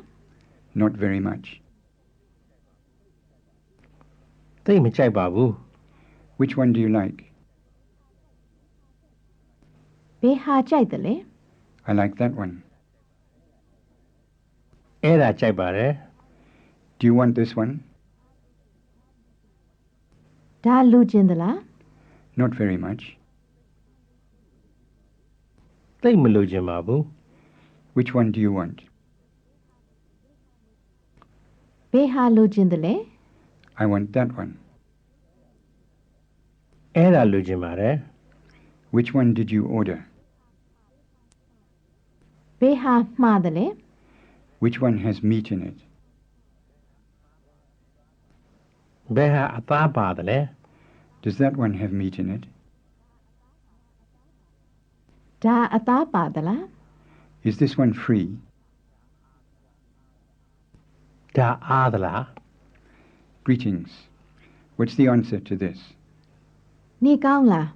Not very much. သိမကြိုက်ပါဘူး Which one do you like? ဘယ်ဟာကြိုက်သလဲ I like that one. အဲ့ဒါကြိုက်ပါတယ် Do you want this one? ဒါလိုချင်သလား Not very much. သိမလိုချင်ပါဘူး Which one do you want? ဘယ်ဟာလိုချင်သလဲ I want that one. အဲ့ဒါလိုချင်ပါတယ် Which one did you order? ဘယ်ဟာမှားသလဲ Which one has meat in it? ဘယ်ဟာအသားပါတယ်လဲ Does that one have meat in it? ဒါအသားပါသလား Is this one free? ဒါအားသလား Greetings. What's the answer to this? နေကောင်းလား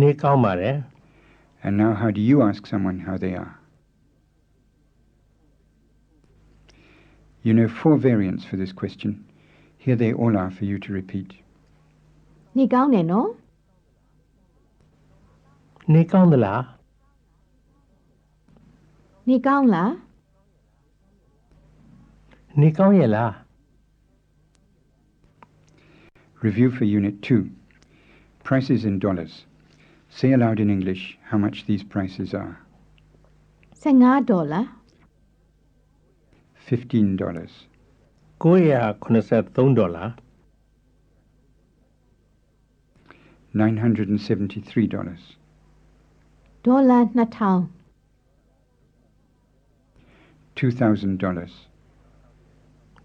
နေကောင်းပါတယ် And now how do you ask someone how they are? You know 4 variants for this question. Here they all are for you to repeat. နေကောင်းတယ်နော် နေကောင်းသလား နေကောင်းလား နေကောင်းရဲ့လား Review for Unit 2. Prices in dollars. Say aloud in English how much these prices are. 15ဒေါ်လာ $15. 983ဒေါ်လာ $973. ဒေါ်လာ2000 $2,000.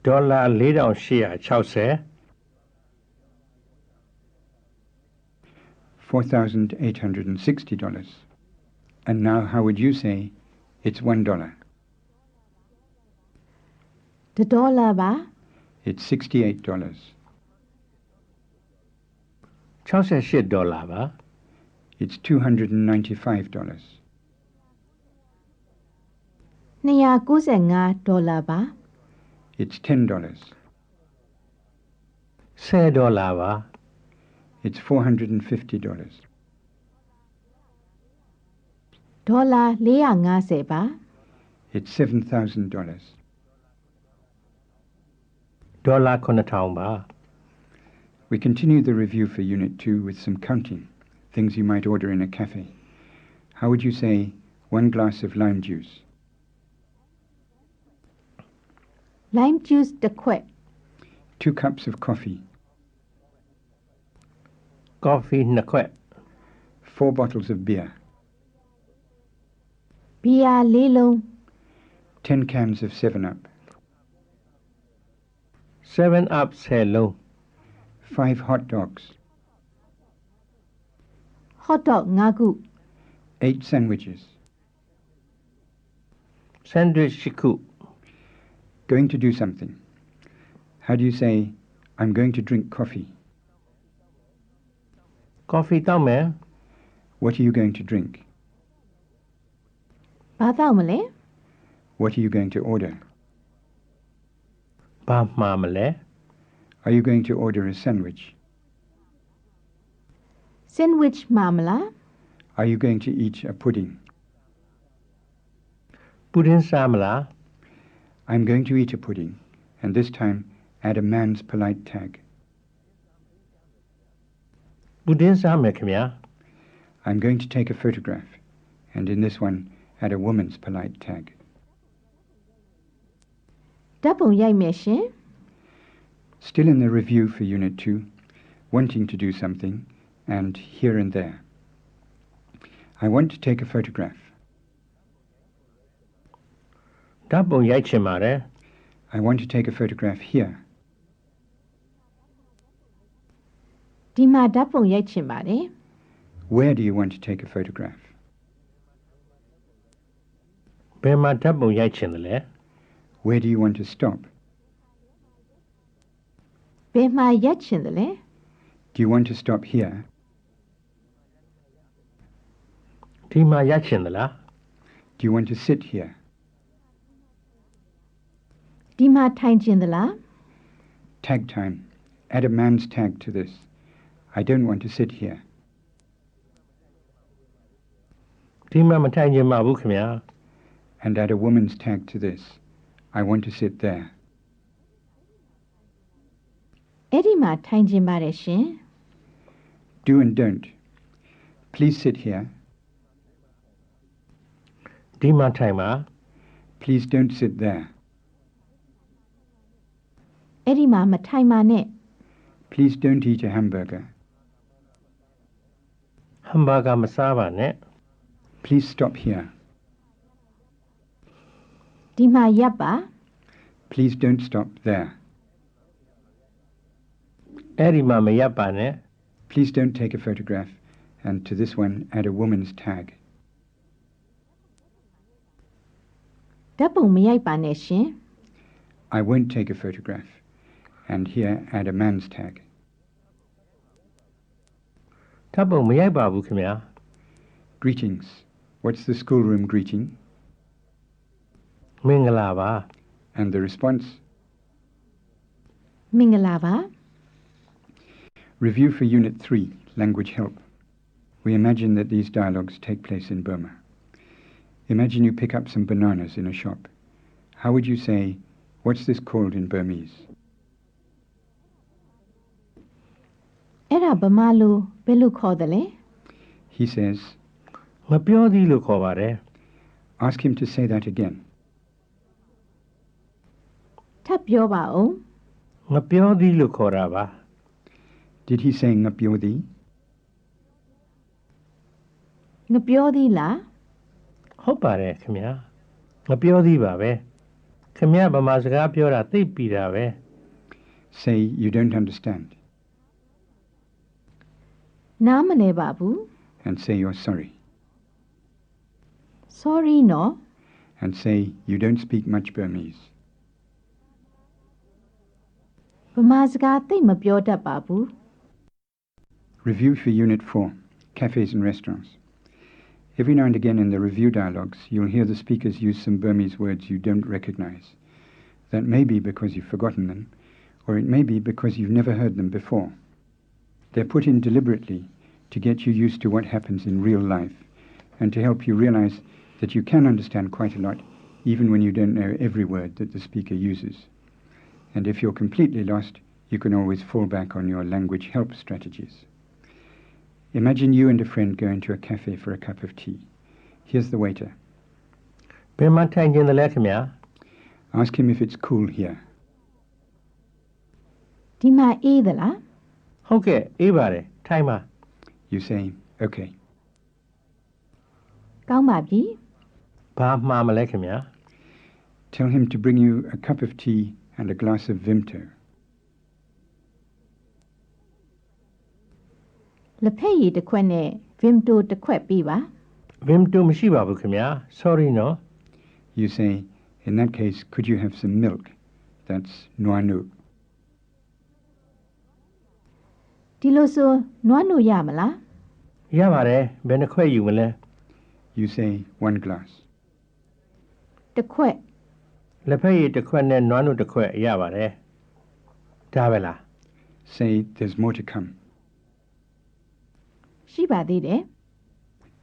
ဒေါ်လာ4860 $4,860. And now how would you say it's $1? 1ဒေါ်လာပါ It's $68. 68ဒေါ်လာပါ It's $295. 295ဒေါ်လာပါ It's $10. 10ဒေါ်လာပါ It's $450. ဒေါ်လာ450ပါ It's $7,000. ဒေါ်လာ9000ပါ We continue the review for Unit 2 with some counting, things you might order in a cafe. How would you say 1 glass of lime juice? lime juice တစ်ခွက် 2 cups of coffee. ကော်ဖီ2ခွက် 4 bottles of beer. ဘီယာ4လုံး 10 cans of 7-Up. 7 up 10လုံး 5 hot dogs. hot dog 5ခု 8 sandwiches. sandwich 6ခု Going to do something. How do you say, I'm going to drink coffee. ကော်ဖီတောက်မယ် What are you going to drink? ဘာတောက်မလဲ What are you going to order? ဘာမှာမလဲ Are you going to order a sandwich? sandwich မှာမလား Are you going to eat a pudding? ပူဒင်းစားမလား I'm going to eat a pudding, and this time add a man's polite tag. ပူဒင်းစားမယ်ခင်ဗျာ I'm going to take a photograph, and in this one add a woman's polite tag. ဓာတ်ပုံရိုက်မယ်ရှင် Still in the review for Unit 2, wanting to do something, and here and there. I want to take a photograph. ဓာတ်ပုံရိုက်ချင်ပါတယ် I want to take a photograph here. ဒီမှာဓာတ်ပုံရိုက်ချင်ပါတယ် Where do you want to take a photograph? ဘယ်မှာဓာတ်ပုံရိုက်ချင်တယ်လဲ Where do you want to stop? ဘယ်မှာရက်ချင်တယ်လဲ Do you want to stop here? ဒီမှာရိုက်ချင်တယ်လား Do you want to sit here? ဒီမှာထိုင်ချင်တယ်လား Tag time. Add a man's tag to this. I don't want to sit here. ဒီမှာမထိုင်ချင်ပါဘူးခင်ဗျာ And add a woman's tag to this. I want to sit there. အဲ့ဒီမှာထိုင်ချင်ပါတယ်ရှင် Do and don't. Please sit here. ဒီမှာထိုင်ပါ Please don't sit there. အဲ့ဒီမှာမထိုင်ပါနဲ့ Please don't eat a hamburger. ဟမ်ဘာဂါမစားပါနဲ့ Please stop here. ဒီမှာရပ်ပါ Please don't stop there. အဲ့ဒီမှာမရပ်ပါနဲ့ Please don't take a photograph. And to this one, add a woman's tag. ဓာတ်ပုံမရိုက်ပါနဲ့ရှင် I won't take a photograph. And here, add a man's tag. ဓာတ်ပုံမရိုက်ပါဘူးခင်ဗျာ Greetings. What's the schoolroom greeting? မင်္ဂလာပါ And the response? မင်္ဂလာပါ Review for Unit 3, Language Help. We imagine that these dialogues take place in Burma. Imagine you pick up some bananas in a shop. How would you say, what's this called in Burmese? အဲ့ဒါဗမာလိုဘယ်လိုခေါ်တယ်လဲ He says, မပြောသည်လို့ခေါ်ပါတယ် ask him to say that again. ထပ်ပြောပါဦး မပြောသည်လို့ခေါ်တာပါ Did he say ngapyodi? ငပြောသေးလား ဟုတ်ပါတယ်ခင်ဗျာမပြောသည်ပါပဲခင်ဗျာဗမာစကားပြောတာသိပြီတာပဲ Say you don't understand. နားမလဲပါဘူး And say you're sorry. sorry နော် And say you don't speak much Burmese. ဗမာစကားသိမပြောတတ်ပါဘူး Review for Unit 4, Cafes and Restaurants. Every now and again in the review dialogues, you'll hear the speakers use some Burmese words you don't recognize. That may be because you've forgotten them, or it may be because you've never heard them before. They're put in deliberately to get you used to what happens in real life, and to help you realize that you can understand quite a lot, even when you don't know every word that the speaker uses. And if you're completely lost, you can always fall back on your language help strategies. Imagine you and a friend go into a cafe for a cup of tea. Here's the waiter. ဘယ်မှာထိုင်ခြင်းလဲခင်ဗျာ Ask him if it's cool here. ဒီမှာအေးသလား ဟုတ်ကဲ့အေးပါတယ်ထိုင်ပါ You say, okay. ကောင်းပါပြီ ဘာမှာမလဲခင်ဗျာ Tell him to bring you a cup of tea and a glass of Vimto. လက်ဖက်ရည်တစ်ခွက်နဲ့ vimto တစ်ခွက်ပေးပါ ဗင်တိုမရှိပါဘူးခင်ဗျာ sorry နော် You say, in that case, could you have some milk? That's nuanu. ဒီလိုဆိုနွားနို့ရမလား ရပါတယ်ဘယ်နှခွက်ယူမလဲ You say 1 glass. တစ်ခွက် လက်ဖက်ရည်တစ်ခွက်နဲ့နွားနို့တစ်ခွက်ရပါတယ်ဒါပဲလား Say there's more to come. ရှိပါသေးတယ်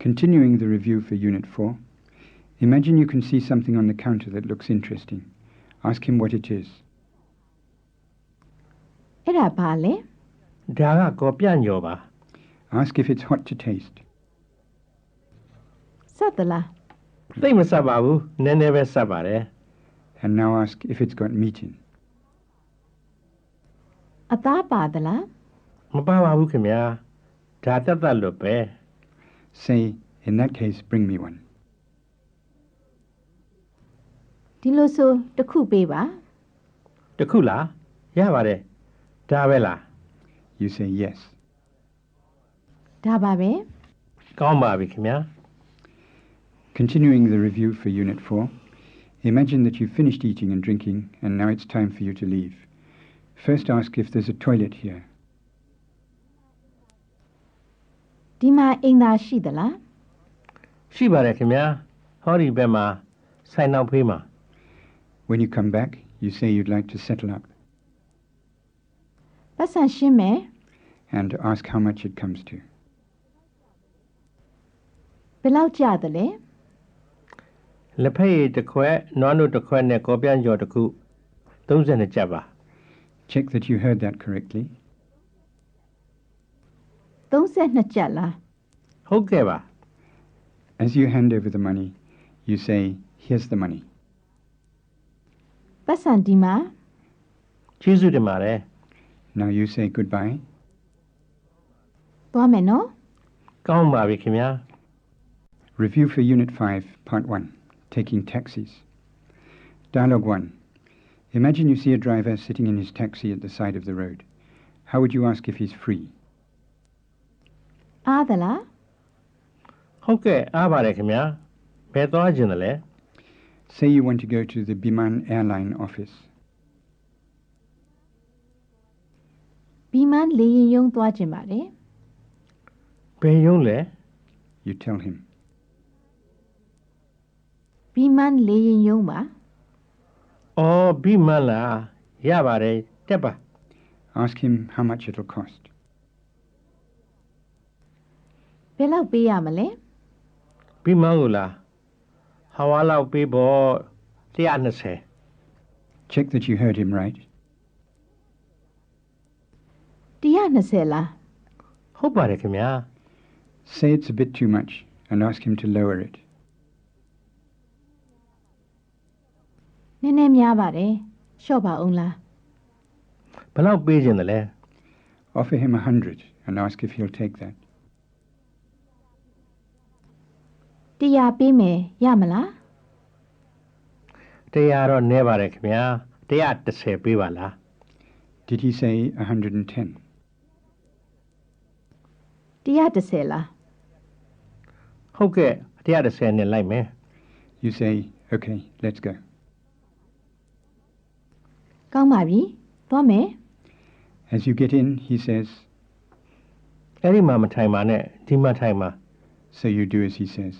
Continuing the review for Unit 4, imagine you can see something on the counter that looks interesting. Ask him what it is. အဲ့ဒါဘာလဲ ဒါကကော်ပြညော်ပါ Ask if it's hot to taste. ဆက်သလား သိပ်မဆက်ပါဘူးနည်းနည်းပဲဆက်ပါတယ် And now ask if it's got meat in. အသားပါသလား မပါပါဘူးခင်ဗျာဒါတက်တက်လွတ်ပဲ Say, in that case, bring me one. ဒီလိုဆိုတစ်ခုပေးပါ တစ်ခုလားရပါတယ်ဒါပဲလား You say yes. ဒါပါပဲ ကောင်းပါပြီခင်ဗျာ Continuing the review for Unit 4, imagine that you've finished eating and drinking and now it's time for you to leave. First ask if there's a toilet here. ဒီမှာအိမ်သာရှိသလား ရှိပါတယ်ခင်ဗျာဟောဒီဘက်မှာဆိုင်နောက်ဖေးမှာ When you come back, you say you'd like to settle up ပတ်စံရှင်းမယ် and ask how much it comes to. ဘယ်လောက်ကျသလဲ လက်ဖက်ရည်တစ်ခွက်နွားနို့တစ်ခွက်နဲ့ကော်ပြညော်တစ်ခု32ကျပ်ပါ Check that you heard that correctly. 32ကျပ်လား ဟုတ်ကဲ့ပါ As you hand over the money, you say, here's the money. ပတ်စံဒီမှာ ကျေးဇူးတင်ပါတယ် Now you say goodbye. သွားမယ်နော် ကောင်းပါပြီခင်ဗျာ Review for Unit 5, Part 1, Taking Taxis. Dialogue 1. Imagine you see a driver sitting in his taxi at the side of the road. How would you ask if he's free? အားသလား ဟုတ်ကဲ့အားပါတယ်ခင်ဗျာဘယ်သွားခြင်းလဲ Say you want to go to the Biman airline office. ဘီမန်လေရင်ယုံသွားခြင်းပါတယ် ဘယ်ရုံးလဲ You tell him. ဘီမန်လေရင်ယုံပါ အော်ဘိမန်လားရပါတယ်တက်ပါ Ask him how much it'll cost. ဘယ်လောက်ပေးရမလဲ ဘိမန်ကိုလားဟာဝါလောက်ပေးဖို့120 Check that you heard him right. 120လား ဟုတ်ပါတယ်ခင်ဗျာ Say it's a bit too much and ask him to lower it. နည်းနည်းများပါတယ်လျှော့ပါအောင်လား ဘယ်လောက်ပေးခြင်းလဲ Offer him 100 and ask if he'll take that. 100ပေးမယ်ရမလား တရားတော့နည်းပါတယ်ခင်ဗျာ130ပေးပါလား Did he say 110? 130လား ဟုတ်ကဲ့130နဲ့လိုက်မယ် You say, okay, let's go. ကောင်းပါပြီသွားမယ် As you get in, he says, အဲ့ဒီမှာမထိုင်ပါနဲ့ဒီမှာထိုင်ပါ so you do as he says.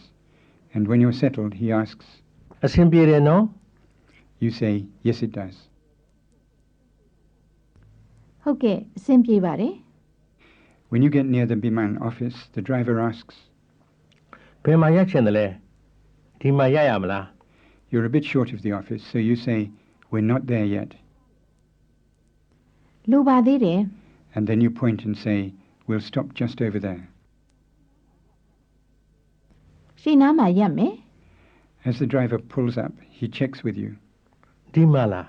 And when you're settled, he asks, အဆင်ပြေတယ်နော် you say, yes, it does. ဟုတ်ကဲ့အဆင်ပြေပါတယ် When you get near the Biman office, the driver asks, ဘယ်မှာရက်ချင်တယ်လဲဒီမှာရက်ရမလား you're a bit short of the office, so you say, we're not there yet. လိုပါသေးတယ် And then you point and say, we'll stop just over there. ရှေ့နားမှာရက်မယ် As the driver pulls up, he checks with you. ဒီမှာလား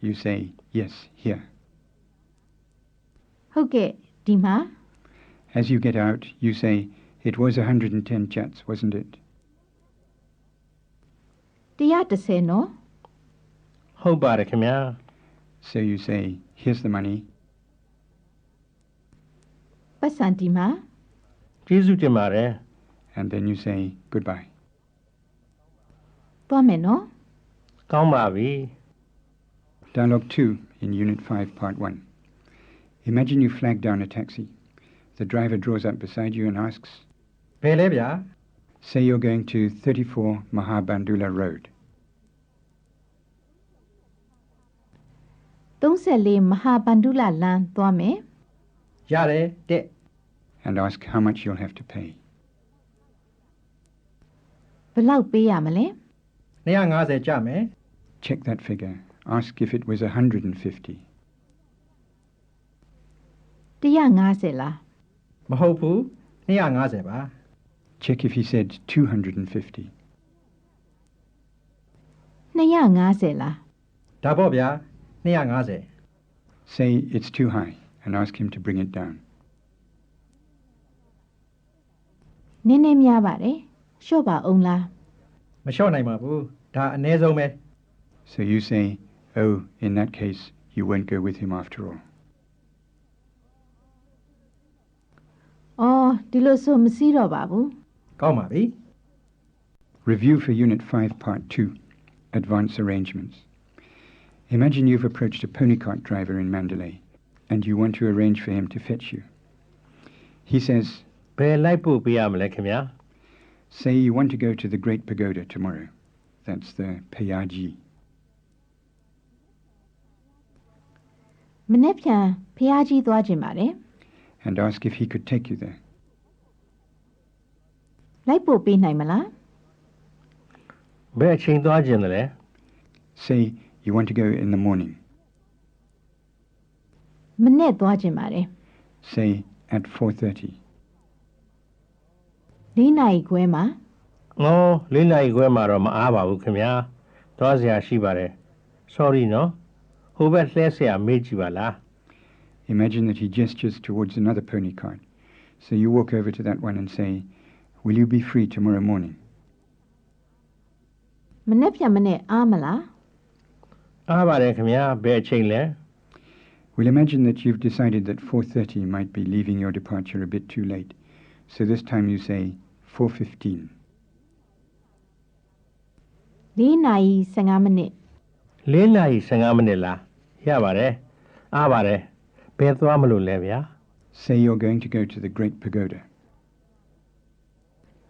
You say, yes, here. ဟုတ်ကဲ့ဒီမှာ As you get out, you say, it was 110 chats, wasn't it? 130နော် ဟုတ်ပါတယ်ခင်ဗျာ So you say, here's the money. ပတ်စံဒီမှာ ကျေးဇူးတင်ပါတယ် And then you say, goodbye. သွားမယ်နော် ကောင်းပါပြီ Dialogue 2 in Unit 5, Part 1. Imagine you flag down a taxi. The driver draws up beside you and asks, ဘယ်လဲဗျာ say you're going to 34 Mahabandula Road. 34မဟာဗန္ဓုလလမ်းသွားမယ် ရတယ်တဲ့ and ask how much you'll have to pay. ဘယ်လောက်ပေးရမလဲ 250ကျမယ် Check that figure. Ask if it was 150. 150လား မဟုတ်ဘူး250ပါ Check if he said 250. 250လား ဒါပေါ့ဗျာ250 Say it's too high and ask him to bring it down. နည်းနည်းများပါတယ်လျှော့ပါအောင်လား မလျှော့နိုင်ပါဘူးဒါအနည်းဆုံးပဲ So you say, oh, in that case, you won't go with him after all. အော်ဒီလိုဆိုမစည်းတော့ပါဘူး ကောင်းပါပြီ Review for Unit 5, Part 2, Advance Arrangements. Imagine you've approached a pony cart driver in Mandalay and you want to arrange for him to fetch you. He says, ဘယ်လိုက်ပို့ပေးရမလဲခင်ဗျာ say you want to go to the Great Pagoda tomorrow. That's the Payaji. မနေ့ပြန်ဖះကြီးသွားခြင်းပါတယ် And ask if he could take you there. လိုက်ပို့ပေးနိုင်မလား ဘယ်အချိန်သွားခြင်းလဲ Say you want to go in the morning. မနေ့သွားခြင်းပါတယ် Say at 4:30. 4နာရီခွဲမှာ အော်4နာရီခွဲမှာတော့မအားပါဘူးခင်ဗျာသွားစရာရှိပါတယ် sorry နော်ဟိုဘက်လှည့်ဆရာမေးကြည့်ပါလား Imagine that he gestures towards another pony cart. So you walk over to that one and say, will you be free tomorrow morning? မနေ့ပြန်မနေ့အားမလား အားပါတယ်ခင်ဗျာဘယ်အချိန်လဲ We'll imagine that you've decided that 4:30 might be leaving your departure a bit too late. So this time you say 4:15. 4နာရီ15မိနစ် 4နာရီ15မိနစ်လားရပါတယ်အားပါတယ်ဘယ်သွားမလို့လဲဗျာ Say you're going to go to the Great Pagoda.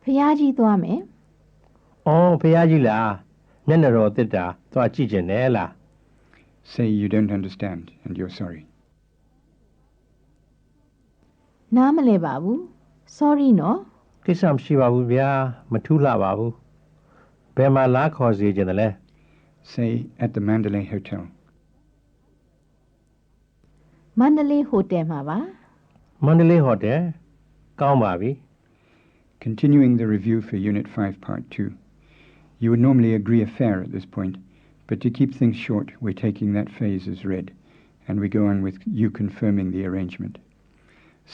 ဖះကြီးသွားမယ် အော်ဖះကြီးလားမျက်နှာတော်တစ်တာသွားကြည့်ခြင်းနဲ့လား Say you don't understand and you're sorry. နားမလဲပါဘူး sorry နော် ကိစ္စမရှိပါဘူးဗျာမထူးလှပါဘူးဘယ်မှာလားခေါ်စီခြင်းလဲ Say at the Mandalay Hotel. မန္တလေးဟိုတယ်မှာပါ မန္တလေးဟိုတယ်ကောင်းပါပြီ Continuing the review for Unit 5, Part 2. You would normally agree a fare at this point, but to keep things short, we're taking that phase as read, and we go on with you confirming the arrangement.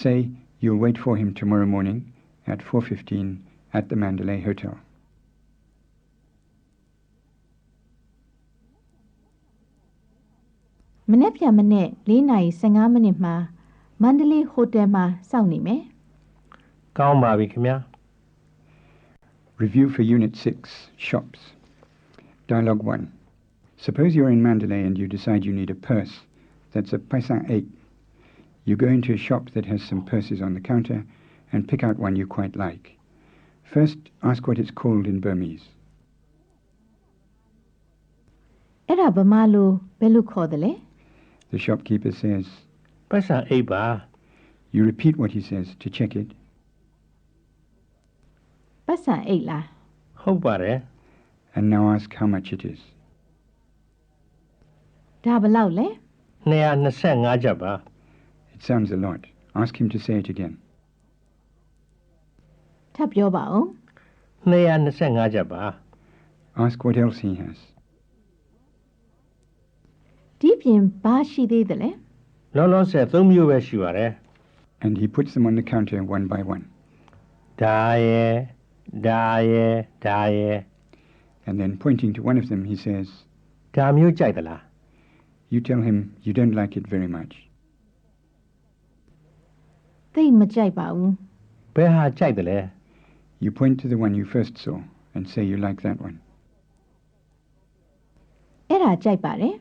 Say you'll wait for him tomorrow morning at 4:15 at the Mandalay Hotel. မနေ့ပြန်မနေ့4နာရီ15မိနစ်မှာမန္တလေးဟိုတယ်မှာစောင့်နေမယ် ကောင်းပါပြီခင်ဗျာ Review for Unit 6, Shops. Dialogue 1. Suppose you're in Mandalay and you decide you need a purse. That's a paisa 8. You go into a shop that has some purses on the counter and pick out one you quite like. First, ask what it's called in Burmese. အဲ့ဒါဗမာလိုဘယ်လိုခေါ်တယ်လဲ The shopkeeper says, ပတ်စံအိတ်ပါ you repeat what he says to check it, ပတ်စံအိတ်လား ဟုတ်ပါတယ် and now ask how much it is. ဒါဘယ်လောက်လဲ 225ကျပ်ပါ It sounds a lot. Ask him to say it again. ထပ်ပြောပါဦး 225ကျပ်ပါ Ask what else he has. ဒီပြင်ဘာရှိသေးတယ်လဲ လောလောဆယ်3မျိုးပဲရှိပါတယ် And he puts them on the counter one by one. ဒါရဲ့ဒါရဲ့ဒါရဲ့ And then pointing to one of them, he says, ဒါမျိုးကြိုက်သလား you tell him you don't like it very much. သိပ်မကြိုက်ပါဘူး ဘယ်ဟာကြိုက်တယ်လဲ You point to the one you first saw and say you like that one. အဲ့ဒါကြိုက်ပါတယ်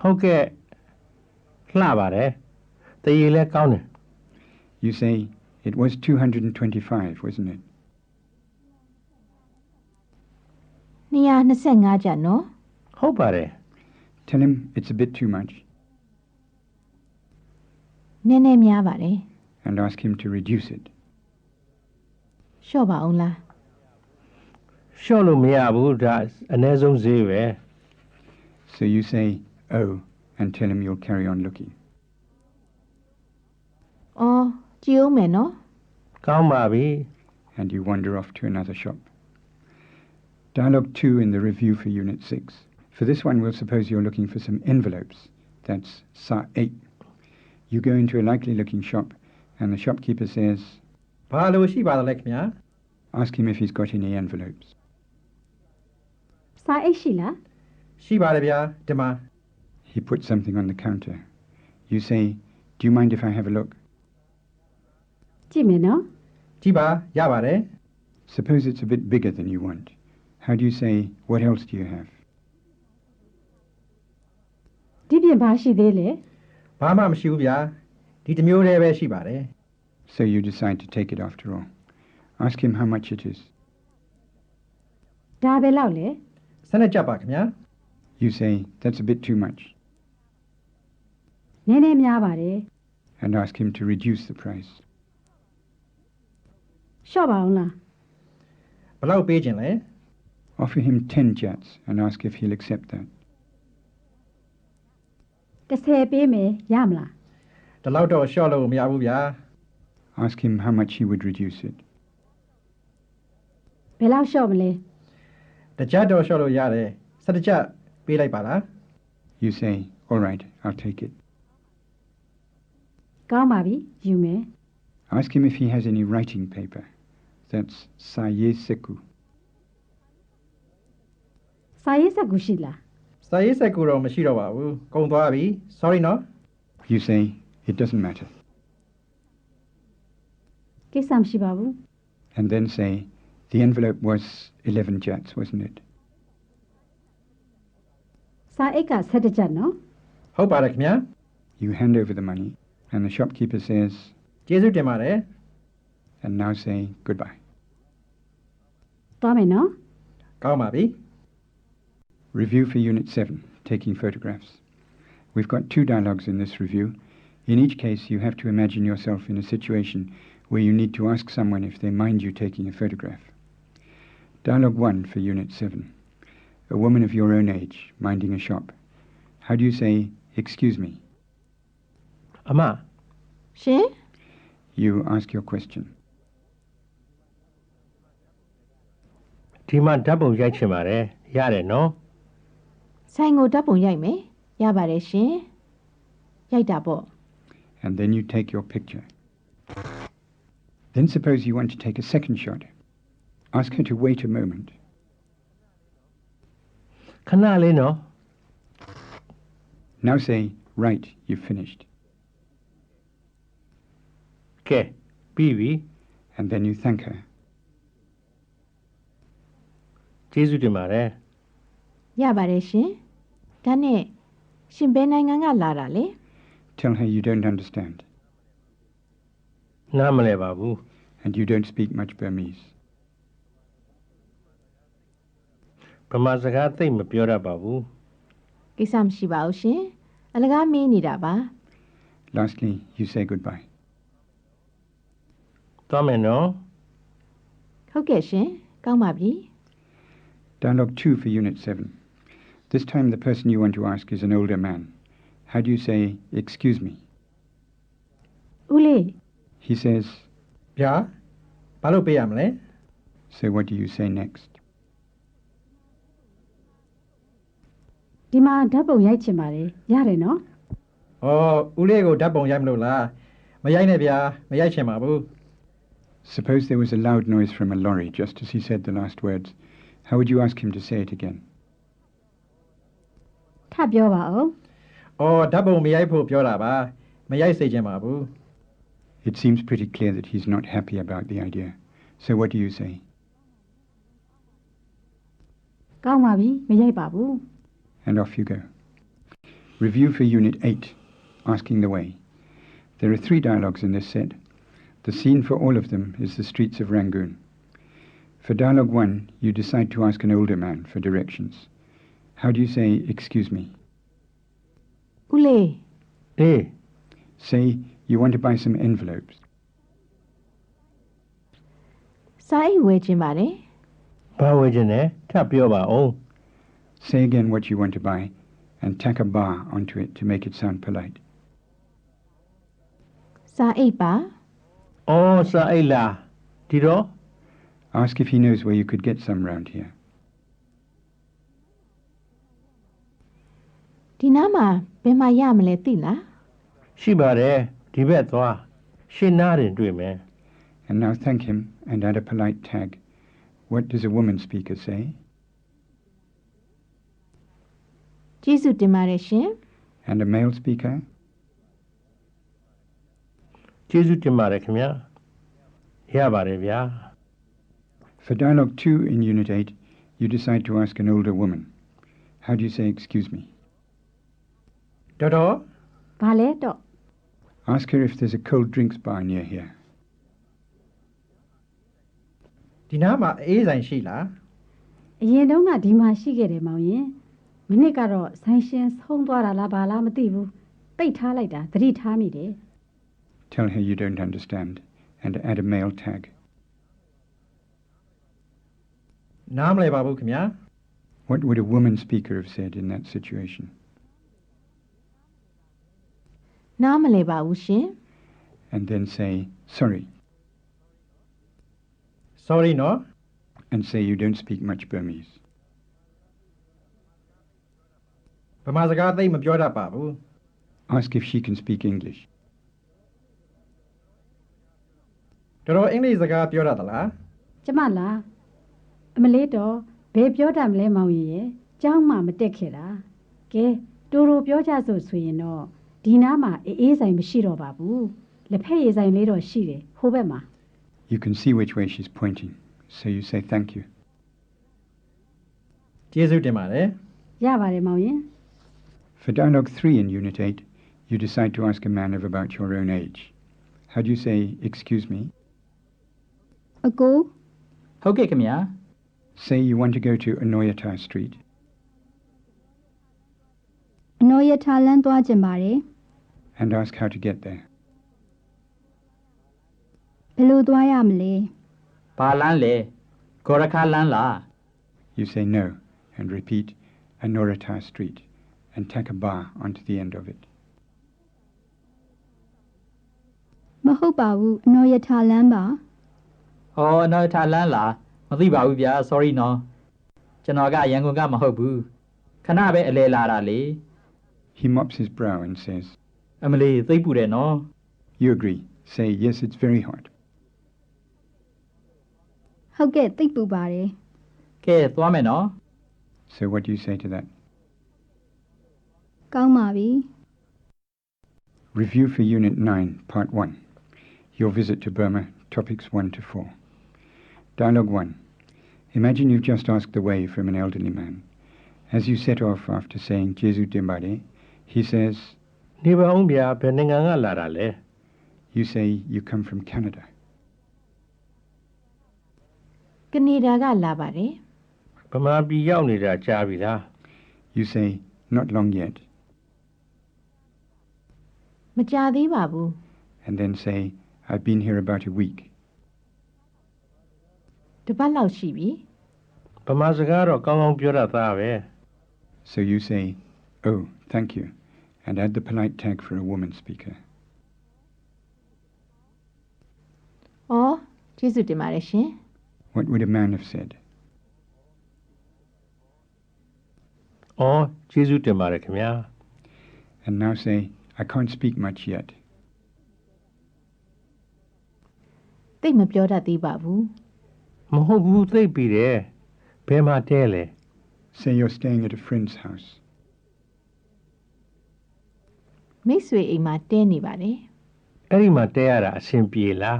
ဟုတ်ကဲ့လှပါတယ်တရေလဲကောင်းတယ် You say, It was 225, wasn't it? 225ကျပ်နော် ဟုတ်ပါတယ် Tell him it's a bit too much နည်းနည်းများပါတယ် and ask him to reduce it. လျှော့ပါအောင်လား လျှော့လို့မရဘူးဒါအနည်းဆုံးဈေးပဲ So you say, oh, and tell him you'll carry on looking. အော်ကြည့်ဦးမယ်နော် ကောင်းပါပြီ And you wander off to another shop. Dialogue 2 in the review for Unit 6. For this one, we'll suppose you're looking for some envelopes. That's Sa 8. You go into a likely-looking shop, and the shopkeeper says, ဘာလို့ရှိပါသလဲခင်ဗျာ ask him if he's got any envelopes. စာအိတ်ရှိလား ရှိပါတယ်ဗျာဒီမှာ He puts something on the counter. You say, do you mind if I have a look? ကြည့်မယ်နော် ကြည့်ပါရပါတယ် Suppose it's a bit bigger than you want. How do you say, what else do you have? ဒီပြင်ဘာရှိသေးလဲ ဘာမှမရှိဘူးဗျာဒီတစ်မျိုးတည်းပဲရှိပါတယ် So you decide to take it after all. Ask him how much it is. ဒါပဲလောက်လေ 12ကျပ်ပါခင်ဗျာ You say, that's a bit too much, နည်းနည်းများပါတယ် and ask him to reduce the price. လျှော့ပါအောင်လား ဘယ်လောက်ပေးခြင်းလဲ Offer him 10 jats and ask if he'll accept that. 30ပေးမယ်ရမလား ဒီလောက်တော့ရှော့လို့မရဘူးဗျာ Ask him how much he would reduce it. ဘယ်လောက်လျှော့မလဲ တစ်ကျပ်တော့ရှော့လို့ရတယ်17ကျပ်ပေးလိုက်ပါလား You say, all right, I'll take it. ကောင်းပါပြီယူမယ် Ask him if he has any writing paper. That's Saye Seku. စာရေးစက်ကူရှိလား စာရေးစက်ကူတော့မရှိတော့ပါဘူးကုန်သွားပြီ sorry နော် You say, it doesn't matter. ကိစ္စမရှိပါဘူး And then say, the envelope was 11 jats, wasn't it? စာအိတ်က17ကျပ်နော် ဟုတ်ပါတယ်ခင်ဗျာ You hand over the money, and the shopkeeper says, ကျေးဇူးတင်ပါတယ် and now say goodbye. သွားမယ်နော် ကောင်းပါပြီ Review for Unit 7, taking photographs. We've got 2 dialogues in this review. In each case, you have to imagine yourself in a situation where you need to ask someone if they mind you taking a photograph. Dialogue 1 for Unit 7. A woman of your own age, minding a shop. How do you say, excuse me? အမ ရှင် You ask your question. ဒီမှာဓာတ်ပုံရိုက်ချင်ပါတယ်ရတယ်နော် ဆိုင်ကိုဓာတ်ပုံရိုက်မယ်ရပါတယ်ရှင်ရိုက်တာပေါ့ And then you take your picture. Then suppose you want to take a second shot. Ask her to wait a moment. ခဏလေးနော် Now say, right, you've finished. ကဲပြီးပြီ And then you thank her. ကျေးဇူးတင်ပါတယ် ရပါတယ်ရှင်ဒါနဲ့ရှင်ဘယ်နိုင်ငံကလာတာလဲ Tell her you don't understand. နားမလဲပါဘူး And you don't speak much Burmese. ဗမာစကားသိပ်မပြောတတ်ပါဘူး ကိစ္စမရှိပါဘူးရှင်အလကားမေးနေတာပါ Lastly, you say goodbye. သွားမယ်နော် ဟုတ်ကဲ့ရှင်ကောင်းပါပြီ Dialogue 2 for Unit 7. This time the person you want to ask is an older man. How do you say, excuse me? ဦးလေး He says, ဗျာဘာလို့ပေးရမလဲ so what do you say next? ဒီမှာဓာတ်ပုံရိုက်ချင်ပါတယ်ရတယ်နော် ဩဦးလေးကိုဓာတ်ပုံရိုက်မလို့လားမရိုက်နဲ့ဗျာမရိုက်ချင်ပါဘူး Suppose there was a loud noise from a lorry just as he said the last words. How would you ask him to say it again? ထပ်ပြောပါဦး ဓာတ်ပုံမရိုက်ဖို့ပြောတာပါမရိုက်စေချင်ပါဘူး It seems pretty clear that he's not happy about the idea. So what do you say? ကောင်းပါပြီမရိုက်ပါဘူး And off you go. Review for Unit 8, asking the way. There are 3 dialogues in this set. The scene for all of them is the streets of Rangoon. For dialogue 1, you decide to ask an older man for directions. How do you say, excuse me? ဦးလေး အေး Say, you want to buy some envelopes. စာအိတ်ဝယ်ခြင်းပါတယ် ဘာဝယ်ခြင်းလဲထပ်ပြောပါဦး Say again what you want to buy and tack a bar onto it to make it sound polite. စာအိတ်ပါ အော်စာအိတ်လားဒီတော့ Ask if he knows where you could get some round here. ဒီနားမှာဘယ်မှာရမလဲသိလား ရှိပါတယ်ဒီဘက်သွားရှင်းနားတင်တွေ့မယ် And now thank him and add a polite tag. What does a woman speaker say? ကျေးဇူးတင်ပါတယ်ရှင် And a male speaker? ကျေးဇူးတင်ပါတယ်ခင်ဗျာရပါတယ်ဗျာ For dialogue 2 in Unit 8, you decide to ask an older woman. How do you say, excuse me? တော်တော် ဘာလဲတော့ Ask her if there's a cold drinks bar near here. ဒီနားမှာအေးဆိုင်ရှိလား အရင်တုန်းကဒီမှာရှိခဲ့တယ်မောင်ရင်မနစ်ကတော့ဆိုင်ရှင်ဆုံးသွားတာလားဘာလားမသိဘူးပိတ်ထားလိုက်တာသတိထားမိတယ် Tell her you don't understand and add a male tag. နားမလဲပါဘူးခင်ဗျာ What would a woman speaker have said in that situation? နားမလဲပါဘူးရှင် And then say, sorry, sorry နော် and say you don't speak much Burmese. ဗမာစကားသိမပြောတတ်ပါဘူး Ask if she can speak English. တော်တော်အင်္ဂလိပ်စကားပြောတတ်သလား ကျမလားအမလေးတော့ဘယ်ပြောတတ်မလဲမောင်ရင်ရဲ့ကျောင်းမှမတက်ခဲ့တာကဲတူတူပြောကြစို့ဆိုရင်တော့ဒီနားမှာအေးဆိုင်မရှိတော့ပါဘူးလက်ဖက်ရည်ဆိုင်လေးတော့ရှိတယ်ဟိုဘက်မှာ You can see which way she's pointing, so you say thank you. ကျေးဇူးတင်ပါတယ် ရပါတယ်မောင်ရင် For dialogue 3 in Unit 8, you decide to ask a man of about your own age. How do you say, excuse me? အကို ဟုတ်ကဲ့ခင်ဗျာ Say you want to go to Anoyata Street. အနော်ရထားလမ်းသွားကျင်ပါတယ် And ask how to get there. ဘယ်လိုသွားရမလဲ ဘာလန်းလဲဂေါ်ရခါလန်းလား You say no and repeat Anorata Street and tack a bar onto the end of it. မဟုတ်ပါဘူးအနော်ရထားလမ်းပါ ဟောအနောက်ထားလန်းလားမသိပါဘူးဗျာ sorry နော်ကျွန်တော်ကရန်ကုန်ကမဟုတ်ဘူးခဏပဲအလဲလာတာလေ He mops his brow and says, အမလီသိပ်ပူတယ်နော် you agree. Say, yes, it's very hot. ဟုတ်ကဲ့သိပ်ပူပါတယ် ကဲသွားမယ်နော် So what do you say to that? ကောင်းပါပြီ Review for Unit 9, Part 1. Your visit to Burma, topics 1 to 4. Dialogue 1. Imagine you've just asked the way from an elderly man. As you set off after saying Jesu Dimbare, he says, နေပါဦးဗျာဘယ်နိုင်ငံကလာတာလဲ you say you come from Canada. ကနေဒါကလာပါတယ် ဗမာပြည်ရောက်နေတာကြားပြီလား You say, not long yet, မကြသေးပါဘူး and then say, I've been here about a week. တစ်ပတ်လောက်ရှိပြီ ဗမာစကားတော့ကောင်းကောင်းပြောတတ်သားပဲ So you say, oh, thank you, and add the polite tag for a woman speaker. အော်ကျေးဇူးတင်ပါတယ်ရှင် What would a man have said? အော်ကျေးဇူးတင်ပါတယ်ခင်ဗျာ And now say, I can't speak much yet. သိပ်မပြောတတ်သေးပါဘူး မဟုတ်ဘူးသိပ်ပြီတယ်ဘယ်မှာတဲလဲ Say you're staying at a friend's house. မိတ်ဆွေအိမ်မှာတဲနေပါတယ် အဲ့ဒီမှာတဲရတာအဆင်ပြေလား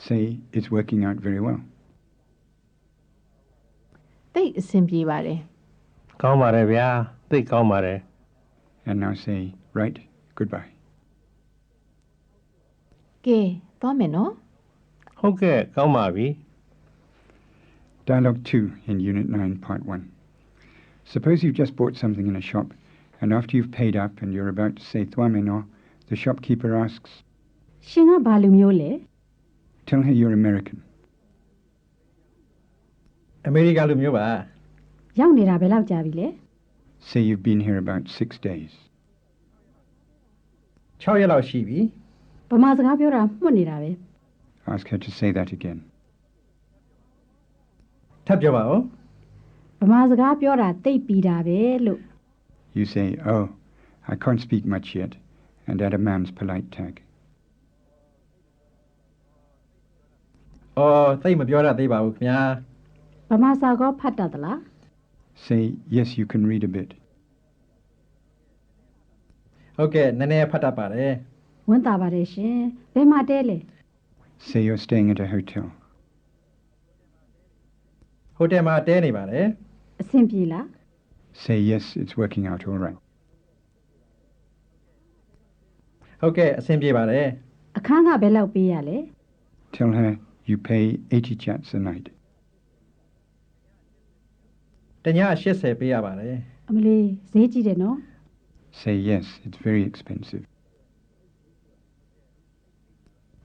Say it's working out very well. သိပ်အဆင်ပြေပါတယ် ကောင်းပါတယ်ဗျာသိပ်ကောင်းပါတယ် And now say, right, goodbye. ကဲ သွားမယ်နော် ဟုတ်ကဲ့ကောင်းပါပြီ Dialogue 2 in Unit 9, Part 1. Suppose you've just bought something in a shop, and after you've paid up and you're about to say Thuameno, the shopkeeper asks, ရှင်ကဘာလူမျိုးလဲ tell her you're American. အမေရိကန်လူမျိုးပါ ရောက်နေတာဘယ်လောက်ကြာပြီလဲ Say you've been here about 6 days. 6ရက်လောက်ရှိပြီ ဗမာစကားပြောတာမှတ်နေတာပဲ Ask her to say that again. ထပ်ပြောပါဦး ဗမာစကားပြောတာသိပ်ပြီးတာပဲလို့ You say, oh, I can't speak much yet, and add a man's polite tag. အော်သိပ်မပြောတတ်သေးပါဘူးခင်ဗျာ ဗမာစာကောဖတ်တတ်သလား Say, yes, you can read a bit. ဟုတ်ကဲ့နည်းနည်းဖတ်တတ်ပါတယ် ဝန်တာပါတယ်ရှင်ဘယ်မှာတဲလဲ Say you're staying at a hotel. ဟိုတယ်မှာတဲနေပါတယ် အဆင်ပြေလား Say, yes, it's working out all right. ဟုတ်ကဲ့အဆင်ပြေပါတယ် အခန်းကဘယ်လောက်ပေးရလဲ Tell her you pay 80 chats a night. တည80ပေးရပါတယ် အမလေးဈေးကြီးတယ်နော် Say, yes, it's very expensive.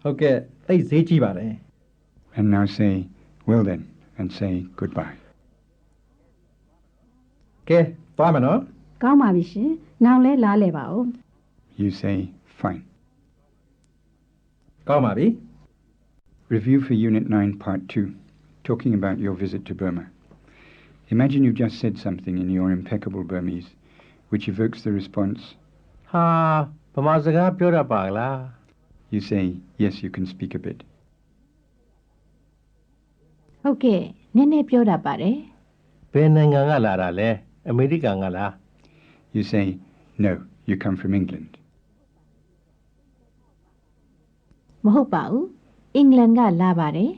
ဟုတ်ကဲ့သိပ်ဈေးကြီးပါတယ် And now say, well then, and say goodbye. ကဲသွားမယ်နော် ကောင်းပါပြီရှင်နောက်လဲလားလဲပါဦး You say, fine. ကောင်းပါပြီ Review for Unit 9, Part 2, talking about your visit to Burma. Imagine you've just said something in your impeccable Burmese, which evokes the response, ဟာဗမာစကားပြောတတ်ပါလား you say, yes, you can speak a bit. ဟုတ်ကဲ့နည်းနည်းပြောတတ်ပါတယ် ဘယ်နိုင်ငံကလာတာလဲအမေရိကန်ကလား You say, no, you come from England. မဟုတ်ပါဘူးအင်္ဂလန်ကလာပါတယ်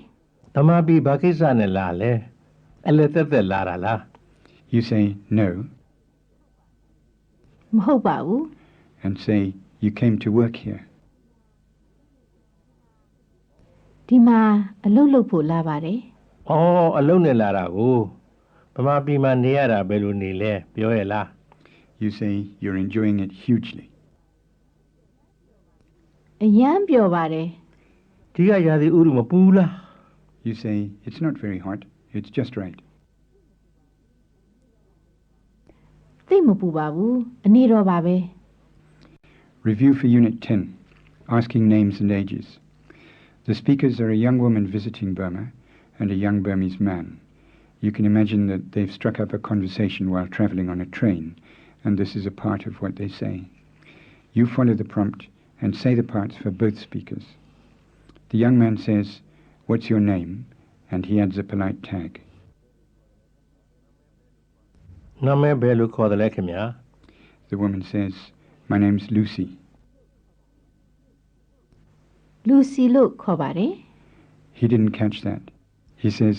ဗမာပြည်ဘာကိစ္စနဲ့လာလဲအလက်သက်သက်လာတာလား You say, no, မဟုတ်ပါဘူး and say, you came to work here. ဒီမှာအလုပ်လုပ်ဖို့လာပါတယ် အော်အလုံးနဲ့လာတာကိုဗမာပြည်မှာနေရတာဘယ်လိုနေလဲပြောရလား You say, you're enjoying it hugely. အရန်ပြောပါတယ် ဒီကရာသီဥတုမပူလား You say, it's not very hot, it's just right. သိပ်မပူပါဘူးအနေတော်ပါပဲ Review for Unit 10, asking names and ages. The speakers are a young woman visiting Burma and a young Burmese man. You can imagine that they've struck up a conversation while travelling on a train, and this is a part of what they say. You follow the prompt and say the parts for both speakers. The young man says, what's your name? And he adds a polite tag. နာမည်ဘယ်လိုခေါ်တယ်လဲခင်ဗျာ The woman says, my name's Lucy. လူစီလို့ခေါ်ပါတယ် He didn't catch that. He says,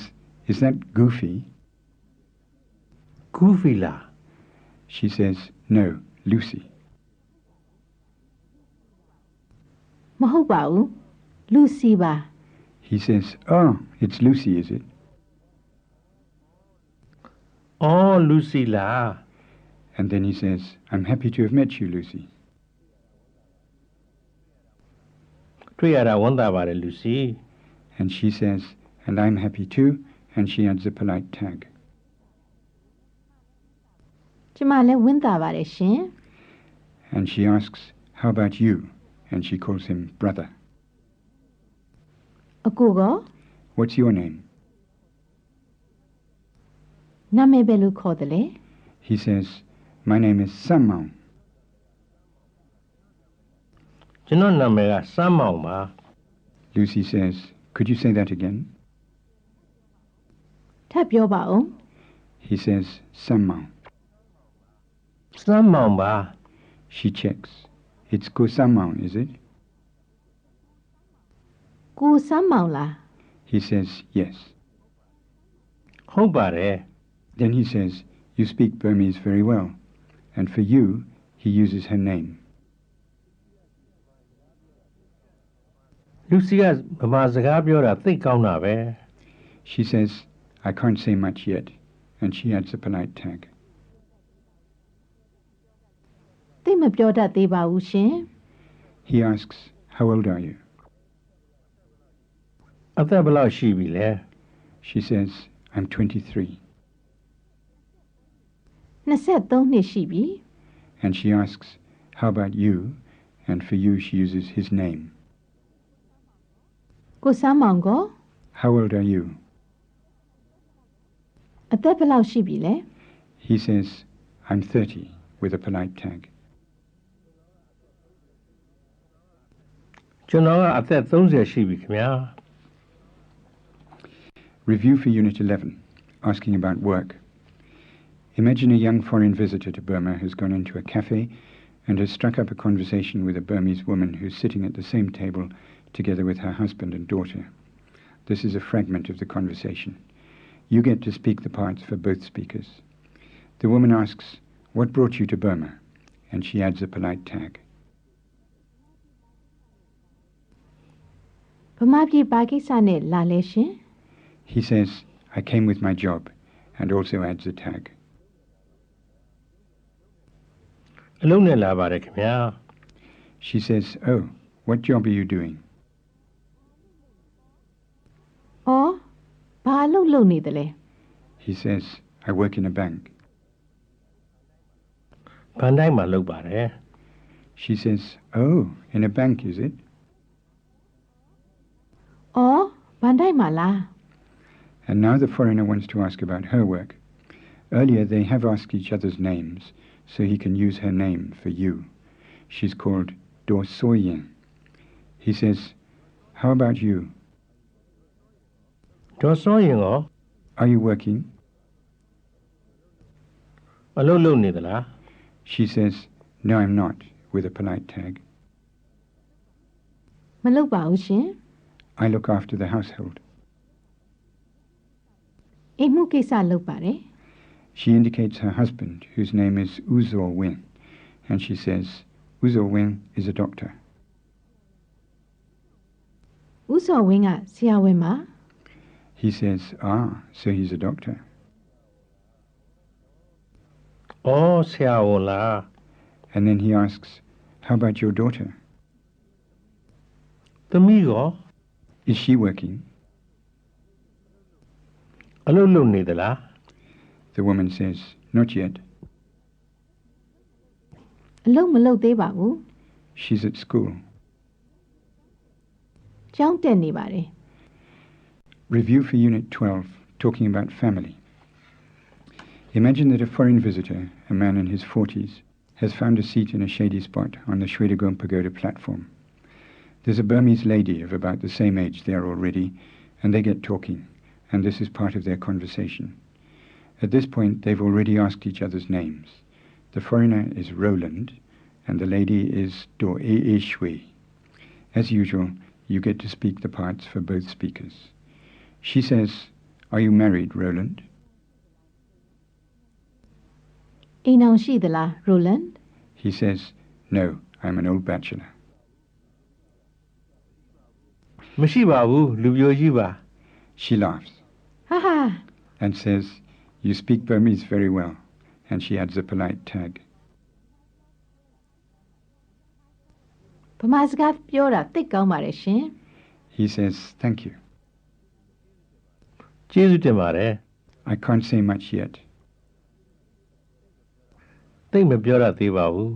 is that Goofy? ဂူဖီလာ She says, no, Lucy. မဟုတ်ပါဘူးလူစီပါ He says, oh, it's Lucy, is it? အော်လူစီလာ And then he says, I'm happy to have met you, Lucy. တွေ့ရတာဝမ်းသာပါတယ်လူစီ And she says, and I'm happy too, and she adds a polite tag. ကျမလည်းဝင်းတာပါတယ်ရှင် And she asks, how about you? And she calls him brother. အကိုက What's your name? နာမည်ဘယ်လိုခေါ်တယ်လဲ He says, my name is Samao. ကျွန်တော်နာမည်ကစမ်းမောင်ပါ Lucy says, could you say that again? ထပ်ပြောပါဦး He says, Samao. စမ်းမောင်ပါ She checks. It's Ko Samao, is it? ကိုစမ်းမောင်လား He says, yes. ဟုတ်ပါတယ် Then he says, you speak Burmese very well. And for you, he uses her name. လူစီကဗမာစကားပြောတာသိကောင်းတာပဲ She says, I can't say much yet, and she adds a polite tag. သိမပြောတတ်သေးပါဘူးရှင် He asks, how old are you? အသက်ဘယ်လောက်ရှိပြီလဲ She says, I'm 23. 23နှစ်ရှိပြီ And she asks, how about you? And for you she uses his name. ကိုစမ်းမောင်က How old are you? အသက်ဘယ်လောက်ရှိပြီလဲ He says, I'm 30, with a polite tag. ကျွန်တော်ကအသက်30ရှိပြီခင်ဗျာ Review for Unit 11, asking about work. Imagine a young foreign visitor to Burma who's gone into a cafe and has struck up a conversation with a Burmese woman who's sitting at the same table together with her husband and daughter. This is a fragment of the conversation. You get to speak the parts for both speakers. The woman asks, what brought you to Burma? And she adds a polite tag. ဗမာပြည်ဘာကိစ္စနဲ့လာလဲရှင် He says, I came with my job, and also adds a tag. အလုံးနဲ့လာပါတယ်ခင်ဗျာ She says, oh, what job are you doing? အော်ဘာအလုပ်လုပ်နေသလဲ He says, I work in a bank. ဘန်တိုင်းမှာလုပ်ပါတယ် She says, oh, in a bank, is it? အော်ဘန်တိုင်းမှာလား And now the foreigner wants to ask about her work. Earlier they have asked each other's names, so he can use her name for you. She's called Do Soyen. He says, how about you? ဒေါ်စောရင်ရော Are you working? အလုပ်လုပ်နေသလား She says, no, I'm not, with a polite tag. မလုပ်ပါဘူးရှင် I look after the household. အိမ်မှုကိစ္စလုပ်ပါတယ် She indicates her husband, whose name is Uzo Win, and she says, Uzo Win is a doctor. ဦးစောဝင်းကဆရာဝန်ပါ He says, ah, so he's a doctor. အော်ဆရာဝန်လား And then he asks, how about your daughter? သမီးရော Is she working? အလုပ်လုပ်နေသလား The woman says, not yet. အလုပ်မလုပ်သေးပါဘူး She's at school. ကျောင်းတက်နေပါတယ် Review for Unit 12, talking about family. Imagine that a foreign visitor, a man in his 40s, has found a seat in a shady spot on the Shwedagon Pagoda platform. There's a Burmese lady of about the same age there already, and they get talking, and this is part of their conversation. At this point, they've already asked each other's names. The foreigner is Roland, and the lady is Do E Shui. As usual, you get to speak the parts for both speakers. She says, are you married, Roland? အိမ်အောင်ရှိသလား Roland He says, no, I'm an old bachelor. မရှိပါဘူးလူပြိုကြီးပါ She laughs ဟာဟာ and says, you speak Burmese very well, and she adds a polite tag. ဗမာစကားပြောတာသိကောင်းပါတယ်ရှင် He says, thank you. ကျေးဇူးတင်ပါတယ် I can't say much yet. သိမပြောရသေးပါဘူး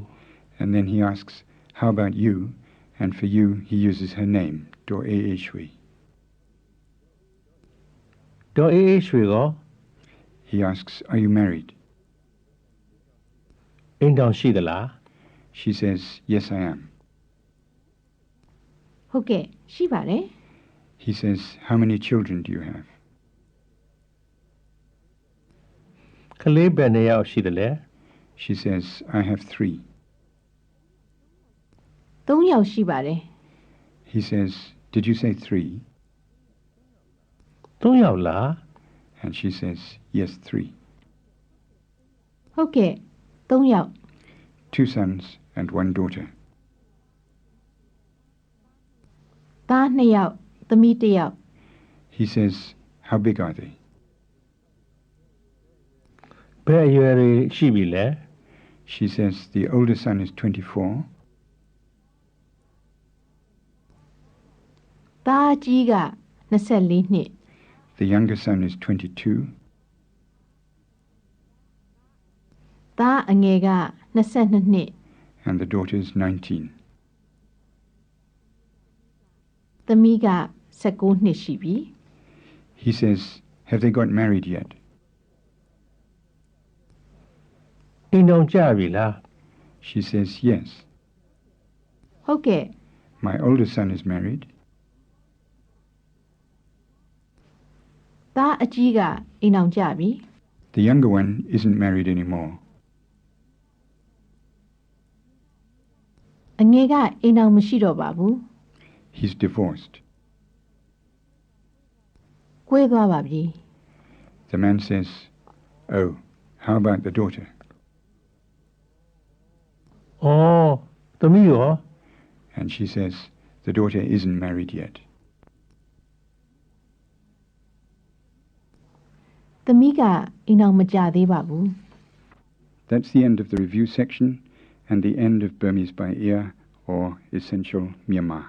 And then he asks, how about you? And for you, he uses her name, Do E Shui. ဒေါ်အေးအေးရွှေရော He asks, are you married? အိမ်တောင်ရှိသလား She says, yes, I am. ဟုတ်ကဲ့ရှိပါတယ် He says, how many children do you have? ကလေးဘယ်နှစ်ယောက်ရှိသလဲ She says, I have 3. 3ယောက်ရှိပါတယ် He says, did you say 3? 3ယောက်လား And she says, yes, 3. ဟုတ်ကဲ့3ယောက် 2 sons and 1 daughter. သား2ယောက်သမီး1ယောက် He says, how big are they? ဘယ်အရွယ်တွေရှိပြီလဲ She says, the older son is 24, သားအကြီးက24နှစ် the younger son is 22, သားအငယ်က22နှစ် and the daughter is 19. သမီးက19နှစ်ရှိပြီ He says, have they got married yet? အိမ်အောင်ကြပြီလား She says, yes. ဟုတ်ကဲ့ My older son is married, သားအကြီးကအိမ်အောင်ကြပြီ the younger one isn't married anymore. အငယ်ကအိမ်အောင်မရှိတော့ပါဘူး He's divorced. ကွဲသွားပါပြီ The man says, oh, how about the daughter? အော်သမီးရော And she says, the daughter isn't married yet. သမီးကအိမ်အောင်မကြသေးပါဘူး That's the end of the review section and the end of Burmese by Ear or Essential Myanmar.